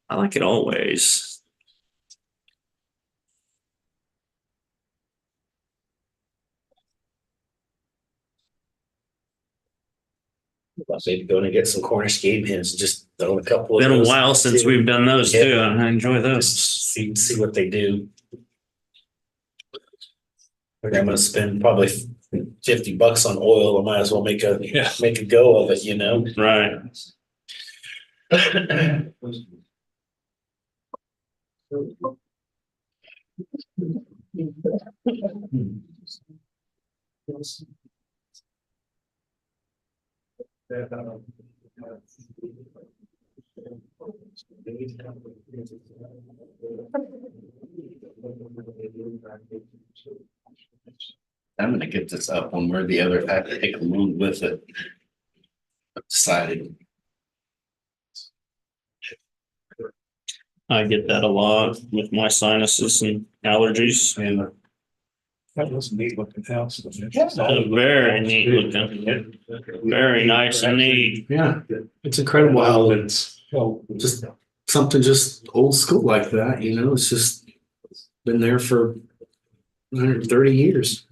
I like it always. I'll maybe going to get some Cornish game hens, and just throw a couple of Been a those while since too. we've done those Yeah. too, and I enjoy those. Just see what they do. I'm gonna spend probably $50 on oil. I might as well make a go of it, you know? Right. I'm gonna get this up one way or the other. I have to take a move with it. I've decided. I get that a lot with my sinuses and allergies. And that was a neat looking house. Very neat looking, very nice and neat. Yeah, it's incredible how It's, well, just something just old school like that, you know, it's just been there for 130 years.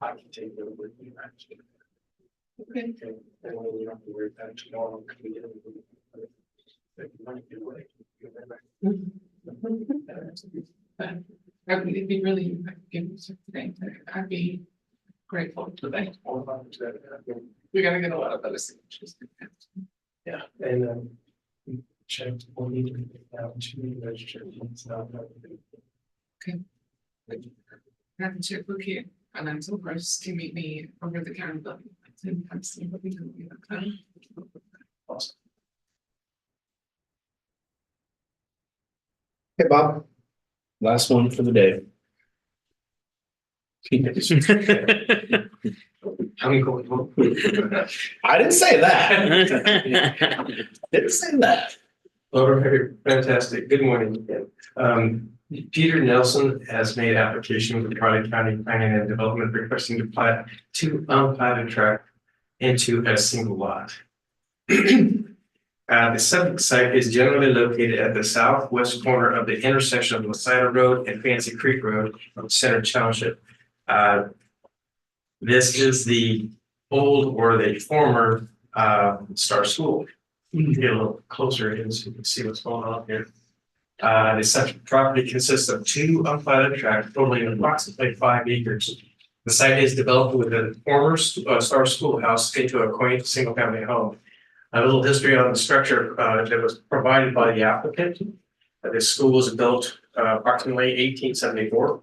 I can take it over with you actually. Okay. And then we don't have to worry about it tomorrow. It'd be really, give me something, I'd be grateful to that. We gotta get a lot of other signatures. Yeah, and checked, we'll need to get down to registrations. Okay. I have a checkbook here, and I'm so precious to meet me over the counter building. I'm seeing what we do. Awesome. Hey, Bob. Last one for the day. I'm going home. I didn't say that. Didn't say that. All right, fantastic. Good morning again. Peter Nelson has made application with the Crawley County Planning and Development requesting to plat 2 unplatted tract into a single lot. The septic site is generally located at the southwest corner of the intersection of Lasida Road and Fancy Creek Road of Center Township. This is the old or the former Star School. Get a little closer in so you can see what's going on here. The septic property consists of 2 unplatted tracts totaling approximately 5 acres. The site is developed with the former Star Schoolhouse into a quaint single-family home. A little history on the structure that was provided by the applicant. The school was built approximately 1874.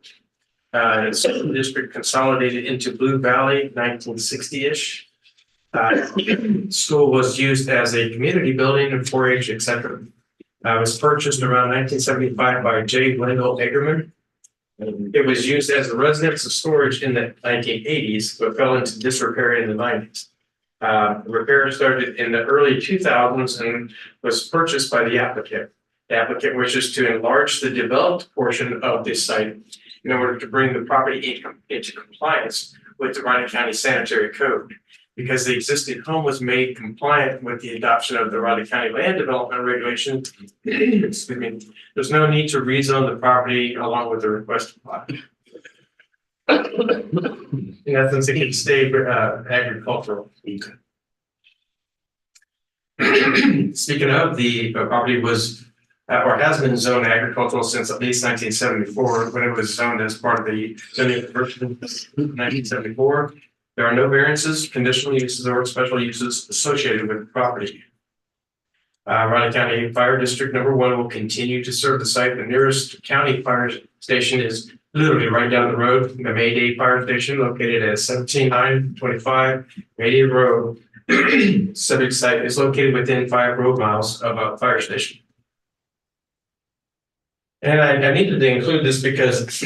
The school district consolidated into Blue Valley 1960-ish. School was used as a community building and 4-H, etc. It was purchased around 1975 by J. Wendell Eggerman. It was used as a residence and storage in the 1980s, but fell into disrepair in the 90s. Repair started in the early 2000s and was purchased by the applicant. The applicant wishes to enlarge the developed portion of this site in order to bring the property into compliance with the Riley County Sanitary Code. Because the existing home was made compliant with the adoption of the Riley County Land Development Regulation, excuse me, there's no need to rezone the property along with the requested plot. In essence, it can stay agricultural. Speaking of, the property was or has been zoned agricultural since at least 1974, when it was zoned as part of the zoning conversion in 1974. There are no variances, conditional uses, or special uses associated with the property. Riley County Fire District Number 1 will continue to serve the site. The nearest county fire station is literally right down the road, the Mayday Fire Station, located at 17925 Mayday Road. Civic site is located within 5 road miles of a fire station. And I needed to include this because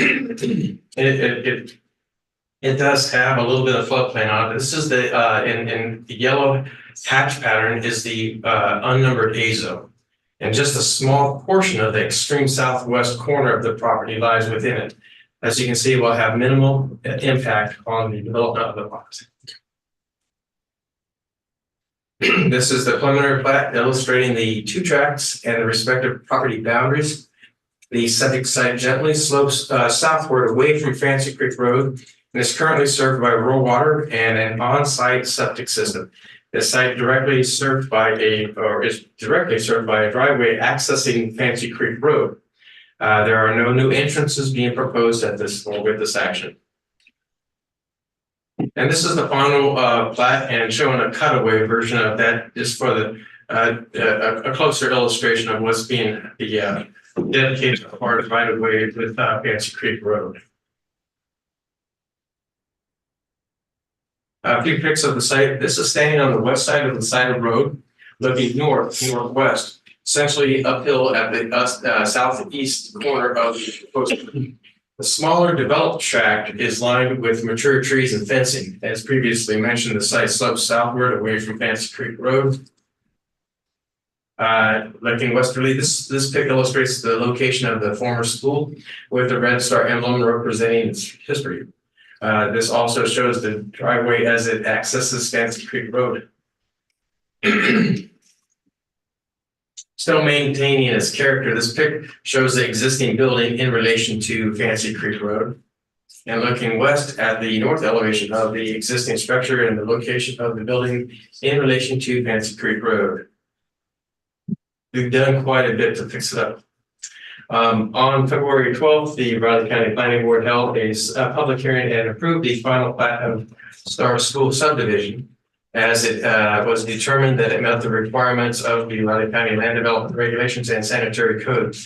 it does have a little bit of floodplain on it. This is the in the yellow hatch pattern is the unnumbered A zone. And just a small portion of the extreme southwest corner of the property lies within it. As you can see, it will have minimal impact on the development of the lot. This is the preliminary plat illustrating the 2 tracts and the respective property boundaries. The septic site gently slopes southward away from Fancy Creek Road and is currently served by rural water and an on-site septic system. The site is directly served by a driveway accessing Fancy Creek Road. There are no new entrances being proposed at this with this action. And this is the final plat and showing a cutaway version of that, just for the a closer illustration of what's being the dedicated part right of way with Fancy Creek Road. A few pics of the site. This is standing on the west side of the Lasida Road, looking northwest, essentially uphill at the southeast corner of the coast. The smaller developed tract is lined with mature trees and fencing. As previously mentioned, the site slopes southward away from Fancy Creek Road. Looking westerly, this pic illustrates the location of the former school with the Red Star emblem representing its history. This also shows the driveway as it accesses Fancy Creek Road. Still maintaining its character, this pic shows the existing building in relation to Fancy Creek Road. And looking west at the north elevation of the existing structure and the location of the building in relation to Fancy Creek Road. We've done quite a bit to fix it up. On February 12th, the Riley County Planning Board held a public hearing and approved the final plat of Star School subdivision, as it was determined that it met the requirements of the Riley County Land Development Regulations and Sanitary Code.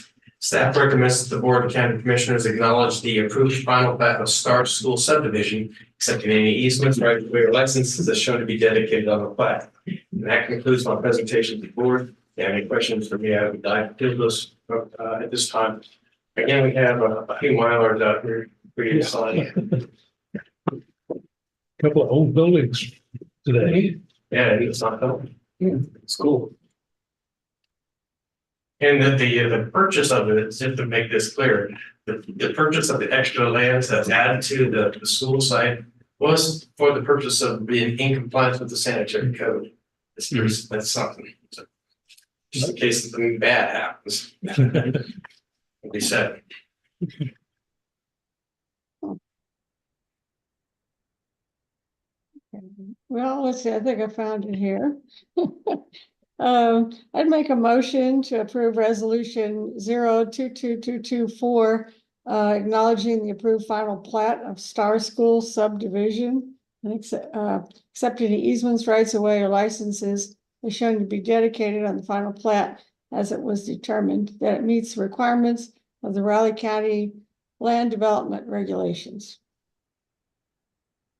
Staff recommends that the Board of County Commissioners acknowledge the approved final plat of Star School subdivision, accepting any easements, right of way, or licenses as shown to be dedicated on the plat. And that concludes my presentation to the board. If you have any questions for me, I would dive into those at this time. Again, we have a few milers out here for you to sign. Couple of old buildings today. Yeah, it's not done. It's cool. And the purchase of it, just to make this clear, the purchase of the extra lands that's added to the school site was for the purpose of being in compliance with the sanitary code. That's something. So, Just in case something bad happens. Like they said. Well, let's see, I think I found it here. I'd make a motion to approve resolution 022224, acknowledging the approved final plat of Star School subdivision. And accepting the easements, rights of way or licenses is shown to be dedicated on the final plat as it was determined that it meets the requirements of the Raleigh County land development regulations.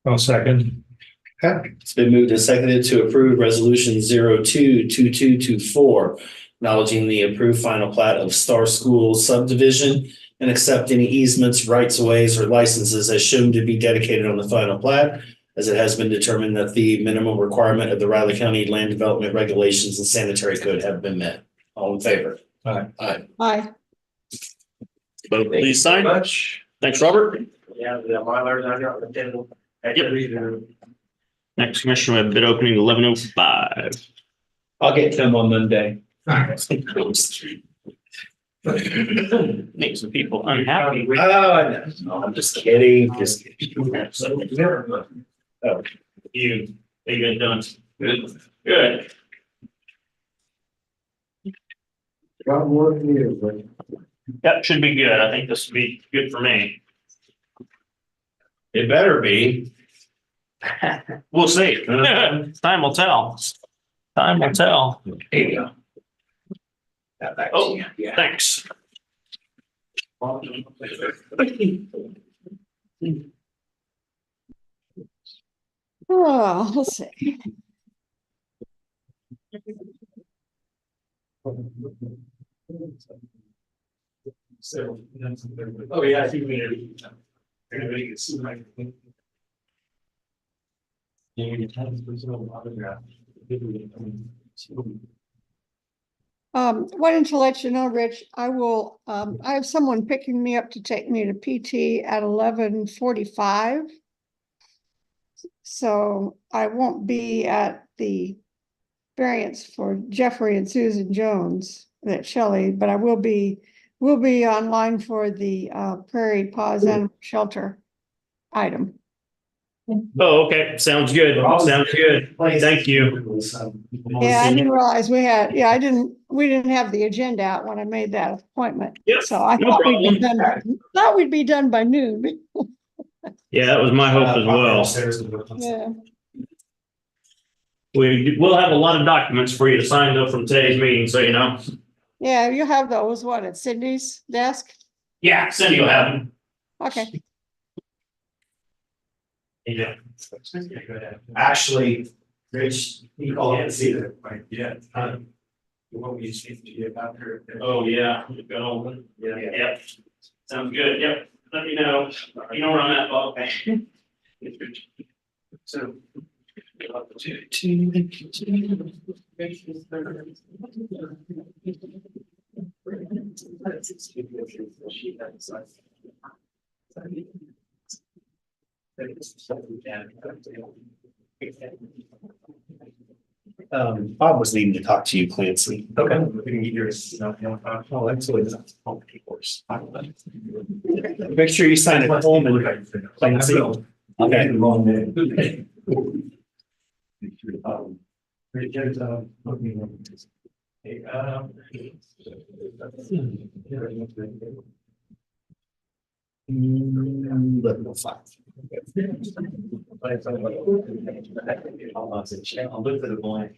I'll second. Okay, it's been moved and seconded to approve resolution 022224, acknowledging the approved final plat of Star School subdivision and accept any easements, rights of ways, or licenses as shown to be dedicated on the final plat, as it has been determined that the minimum requirement of the Riley County land development regulations and sanitary code have been met. All in favor? Aye. Aye. Aye. Both please sign. Much. Thanks, Robert. Yeah, the Mylars I got on the table. Next, Commissioner, we have bid opening 11:05. I'll get them on Monday. Make some people unhappy. Oh, no, I'm just kidding, just kidding. Oh, you get done. Good. Good. Got more than you, That should be good. I think this will be good for me. It better be. We'll see. Time will tell. Time will tell. There you go. Got back to Oh, you. Yeah. thanks. Oh, let's see. Oh, yeah, I think we. Everybody gets. Wanted to let you know, Rich, I will, I have someone picking me up to take me to PT at 11:45. So I won't be at the variance for Jeffrey and Susan Jones at Shelley, but I will be online for the Prairie Paws Animal Shelter item. Oh, okay. Sounds good. Sounds good. Thank you. Yeah, I didn't realize we had, we didn't have the agenda out when I made that appointment. Yep, So I no thought we'd be problem. thought we'd be done by noon. Yeah, that was my hope as well. Yeah. We'll have a lot of documents for you to sign though from today's meeting, so you know. Yeah, you have those, what, at Cindy's desk? Yeah, Cindy will have them. Okay. Yeah. Actually, Rich, you call it see that, right? Yeah. You want me to speak to you about her? Oh, yeah. Go. Yeah. Yep. Sounds good. Yep. Let me know. You know where I'm at, Bob. Okay. So. Bob was needing to talk to you, Clancy. Okay. We can get yours. Oh, actually, Make sure you sign it home and Clancy. Okay. I'll look for the blank.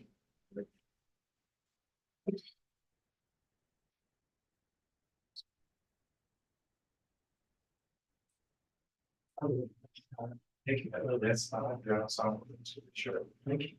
Thank you. That's not a song. Sure. Thank you.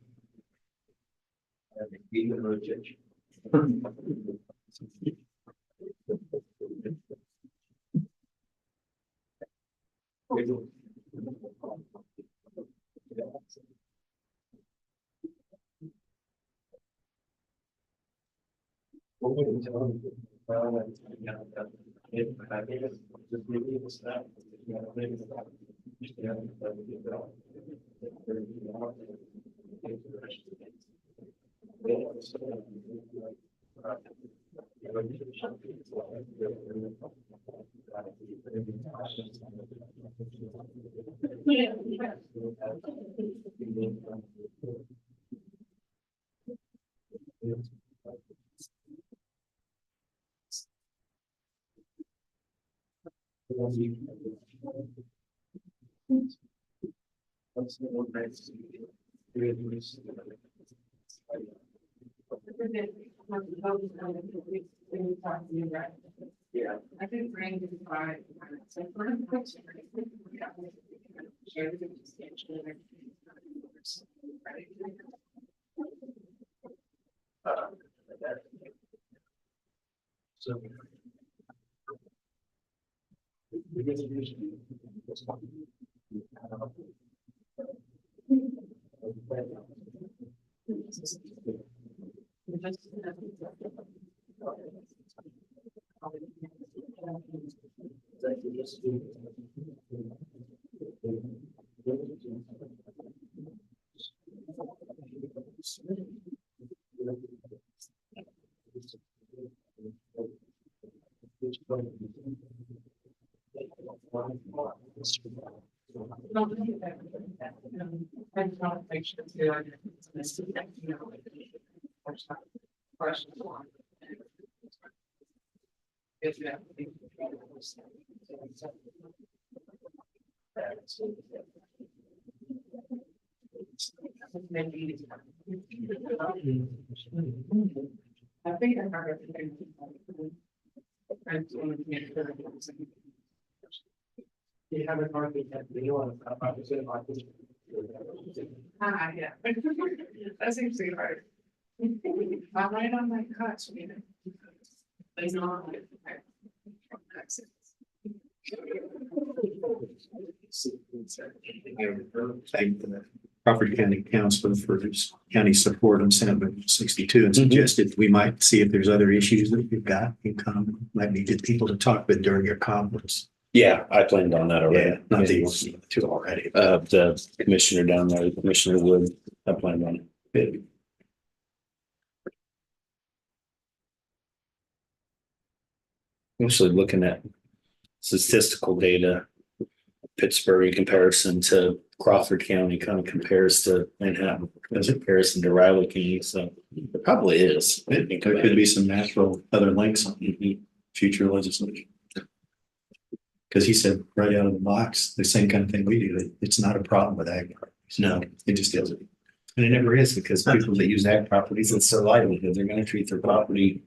Yeah. I think Randy is fine. I think I heard everything. You haven't hardly had the one about this. Yeah. That seems to be hard. I'm right on my cuts, you know. They know. Thank the Crawford County Council for his county support on Senate Bill 62 and suggested we might see if there's other issues that you've got in common, might be good people to talk with during your conference. Yeah, I planned on that already. Yeah, not that you want to two already. The commissioner down there, Commissioner Wood, I planned on it. Actually looking at statistical data, Pittsburgh in comparison to Crawford County kind of compares to Manhattan as a comparison to Riley County. So it probably is. There could be some natural other links on future legislation. Because he said right out of the box, the same kind of thing we do. It's not a problem with ag. No, it just isn't. And it never is because people that use ag properties, it's their livelihood. They're going to treat their property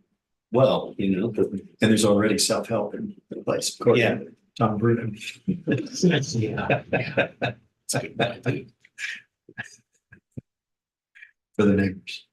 well, you know. And there's already self-help in place. Yeah. Tom Bruno. Yeah. For the neighbors.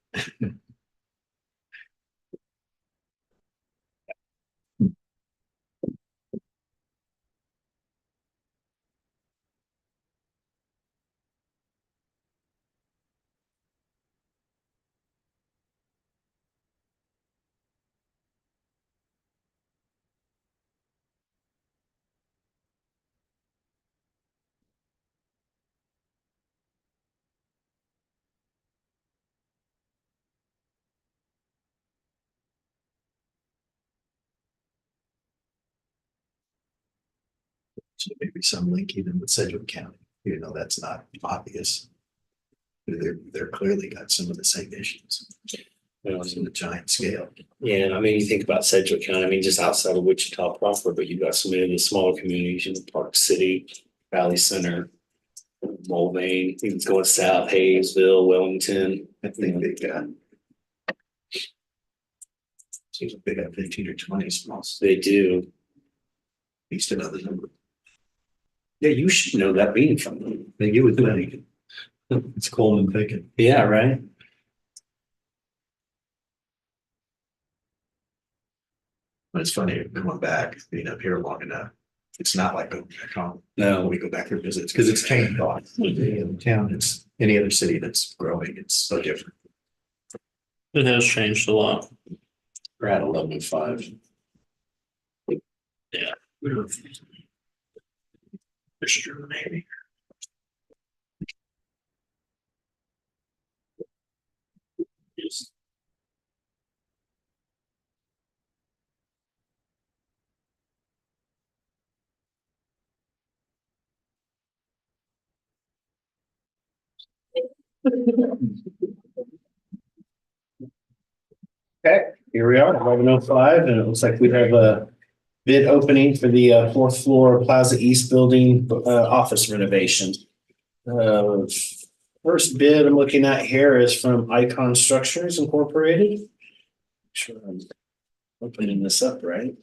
So maybe some link even with Sedgwick County, even though that's not obvious. They're clearly got some of the same issues. On a giant scale. Yeah, I mean, you think about Sedgwick County, I mean, just outside of Wichita proper, but you've got so many of the smaller communities, you know, Park City, Valley Center, Mulvane, even going south, Hayesville, Wellington. I think they got. Seems like they got 15 or 20 smalls. They do. Least another number. Yeah, you should know that being from them. They get with plenty. It's Coleman thinking. Yeah, right. But it's funny going back, being up here long enough. It's not like going back home. No, We go back for visits because it's changed a lot. In town, it's any other city that's growing, it's so different. It has changed a lot. we're at 11:05. Yeah. It's true, maybe. Yes. Okay, here we are, 11:05, and it looks like we have a bid opening for the fourth floor Plaza East building office renovation. First bid I'm looking at here is from Icon Structures Incorporated. Sure, I'm opening this up right.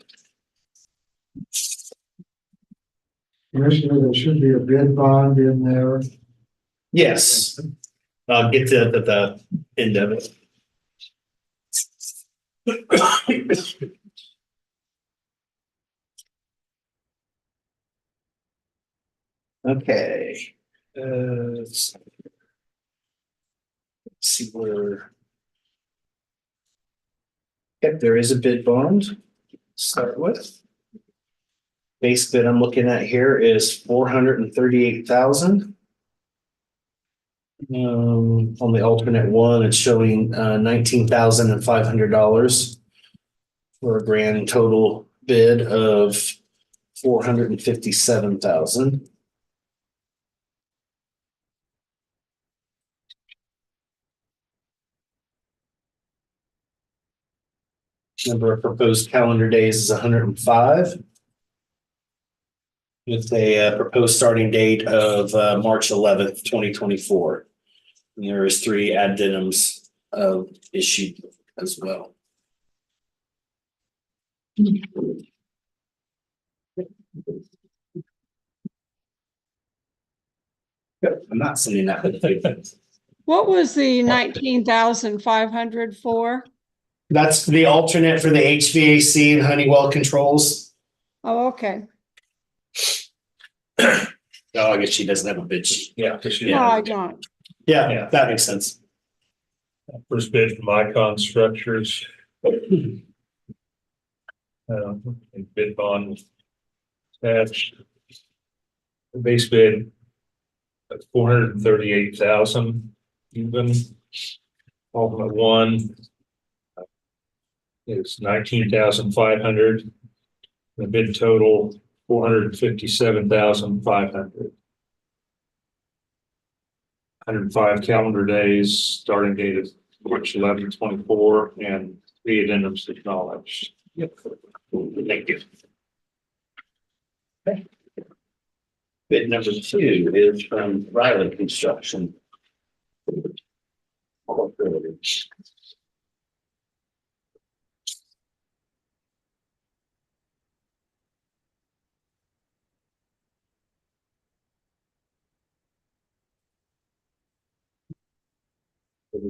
Commissioner, there should be a bid bond in there. Yes, I'll get to the end of it. Okay. Let's see where. Yep, there is a bid bond. to Start with. Base bid I'm looking at here is $438,000. On the alternate one, it's showing $19,500 for a grand total bid of $457,000. Number of proposed calendar days is 105. With a proposed starting date of March 11th, 2024. And there is 3 addendums issued as well. Yep, I'm not sending that. What was the 19,500 for? That's the alternate for the HVAC and Honeywell controls. Oh, okay. Oh, I guess she doesn't have a bid sheet. Yeah. No, I don't. Yeah, that makes sense. First bid from Icon Structures. Bid bond attached. The base bid at $438,000 even. Ultimate one is $19,500. The bid total $457,500. 105 calendar days, starting date of March 11, 24, and 3 addendums acknowledged. Yep. Thank you. Okay. Bid number 2 is from Riley Construction.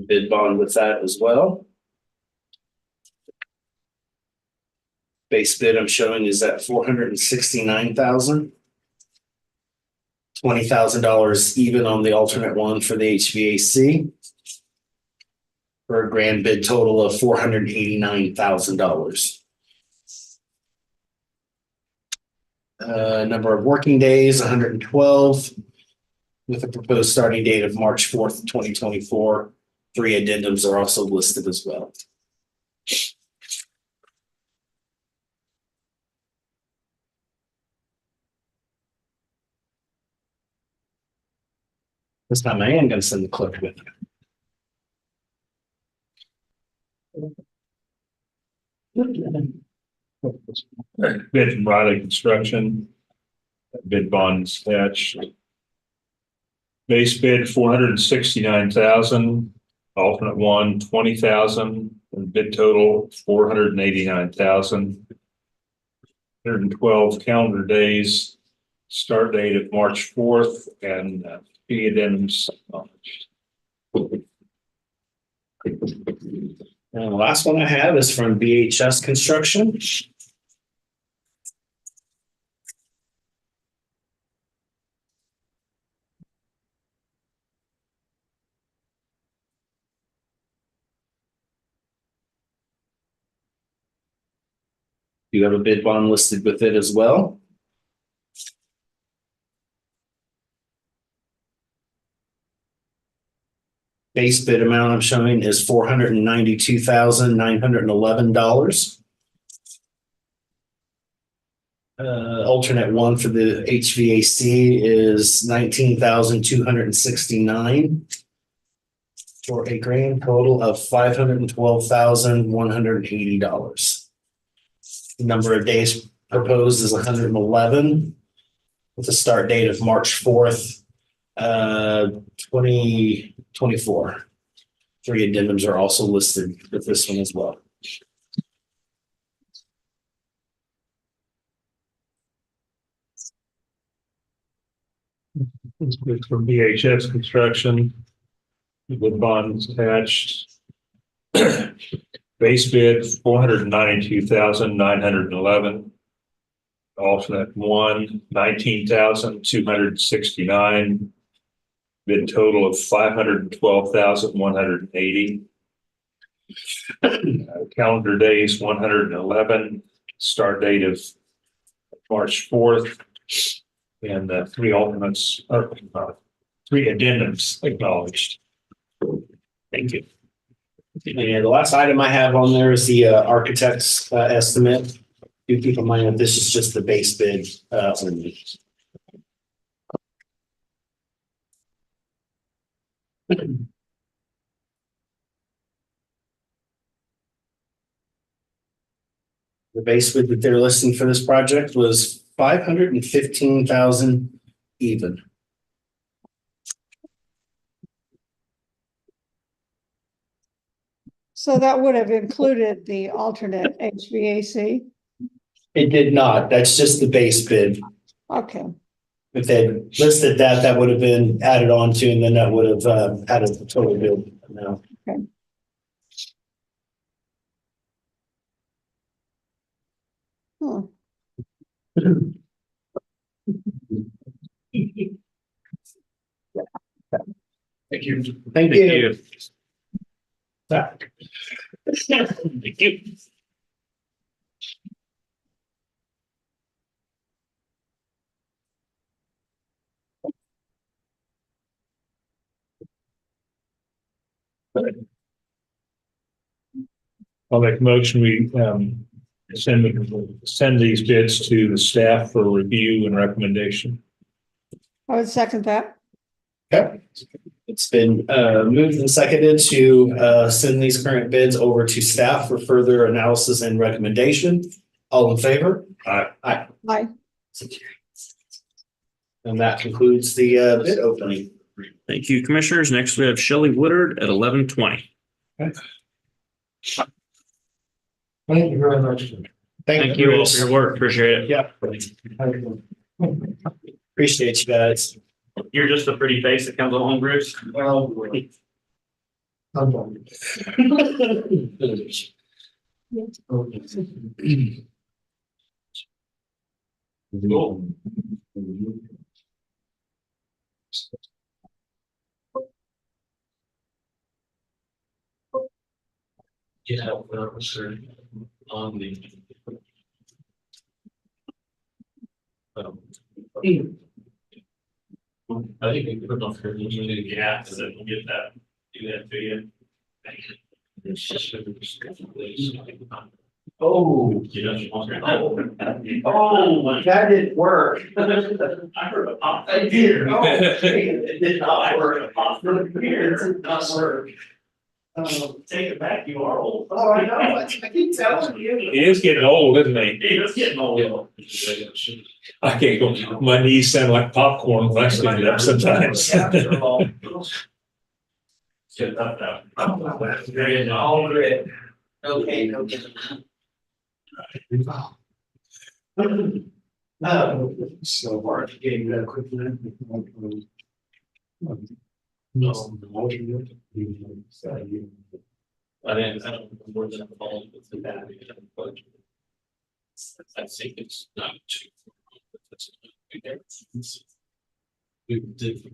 Bid bond with that as well. Base bid I'm showing is at $469,000. $20,000 even on the alternate one for the HVAC. For a grand bid total of $489,000. Number of working days, 112. With a proposed starting date of March 4th, 2024. 3 addendums are also listed as well. This time I am going to send the clerk with Bid from Riley Construction. Bid bonds attached. Base bid $469,000. Alternate one, $20,000, and bid total $489,000. 112 calendar days, start date of March 4th, and fee addendums acknowledged. And the last one I have is from BHS Construction. You have a bid bond listed with it as well. Base bid amount I'm showing is $492,911. Alternate one for the HVAC is $19,269. for a grand total of $512,180. The number of days proposed is 111, with a start date of March 4th, 2024. 3 addendums are also listed with this one as well. It's good for BHS construction. With bonds attached. Base bid, $492,911. Alternate 1, $19,269. Bid total of $512,180. Calendar days 111. Start date of March 4th. And 3 alternates, or 3 addendums acknowledged. Thank you. And the last item I have on there is the architect's estimate. Do keep in mind that this is just the base bid only. The base bid that they're listing for this project was 515,000 even. So that would have included the alternate HVAC? It did not. That's just the base bid. Okay, If they listed that, that would have been added on to, and then that would have added the total bill now. okay. Hmm. Thank you. Thank you. Thank you. I'll make a motion, we send these bids to the staff for review and recommendation. I would second that. Okay. It's been moved and seconded to send these current bids over to staff for further analysis and recommendation. All in favor? Aye. Aye. Aye. And that concludes the bid opening. Thank you, commissioners. Next, we have Shelley Woodard at 11:20. Thank you very much. Thank you all for your work. Appreciate it. Yeah. Appreciate you guys. You're just a pretty face that comes along, Bruce. Well, I'm done. Cool. Yeah, well, sir, on the. I think we can put off here, you need to get so that we'll get that, do that to you. Oh, that didn't work. I heard a pop. I did. Oh, it did not work. It did not work. Take it back, you are old. Oh, I know. I keep telling you. He is getting old, isn't he? It's getting old. I can't go, my knees sound like popcorn when I stand up sometimes. Get up now. All good. Okay, no. So hard to get that quickly. No. I don't know more than I'm calling with the battery, but I think it's not too. We did.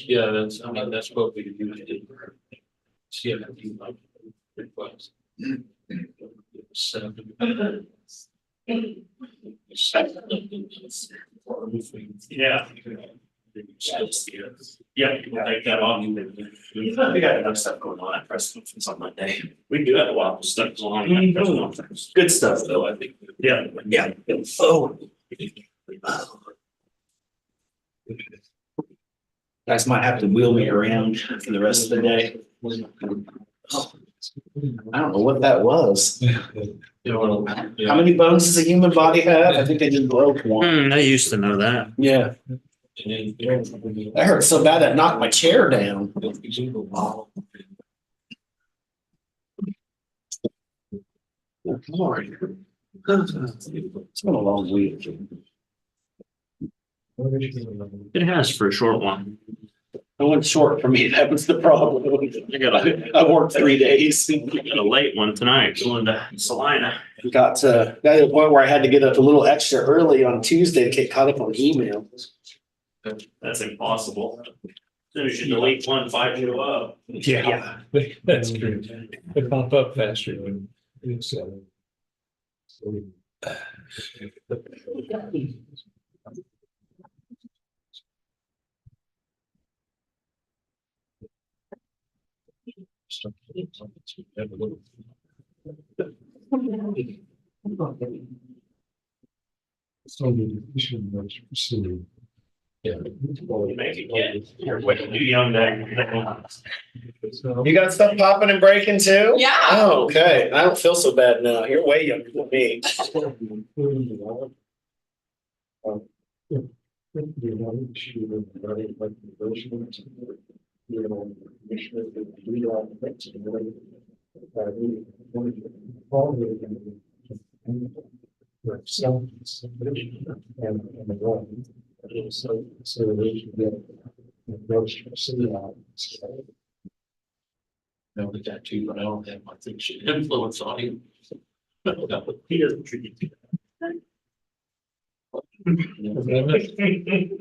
Yeah, that's, I mean, that's what we do. Yeah, request. Yeah. Yeah, you can take that on. We got enough stuff going on at Preston on Monday. We do have a lot of stuff going on at Preston. Good stuff, though, I think. Yeah. Yeah. Oh. Guys might have to wheel me around for the rest of the day. Oh, I don't know what that was. How many bones does a human body have? I think I just broke one. I used to know that. Yeah. That hurt so bad it knocked my chair down. Oh, Lord. It's been a long week. It has for a short one. It went short for me. That was the problem. I worked 3 days. Got a late one tonight going to Salina. Got to the point where I had to get up a little extra early on Tuesday to get caught up on email. That's impossible. As soon as you delete one, 5 show up. Yeah, that's true. They pop up faster when it's. Yeah. You make it get, you're way too young to. You got stuff popping and breaking too? Yeah. Oh, okay. I don't feel so bad now. You're way younger than me. Know that too, but I don't have much influence on him. He doesn't treat you.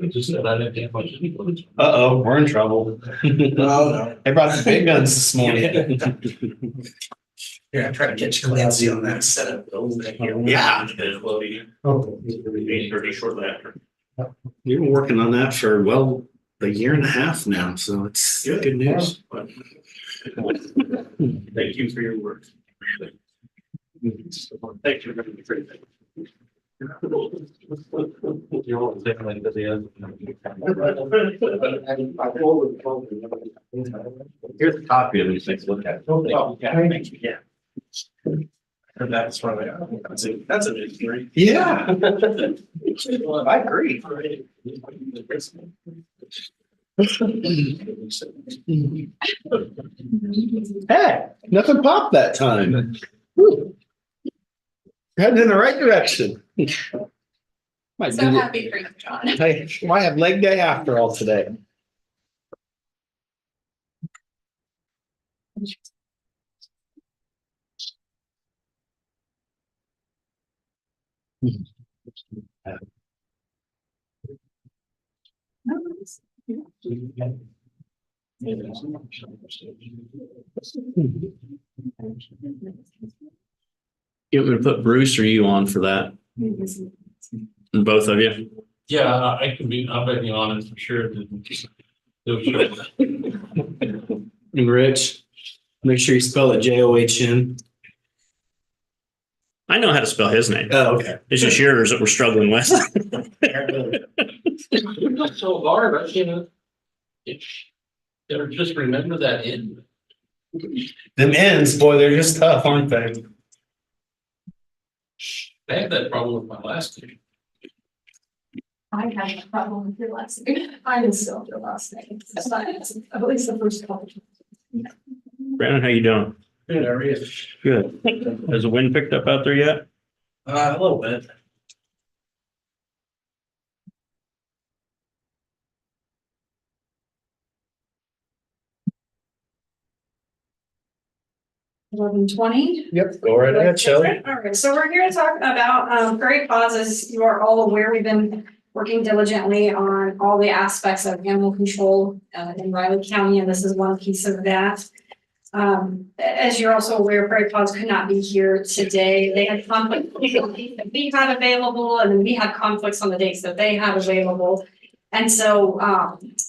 Just said I didn't have much influence. Uh-oh, we're in trouble. Oh, no. They brought the big guns this morning. Yeah, I'm trying to catch Clancy on that setup. Yeah. Pretty shortly after. You've been working on that for, well, a year and a half now, so it's good news. Thank you for your work. Thank you for everything. Here's a copy of these things. Look at. Oh, yeah, thank you. Yeah. That's right. That's a big three. Yeah. I agree. Hey, nothing popped that time. Whew. Heading in the right direction. Might So do it. happy for you, John. Hey, might have leg day after all today. You want me to put Bruce or you on for that? And both of you? Yeah, I can be, I'll bet you on it for sure. And Rich, make sure you spell it John. I know how to spell his name. Oh, okay. It's just yours that we're struggling with. It's not so hard, I just remember that in. Them ends, boy, they're just tough, aren't they? I had that problem with my last name. I had a problem with your last name. I didn't still your last name. It's not, at least the first couple. Brandon, how you doing? Good, how are you? Good. Has the wind picked up out there yet? A little bit. $11:20. Yep, go right ahead, Shelley. All right, so we're here to talk about Prairie Paws. As you are all aware, we've been working diligently on all the aspects of animal control in Riley County, and this is one piece of that. As you're also aware, Prairie Paws could not be here today. They had conflict that we had available, and then we had conflicts on the dates that they had available. And so,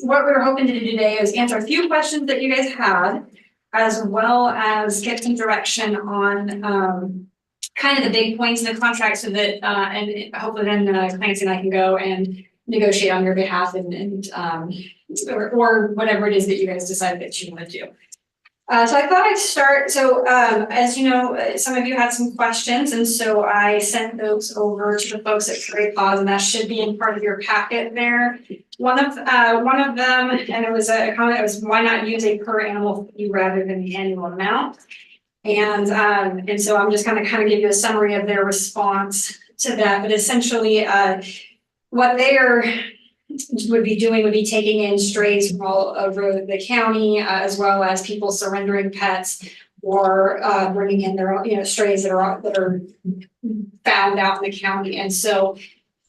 what we were hoping to do today is answer a few questions that you guys had, as well as get some direction on, kind of the big points in the contract so that, and hopefully then Clancy and I can go and negotiate on your behalf and or whatever it is that you guys decide that you want to do. So I thought I'd start, so as you know, some of you had some questions, and so I sent those over to the folks at Prairie Paws, and that should be in part of your packet there. One of them, and it was a comment, it was why not use a per animal fee rather than the annual amount? And so I'm just gonna kind of give you a summary of their response to that, but essentially what they would be doing would be taking in strays from all over the county, as well as people surrendering pets or bringing in their own, strays that are found out in the county. And so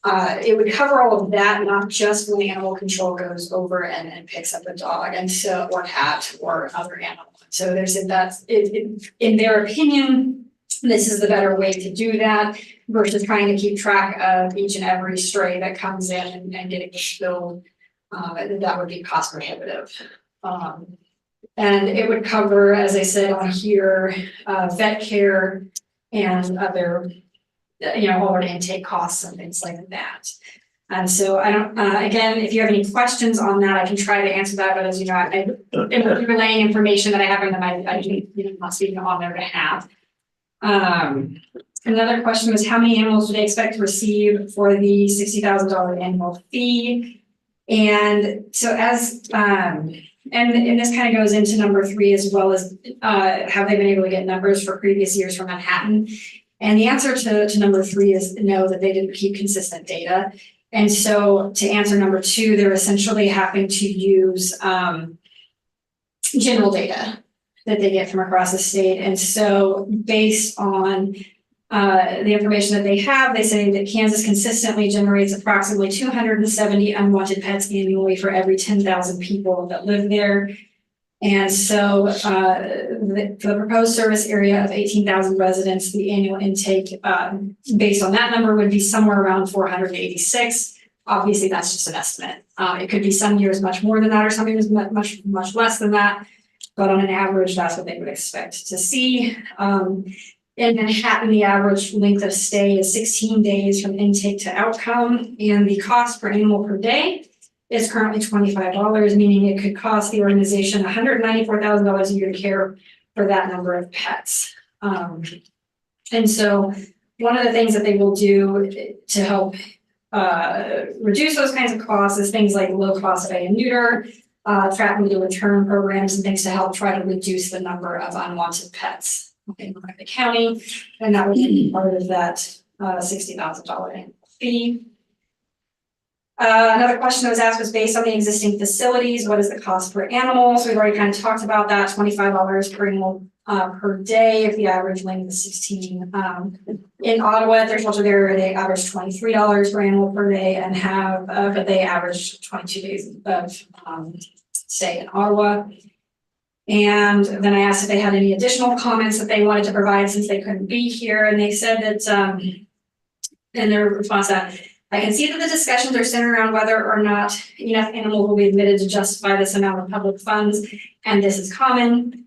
it would cover all of that, not just when the animal control goes over and picks up a dog and so or cat or other animal. So there's in their opinion, this is the better way to do that versus trying to keep track of each and every stray that comes in and getting it billed. That would be cost prohibitive. And it would cover, as I said on here, vet care and other, all our intake costs and things like that. And so I don't, again, if you have any questions on that, I can try to answer that, but as you know, I'm relaying information that I have in them, I not speaking on their behalf. Another question was how many animals do they expect to receive for the $60,000 annual fee? And so as, and this kind of goes into number 3 as well as, have they been able to get numbers for previous years from Manhattan? And the answer to number 3 is no, that they didn't keep consistent data. And so to answer number 2, they're essentially having to use general data that they get from across the state. And so based on the information that they have, they say that Kansas consistently generates approximately 270 unwanted pets annually for every 10,000 people that live there. And so the proposed service area of 18,000 residents, the annual intake based on that number would be somewhere around 486. Obviously, that's just an estimate. It could be some years much more than that or some years much less than that. But on an average, that's what they would expect to see. In Manhattan, the average length of stay is 16 days from intake to outcome, and the cost per animal per day is currently $25, meaning it could cost the organization $194,000 a year to care for that number of pets. And so one of the things that they will do to help reduce those kinds of costs is things like low cost spay and neuter, trap and return programs and things to help try to reduce the number of unwanted pets in the county. And that would be part of that $60,000 fee. Another question that was asked was based on the existing facilities, what is the cost per animal? So we've already kind of talked about that, $25 per animal per day if the average length is 16. In Ottawa, at their shelter there, they average $23 per animal per day and have, but they average 22 days of stay in Ottawa. And then I asked if they had any additional comments that they wanted to provide since they couldn't be here. And they said that, in their response that, I can see that the discussions are centered around whether or not enough animals will be admitted to justify this amount of public funds, and this is common.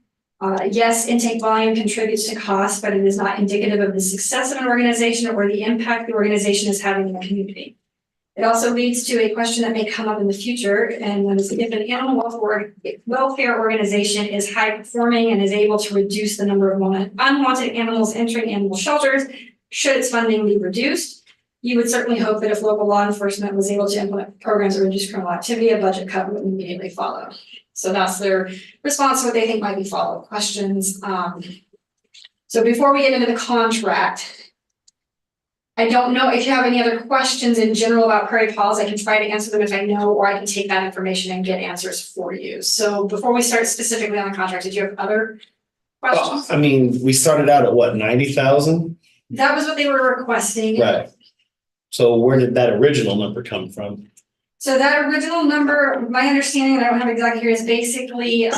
Yes, intake volume contributes to cost, but it is not indicative of the success of an organization or the impact the organization is having in the community. It also leads to a question that may come up in the future, and that is if an animal welfare organization is high performing and is able to reduce the number of unwanted animals entering animal shelters, should its funding be reduced? You would certainly hope that if local law enforcement was able to implement programs to reduce criminal activity, a budget cut would immediately follow. So that's their response to what they think might be follow-up questions. So before we get into the contract, I don't know if you have any other questions in general about Prairie Paws. I can try to answer them if I know, or I can take that information and get answers for you. So before we start specifically on the contract, did you have other questions? I mean, we started out at what, 90,000? That was what they were requesting. Right. So where did that original number come from? So that original number, my understanding, I don't have exactly here, is basically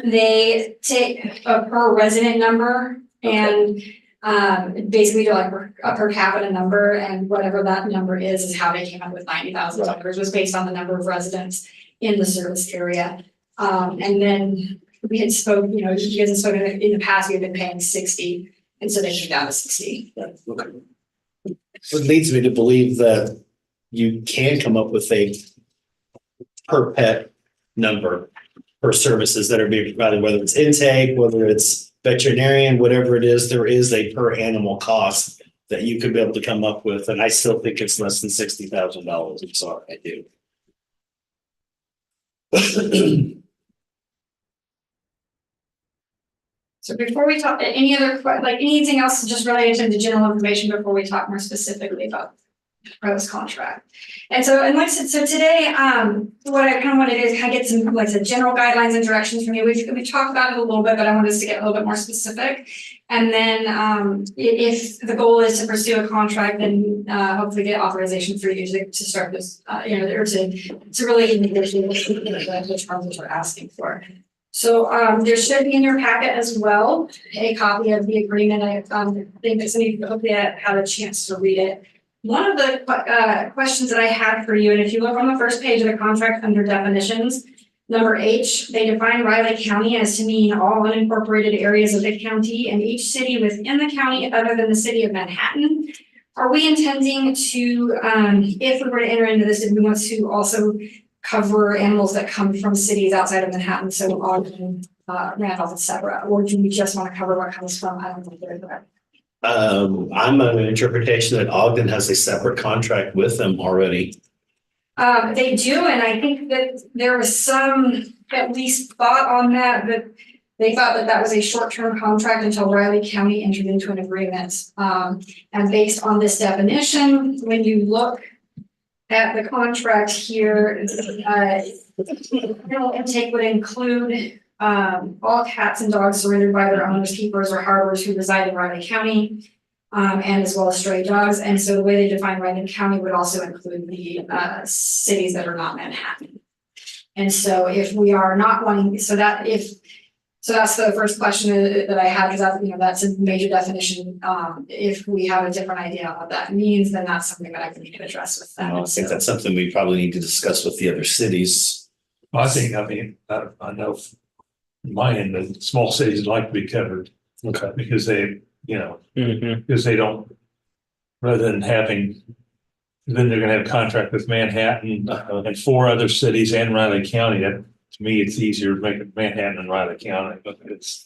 they take a per resident number and Basically do like a per capita number, and whatever that number is how they came up with $90,000, was based on the number of residents in the service area. And then we had spoken, you guys had spoken in the past, we had been paying 60, and so they came down to 60. It leads me to believe that you can come up with a per pet number for services that are being provided, whether it's intake, whether it's veterinarian, whatever it is, there is a per animal cost that you could be able to come up with. And I still think it's less than $60,000. I'm sorry, I do. So before we talk, any other, like anything else just related to the general information before we talk more specifically about the proposed contract? And like I said, so today, what I kind of wanted to do is kind of get some, like I said, general guidelines and directions from you. We've talked about it a little bit, but I wanted us to get a little bit more specific. And then if the goal is to pursue a contract, then hopefully get authorization for you to start this, or to really negotiate the terms that you're asking for. So there should be in your packet as well a copy of the agreement. I think that some of you hopefully had a chance to read it. One of the questions that I had for you, and if you look on the first page of the contract under definitions, number H, they define Riley County as to mean all unincorporated areas of the county and each city within the county other than the city of Manhattan. Are we intending to, if we were to enter into this, if we want to also cover animals that come from cities outside of Manhattan, so Ogden, Randolph, etc., or do we just want to cover what comes from, I don't know, there? I'm of an interpretation that Ogden has a separate contract with them already. They do, and I think that there was some at least thought on that they thought that was a short-term contract until Riley County entered into an agreement. And based on this definition, when you look at the contract here, animal intake would include all cats and dogs surrendered by their owners, keepers, or harbors who reside in Riley County, and as well as stray dogs. And so the way they define Riley County would also include the cities that are not Manhattan. And so if we are not wanting, so that's the first question that I had, because that's a major definition. If we have a different idea on what that means, then that's something that I can need to address with them. I think that's something we probably need to discuss with the other cities. I know my end, the small cities would like to be covered. Okay. Because they, because they don't, rather than having, then they're gonna have a contract with Manhattan and 4 other cities and Riley County. That, to me, it's easier to make it Manhattan and Riley County, but it's.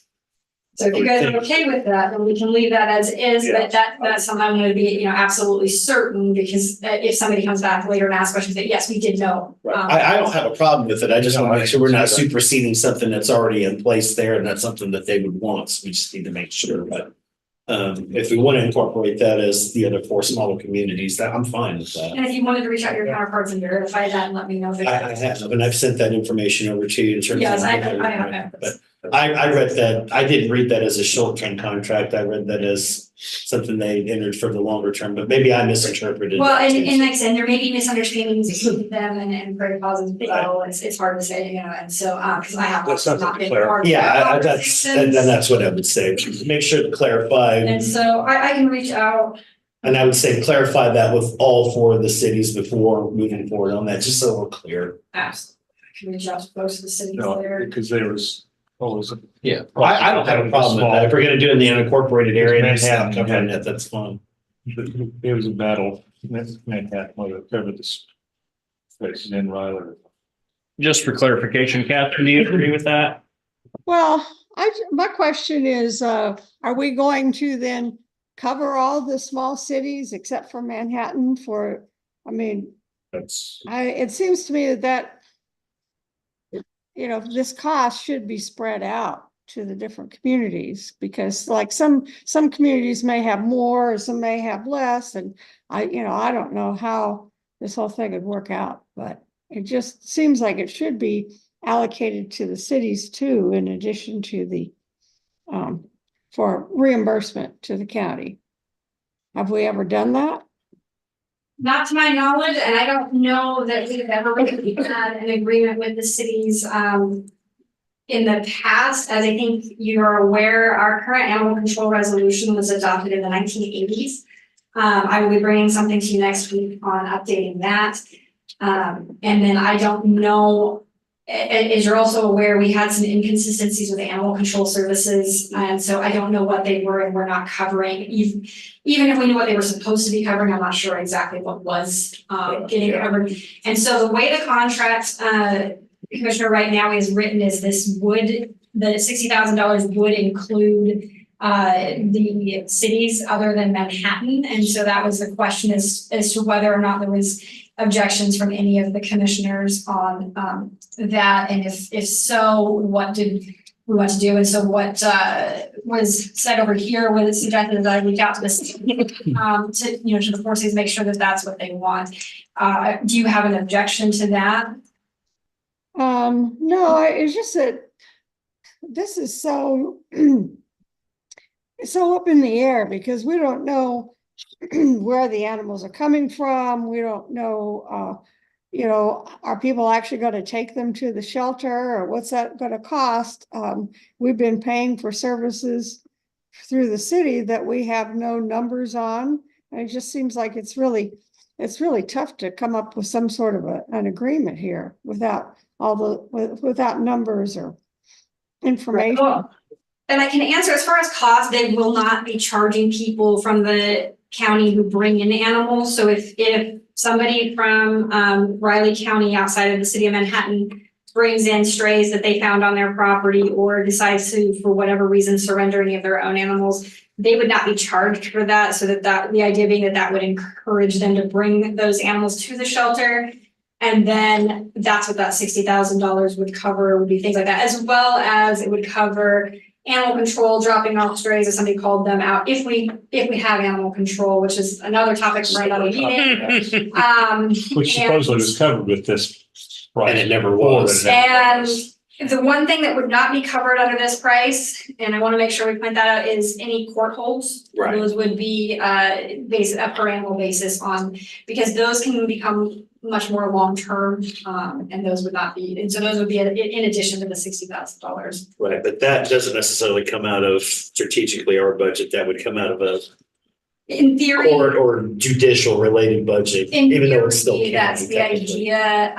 So if you guys are okay with that, then we can leave that as is, Yeah. but that's something I'm gonna be, absolutely certain, because if somebody comes back later and asks questions, that yes, we did know. I don't have a problem with it. I just want to make sure we're not superseding something that's already in place there, and that's something that they would want. So we just need to make sure. But if we want to incorporate that as the other 4 smaller communities, that I'm fine with that. And if you wanted to reach out to your counterparts and verify that and let me know. I have, and I've sent that information over to you in terms of. Yes, I have. But I read that, I didn't read that as a short-term contract. I read that as something they entered for the longer term, but maybe I misinterpreted. Well, and like I said, there may be misunderstandings between them and Craig Paus's bill. It's hard to say, and so, because I have not been part of Yeah, the that's what I would say. Make sure to clarify. And so I can reach out. And I would say clarify that with all 4 of the cities before moving forward on that, just so we're clear. Absolutely. I can reach out to most of the cities No, there. because there was always. Yeah. I don't have a problem with that. If we're gonna do it in the unincorporated area, Manhattan, covering that, that's fine. It was a battle, Manhattan, whether it covered this place in Riley. Just for clarification, Catherine, do you agree with that? Well, my question is, are we going to then cover all the small cities except for Manhattan it seems to me that this cost should be spread out to the different communities, because like some communities may have more, some may have less. And I don't know how this whole thing would work out, but it just seems like it should be allocated to the cities too, in addition to the, for reimbursement to the county. Have we ever done that? Not to my knowledge, and I don't know that we've ever really had an agreement with the cities in the past, as I think you're aware, our current animal control resolution was adopted in the 1980s. I will be bringing something to you next week on updating that. And then I don't know, as you're also aware, we had some inconsistencies with the animal control services. And so I don't know what they were and were not covering. Even if we knew what they were supposed to be covering, I'm not sure exactly what was getting covered. And so the way the contract, Commissioner, right now is written is this would, the $60,000 would include the cities other than Manhattan. And so that was the question as to whether or not there was objections from any of the commissioners on that. And if so, what did we want to do? And so what was said over here was suggested that I reach out to the city to, you know, to the forces, make sure that that's what they want. Do you have an objection to that? No, it's just that this is so it's so up in the air because we don't know where the animals are coming from. We don't know, you know, are people actually going to take them to the shelter, or what's that going to cost? We've been paying for services through the city that we have no numbers on. And it just seems like it's really tough to come up with some sort of an agreement here without without numbers or information. Well, and I can answer as far as cost, they will not be charging people from the county who bring in animals. So if somebody from Riley County outside of the city of Manhattan brings in strays that they found on their property or decides to, for whatever reason, surrender any of their own animals, they would not be charged for that. So that the idea being that would encourage them to bring those animals to the shelter. And then that's what that $60,000 would cover, would be things like that, as well as it would cover animal control, dropping off strays, as somebody called them out, if we have animal control, which is another topic for another meeting. Which supposedly was covered with this price. And it never was. And the one thing that would not be covered under this price, and I want to make sure we point that out, is any court holds. Right. Those would be a per animal basis because those can become much more long-term, and those would not be, and so those would be in addition to the $60,000. Right, but that doesn't necessarily come out of strategically our budget. That would come out of a In theory. court or judicial related budget, even though it's still county. That's the idea.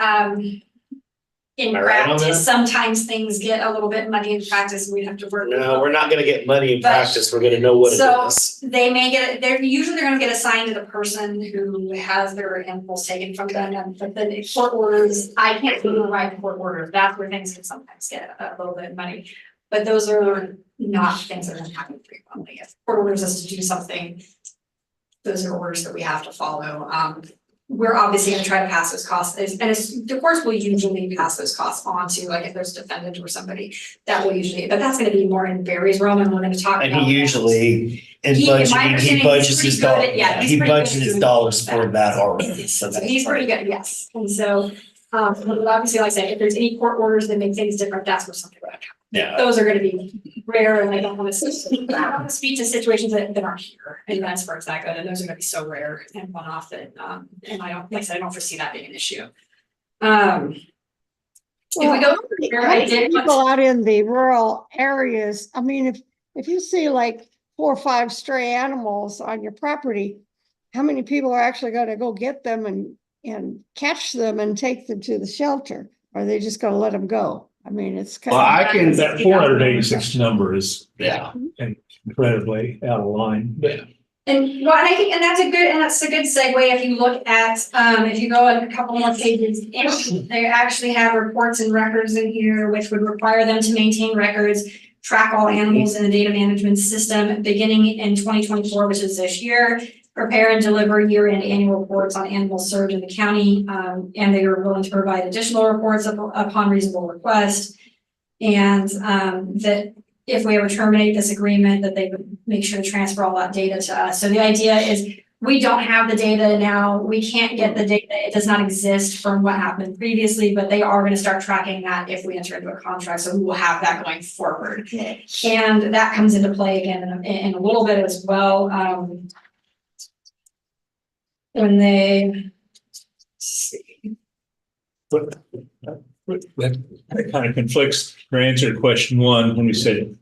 In Am I right on that? practice, sometimes things get a little bit muddy in practice, we'd have to work. No, we're not gonna get money in But- practice. We're gonna know what it So is. they may get, they're gonna get assigned to the person who has their animals taken from them, but then court orders, I can't override court orders, that's where things can sometimes get a little bit muddy. But those are not things that are happening frequently. If court orders us to do something, those are orders that we have to follow. We're obviously gonna try to pass those costs, the courts will usually pass those costs on to, like, if there's a defendant or somebody, that will usually, but that's gonna be more in Barry's realm, and we're gonna talk about. And he usually, in He- in my budgeting, he understanding, he's budgets pretty his good at- dollars, yeah, he's he pretty good budgets at his doing dollars that. for that already. So he's pretty good, yes, and so, but obviously, like I said, if there's any court orders that make things different, that's where something would happen. Yeah. Those are gonna be rare, and I don't wanna speak to situations that aren't here, and as far as that goes, and those are gonna be so rare and one-off that, and I don't, like I said, I don't foresee that being an issue. If we go, How many people out in the rural areas, I mean, if you see like 4 or 5 stray animals on your property, how many people are actually gonna go get them and catch them and take them to the shelter? Or are they just gonna let them go? I mean, it's kind Well, of. I can, that 486 number is Yeah. incredibly out of line. And well, and I think, and that's a good segue, if you look at, if you go a couple more pages, they actually have reports and records in here, which would require them to maintain records, track all animals in the data management system, beginning in 2024, which is this year, prepare and deliver year-end annual reports on animals served in the county, and they are willing to provide additional reports upon reasonable request. And that if we ever terminate this agreement, that they would make sure to transfer all that data to us. So the idea is we don't have the data now. We can't get the data. It does not exist from what happened previously, but they are going to start tracking that if we enter into a contract. So we will have that going forward. And that comes into play again in a little bit as well. When they, let's see. But That kind of conflicts, for answer to question one, when we said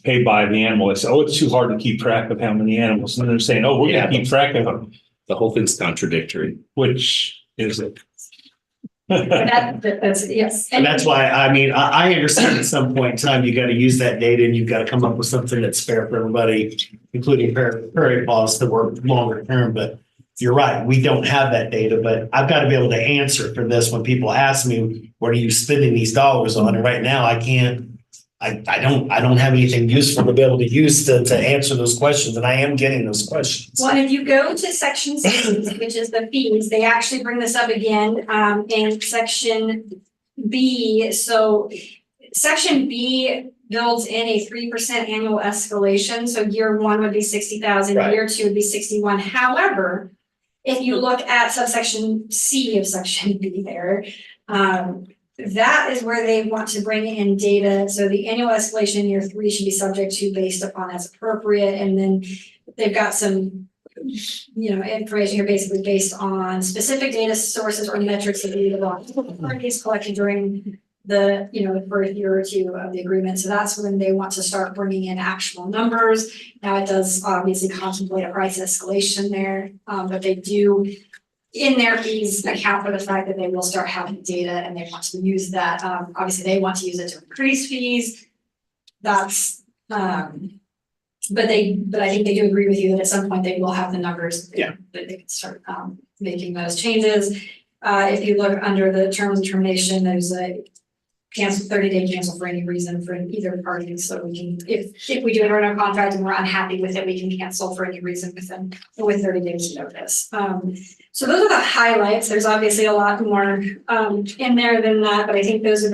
pay by the animal, it's, oh, it's too hard to keep track of how many animals, and they're saying, oh, we're Yeah. gonna keep track of them, The whole thing's contradictory. which is it? That's, yes. And that's why, I mean, I understand at some point in time, you gotta use that data and you've gotta come up with something that's fair for everybody, including prairie paws that work longer term, but you're right, we don't have that data, but I've got to be able to answer for this when people ask me, what are you spending these dollars on? And right now I can't, I don't have anything useful to be able to use to answer those questions, and I am getting those questions. Well, if you go to section C, which is the fees, they actually bring this up again, in section B. So section B builds in a 3% annual escalation. So year one would be 60,000, Right. year two would be 61. However, if you look at subsection C of section B there, that is where they want to bring in data. So the annual escalation in year three should be subject to based upon as appropriate. And then they've got some, information here basically based on specific data sources or metrics that the authorities collected during the, the first year or two of the agreement. So that's when they want to start bringing in actual numbers. Now it does obviously contemplate a price escalation there, but they do in their fees account for the fact that they will start having data and they want to use that. Obviously they want to use it to increase fees. That's, but I think they do agree with you that at some point they will have the numbers. Yeah. That they can start, making those changes. If you look under the terms of termination, there's a 30-day cancel for any reason for either party. So we can, if we do it on a contract and we're unhappy with it, we can cancel for any reason with 30 days notice. So those are the highlights. There's obviously a lot more in there than that, but I think those are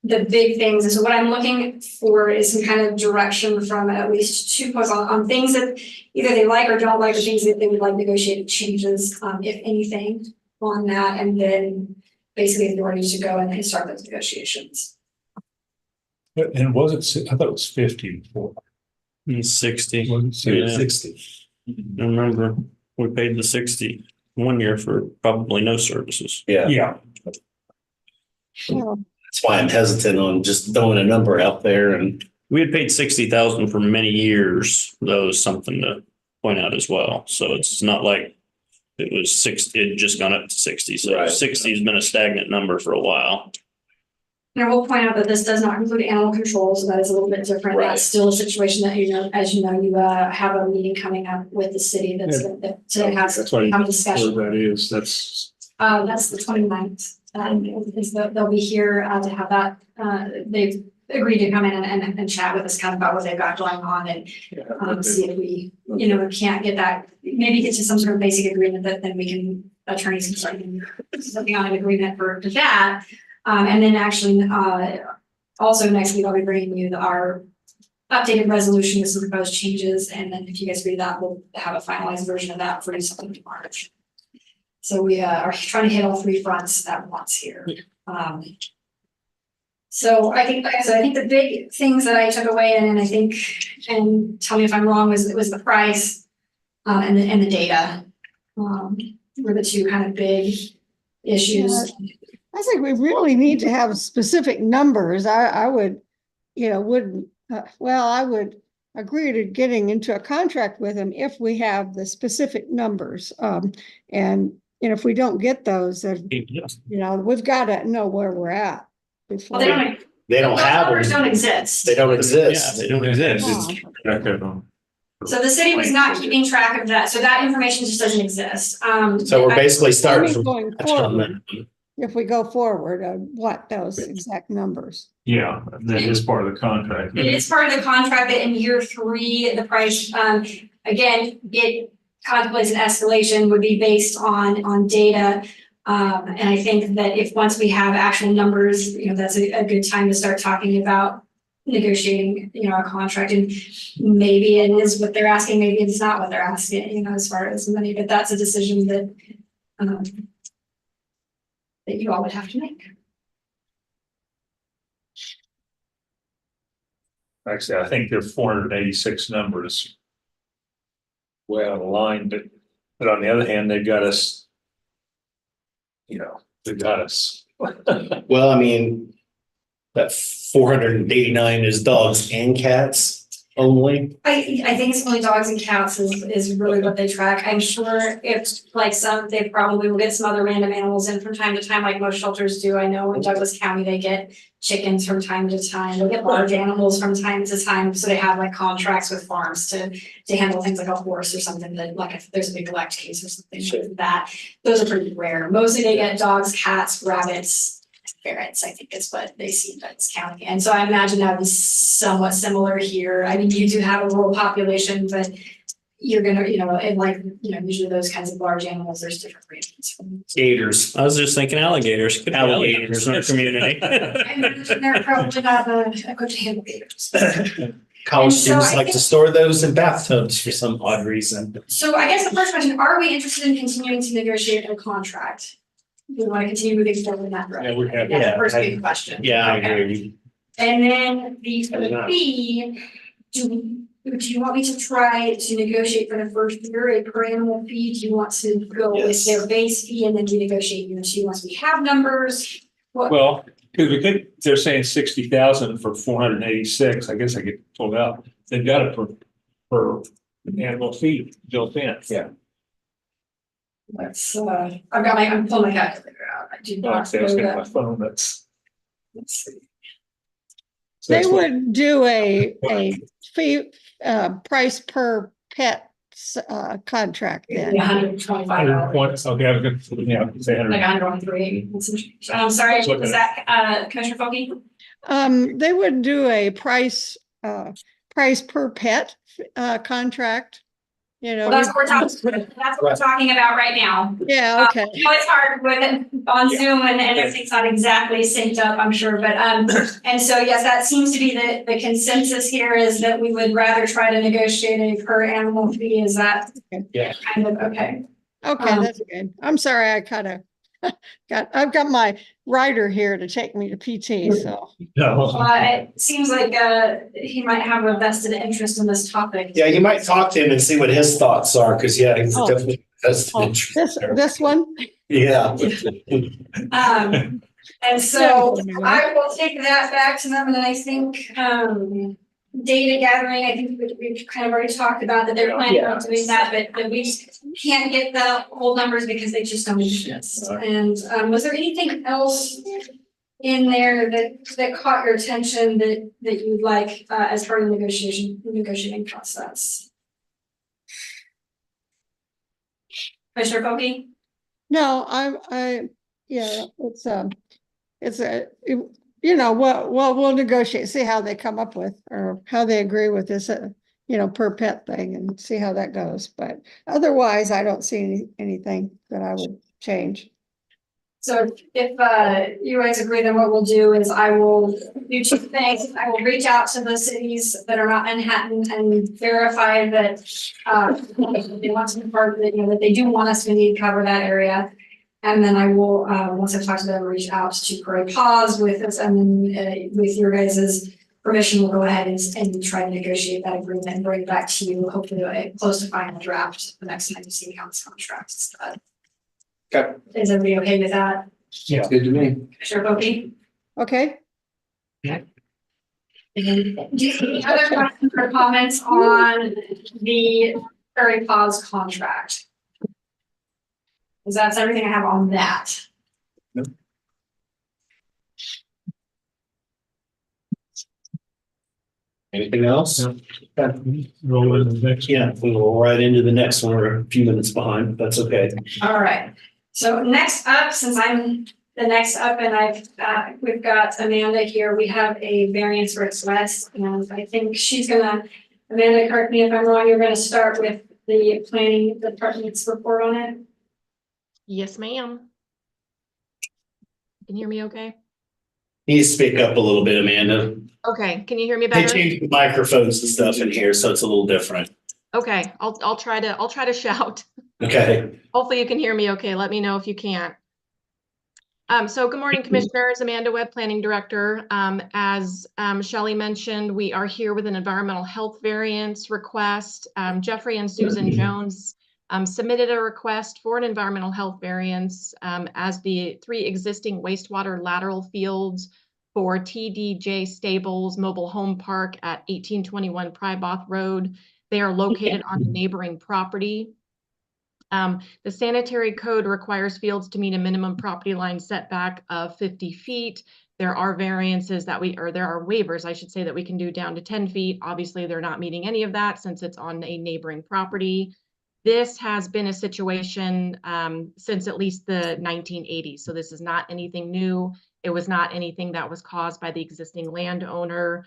the big things. And so what I'm looking for is some kind of direction from at least two points on things that either they like or don't like, or things that they would like negotiated changes, if anything, on that, and then basically authority to go and start those negotiations. And was it, I thought it was 50 before. 60. Was it 60? I remember we paid the 60 one year for probably no services. Yeah. That's why I'm hesitant on just throwing a number out there, and We had paid 60,000 for many years. That was something to point out as well. So it's not like it was 60, it had just gone up to 60. So Right. 60 has been a stagnant number for a while. And I will point out that this does not include animal control, so that is a little bit different. Right. That's still a situation that, as you know, you have a meeting coming up with the city to have That's why have a discussion. that is, that's. That's the 29th. They'll be here to have that. They've agreed to come in and chat with us kind of about what they've got going on and see if we, can't get that, maybe get to some sort of basic agreement that then we can, attorneys can start something on an agreement for that. And then actually, also next week, I'll be bringing you our updated resolution with some proposed changes. And then if you guys read that, we'll have a finalized version of that for you sometime in March. So we are trying to hit all three fronts at once here. So I think, like I said, I think the big things that I took away and I think, and tell me if I'm wrong, was the price and the data were the two kind of big issues. I think we really need to have specific numbers. I would, I would agree to getting into a contract with them if we have the specific numbers. And if we don't get those, then, we've got to know where we're at. Well, they don't they don't have numbers them. don't exist. They don't exist. Yeah, they don't exist. So the city was not keeping track of that. So that information just doesn't exist. So we're basically starting from Going forward, if we go forward, what those exact numbers. Yeah, that is part of the contract. It is part of the contract that in year three, the price, again, it contemplates an escalation would be based on data. And I think that if once we have actual numbers, that's a good time to start talking about negotiating, a contract. And maybe it is what they're asking, maybe it's not what they're asking, as far as money, but that's a decision that that you all would have to make. Actually, I think they're 486 numbers. Way out of line, but on the other hand, they've got us, They got us. Well, I mean, that 489 is dogs and cats only. I think it's only dogs and cats is really what they track. I'm sure if like they probably will get some other random animals in from time to time, like most shelters do. I know in Douglas County, they get chickens from time to time. They get large animals from time to time. So they have like contracts with farms to handle things like a horse or something that like if there's a neglect case or something like that. Those are pretty rare. Mostly they get dogs, cats, rabbits, ferrets, I think is what they see in Douglas County. And so I imagine that would be somewhat similar here. I mean, you do have a rural population, but you're gonna, and like, usually those kinds of large animals, there's different reasons. Gators. I was just thinking alligators. Could be Alligators. in our community. I imagine they're probably not equipped to handle gators. College And so students I like to think- store those in bathtubs for some odd reason. So I guess the first question, are we interested in continuing to negotiate a contract? Do we want to continue moving forward in that direction? Yeah, we have. That's the Yeah, first I- big question. Yeah, I Okay. agree. And then the Fair enough. fee, do you want me to try to negotiate for the first year a per animal fee? Do you want to go with Yes. their base fee and then we negotiate year two once we have numbers? What, Well, because we could, they're saying 60,000 for 486. I guess I could pull it out. They've got it per animal fee built in. Yeah. let's, I'm pulling my calculator out. I do Oh, not I know was getting my that. phone. Let's see. So They that's what- would do a fee, price per pet, contract then. $125. Okay, I was gonna, yeah, say 100. Like 103. I'm sorry, Let's look was at that, Commissioner Foggy? They would do a price per pet, contract, Well, that's what we're talking, that's what we're talking about right now. Yeah, okay. You know, it's hard with on Zoom and everything's not exactly synced up, I'm sure, but, and so, yes, that seems to be the consensus here is that we would rather try to negotiate a per animal fee. Is that Yeah. kind of, okay? Okay, that's good. I'm sorry, I kind of I've got my writer here to take me to PT, so. It seems like, he might have a vested interest in this topic. Yeah, you might talk to him and see what his thoughts are, because yeah, he's Oh. definitely vested Oh, interest. this one? Yeah. And so I will take that back to them, and then I think, data gathering, I think we've kind of already talked about that they're planning on doing that, but we just can't get the whole numbers because they just don't exist. And, was there anything else in there that caught your attention that you'd like, as part of the negotiating process? Commissioner Foggy? No, yeah, we'll negotiate, see how they come up with, or how they agree with this, per pet thing and see how that goes. But otherwise, I don't see anything that I would change. So if you guys agree, then what we'll do is I will do two things. I will reach out to the cities that are not Manhattan and verify that they want to be part of it, that they do want us to indeed cover that area. And then I will, once I've talked to them, reach out to Prairie Paws with us, and then with your guys' permission, we'll go ahead and try to negotiate that agreement and bring it back to you, hopefully close to final draft the next time you see me on this contract. Okay. Is everybody okay with that? Yeah. Good to me. Commissioner Bopey? Okay, Do you have any other questions or comments on the Prairie Paws contract? Because that's everything I have on that. Anything else? Roll into the next. Yeah, we will right into the next one. We're a few minutes behind, but that's okay. All right, so next up, since I'm the next up and we've got Amanda here, we have a variance request, and I think she's gonna, Amanda, correct me if I'm wrong, you're gonna start with the planning department's report on it. Yes, ma'am. Can you hear me okay? You need to speak up a little bit, Amanda. Okay, can you hear me They better? changed the microphones and stuff in here, so it's a little different. Okay, I'll try to shout. Okay. Hopefully you can hear me okay. Let me know if you can't. So good morning, Commissioners. Amanda Webb, Planning Director. As Shelley mentioned, we are here with an environmental health variance request. Jeffrey and Susan Jones submitted a request for an environmental health variance as the 3 existing wastewater lateral fields for TDJ Stables Mobile Home Park at 1821 Pryboth Road. They are located on a neighboring property. The sanitary code requires fields to meet a minimum property line setback of 50 feet. There are variances that there are waivers, I should say, that we can do down to 10 feet. Obviously, they're not meeting any of that since it's on a neighboring property. This has been a situation since at least the 1980s. So this is not anything new. It was not anything that was caused by the existing landowner,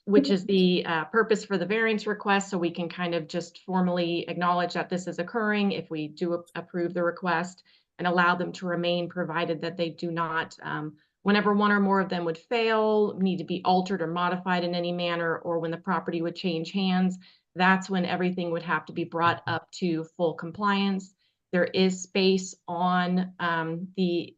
which is the purpose for the variance request. So we can kind of just formally acknowledge that this is occurring if we do approve the request and allow them to remain, provided that they do not, whenever one or more of them would fail, need to be altered or modified in any manner, or when the property would change hands, that's when everything would have to be brought up to full compliance. There is space on the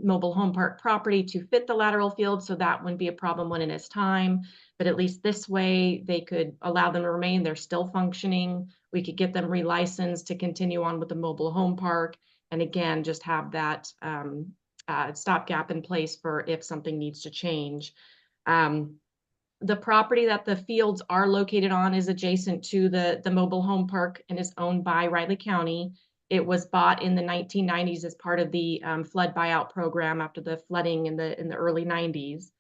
mobile home park property to fit the lateral field, so that wouldn't be a problem when it is time. But at least this way, they could allow them to remain. They're still functioning. We could get them relicensed to continue on with the mobile home park. And again, just have that stopgap in place for if something needs to change. The property that the fields are located on is adjacent to the mobile home park and is owned by Riley County. It was bought in the 1990s as part of the flood buyout program after the flooding in the early 90s.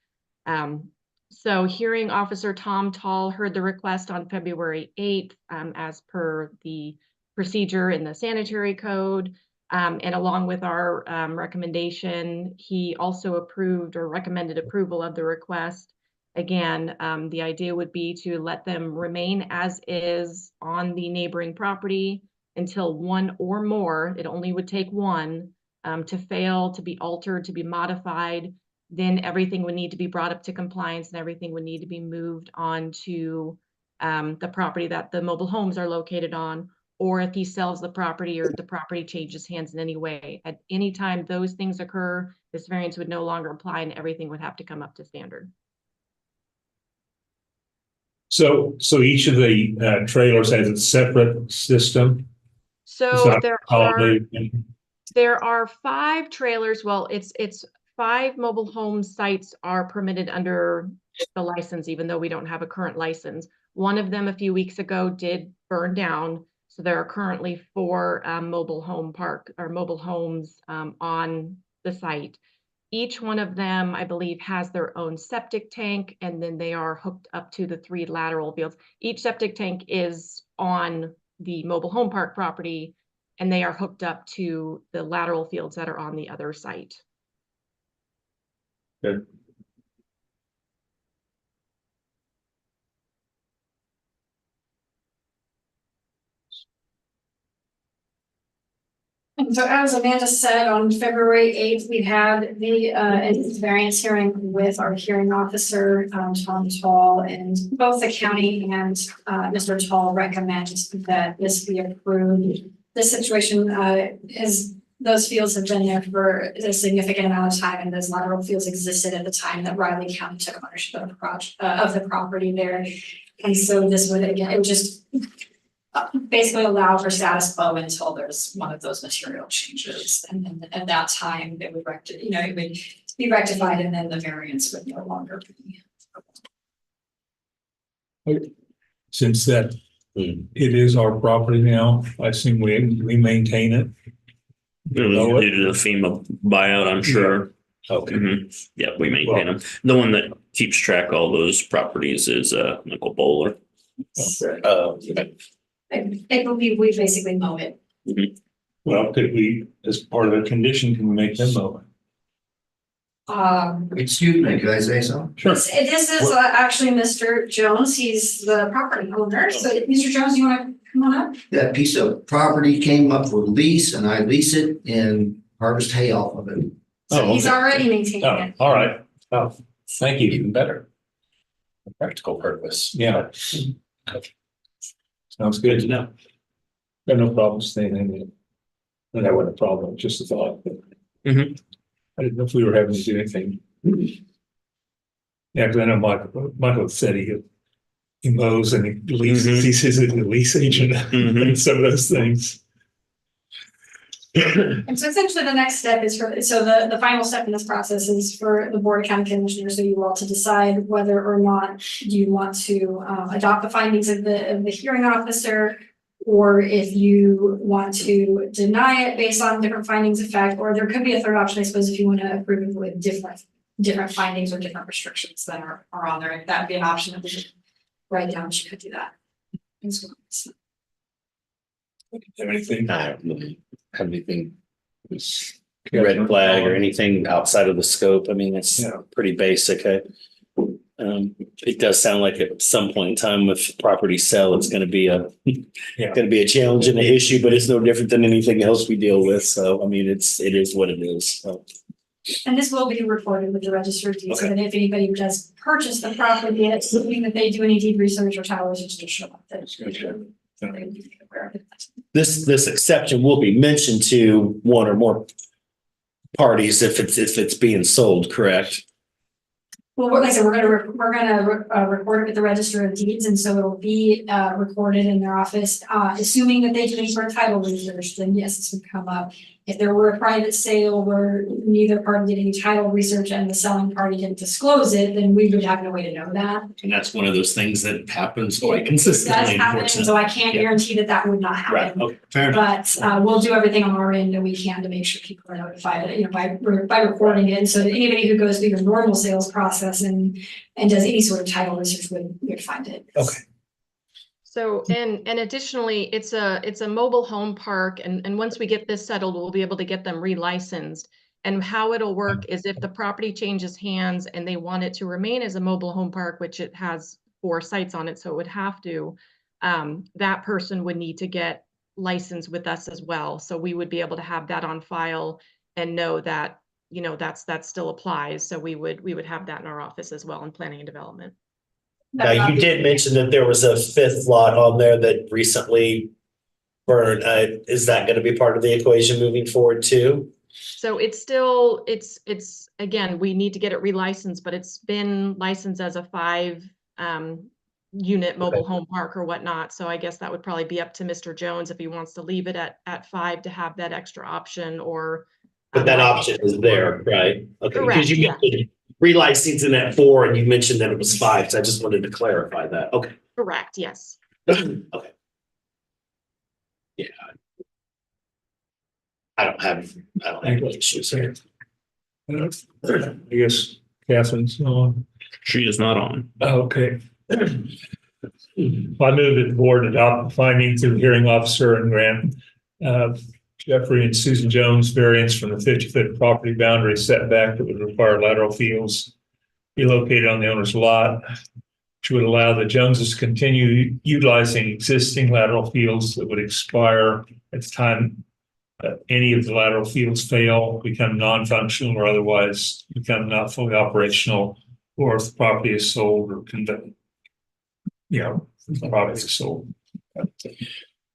So hearing officer Tom Tall heard the request on February 8th as per the procedure in the sanitary code. And along with our recommendation, he also approved or recommended approval of the request. Again, the idea would be to let them remain as is on the neighboring property until one or more, it only would take one, to fail, to be altered, to be modified. Then everything would need to be brought up to compliance and everything would need to be moved on to the property that the mobile homes are located on. Or if he sells the property or the property changes hands in any way, at any time those things occur, this variance would no longer apply and everything would have to come up to standard. So each of the trailers has a separate system? So there are 5 trailers. Well, it's 5 mobile home sites are permitted under the license, even though we don't have a current license. One of them a few weeks ago did burn down. So there are currently 4 mobile home park or mobile homes on the site. Each one of them, I believe, has their own septic tank, and then they are hooked up to the 3 lateral fields. Each septic tank is on the mobile home park property, and they are hooked up to the lateral fields that are on the other site. Good. And so as Amanda said, on February 8th, we had the variance hearing with our hearing officer, Tom Tall, and both the county and Mr. Tall recommend that this be approved. This situation is, those fields have been there for a significant amount of time, and those lateral fields existed at the time that Riley County took ownership of the property there. And so this would, again, it would just basically allow for status quo until there's one of those material changes, and at that time it would it would be rectified, and then the variance would no longer be. Since that it is our property now, I assume we maintain it. Due to the FEMA buyout, I'm sure. Yeah. Okay. Yeah, we maintain them. The one that keeps track of all those properties is Nickel Bowler. Okay. It will be, we basically mow it. Well, could we, as part of the condition, can we make them mow it? Excuse me, could I say something? Sure. This is actually Mr. Jones. He's the property owner. So Mr. Jones, you want to come on up? That piece of property came up for lease and I lease it and harvest hay off of it. So he's already maintaining it. All right. Oh, thank you. Even better. A practical purpose. Yeah. Sounds good to know. Got no problem staying in it. And that wasn't a problem, just a thought. I didn't know if we were having to do anything. Yeah, because I know Michael said he he mows and he leases, he says he's a lease agent and some of those things. And so essentially the next step is the final step in this process is for the Board of County Commissioners, so you all to decide whether or not you want to adopt the findings of the hearing officer, or if you want to deny it based on different findings of fact, or there could be a third option, I suppose, if you want to approve it with different findings or different restrictions that are on there. That would be an option that we should write down. She could do that as well. So. Have anything? I don't really have anything red flag or anything outside of the scope. I mean, it's pretty basic. It does sound like at some point in time with property sale, it's going to be a challenge and an issue, but it's no different than anything else we deal with. So, I mean, it is what it is. So. And this will be recorded with the register of deeds, so that if anybody does purchase the property, assuming that they do any deed research or title research to show up that. This exception will be mentioned to one or more parties if it's being sold, correct? Well, like I said, we're gonna record it with the register of deeds, and so it'll be recorded in their office. Assuming that they do any sort of title research, then yes, this would come up. If there were a private sale where neither party did any title research and the selling party didn't disclose it, then we would have no way to know that. And that's one of those things that happens quite consistently. It does happen, so I can't guarantee that would not happen. Right. Okay. Fair enough. But we'll do everything on our end that we can to make sure people are notified, by recording it. So that anybody who goes through the normal sales process and does any sort of title research would find it. Okay. So, and additionally, it's a mobile home park, and once we get this settled, we'll be able to get them relicensed. And how it'll work is if the property changes hands and they want it to remain as a mobile home park, which it has 4 sites on it, so it would have to, that person would need to get licensed with us as well. So we would be able to have that on file and know that, that still applies. So we would have that in our office as well in planning and development. Now, you did mention that there was a 5th lot on there that recently burned. Is that going to be part of the equation moving forward too? So it's again, we need to get it relicensed, but it's been licensed as a 5 unit mobile home park or whatnot. So I guess that would probably be up to Mr. Jones if he wants to leave it at 5 to have that extra option, or. But that option is there, right? Okay. Correct, Because you got relicensing at 4 and you mentioned that it was 5. So I just wanted to clarify that. Okay. Correct. Yes. Okay. Yeah. I don't have any issues here. I guess Catherine's on. She is not on. Okay. I move that the board adopt the findings of the hearing officer and grant Jeffrey and Susan Jones variance from the 50-foot property boundary setback that would require lateral fields be located on the owner's lot, which would allow the Joneses to continue utilizing existing lateral fields that would expire at the time any of the lateral fields fail, become non-functional, or otherwise become not fully operational, or if the property is sold or the property is sold.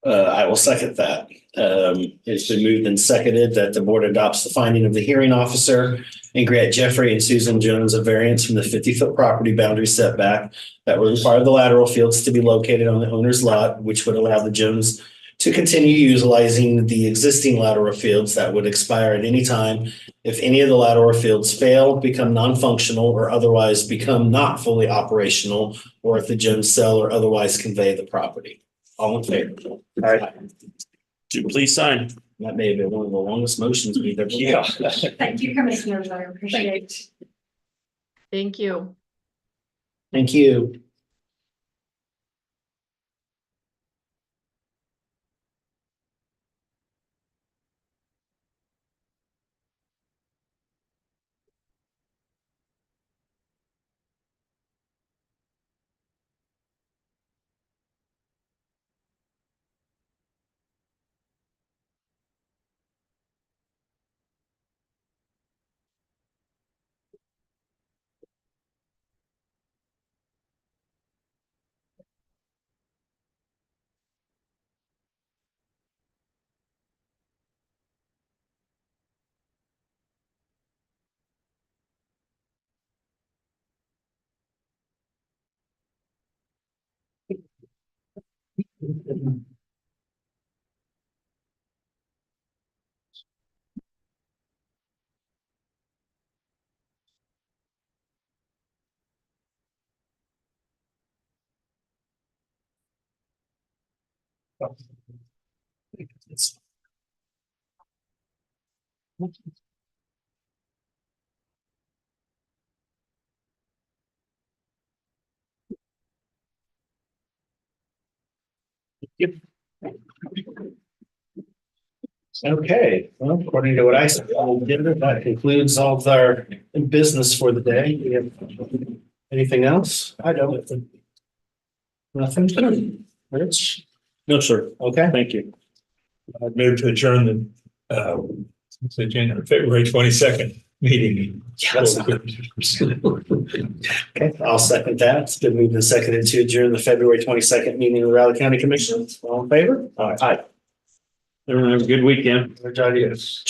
I will second that. It's been moved and seconded that the board adopts the finding of the hearing officer and grant Jeffrey and Susan Jones a variance from the 50-foot property boundary setback that would require the lateral fields to be located on the owner's lot, which would allow the Jones to continue utilizing the existing lateral fields that would expire at any time if any of the lateral fields fail, become non-functional, or otherwise become not fully operational, or if the Jones sell or otherwise convey the property. All in favor? All right. Please sign. That may have been one of the longest motions we've ever. Yeah. Thank you, Commissioners. I appreciate it. Thank you. Thank you. Okay, well, according to what I said, that concludes all of our business for the day. We have anything else? I don't. Nothing. Rich? No, sir. Okay. Thank you. I move to adjourn the January, February 22nd meeting. Yes. Okay, I'll second that. It's been moved and seconded to adjourn the February 22nd meeting of the Raleigh County Commission. All in favor? Aye. Everyone have a good weekend. Yes.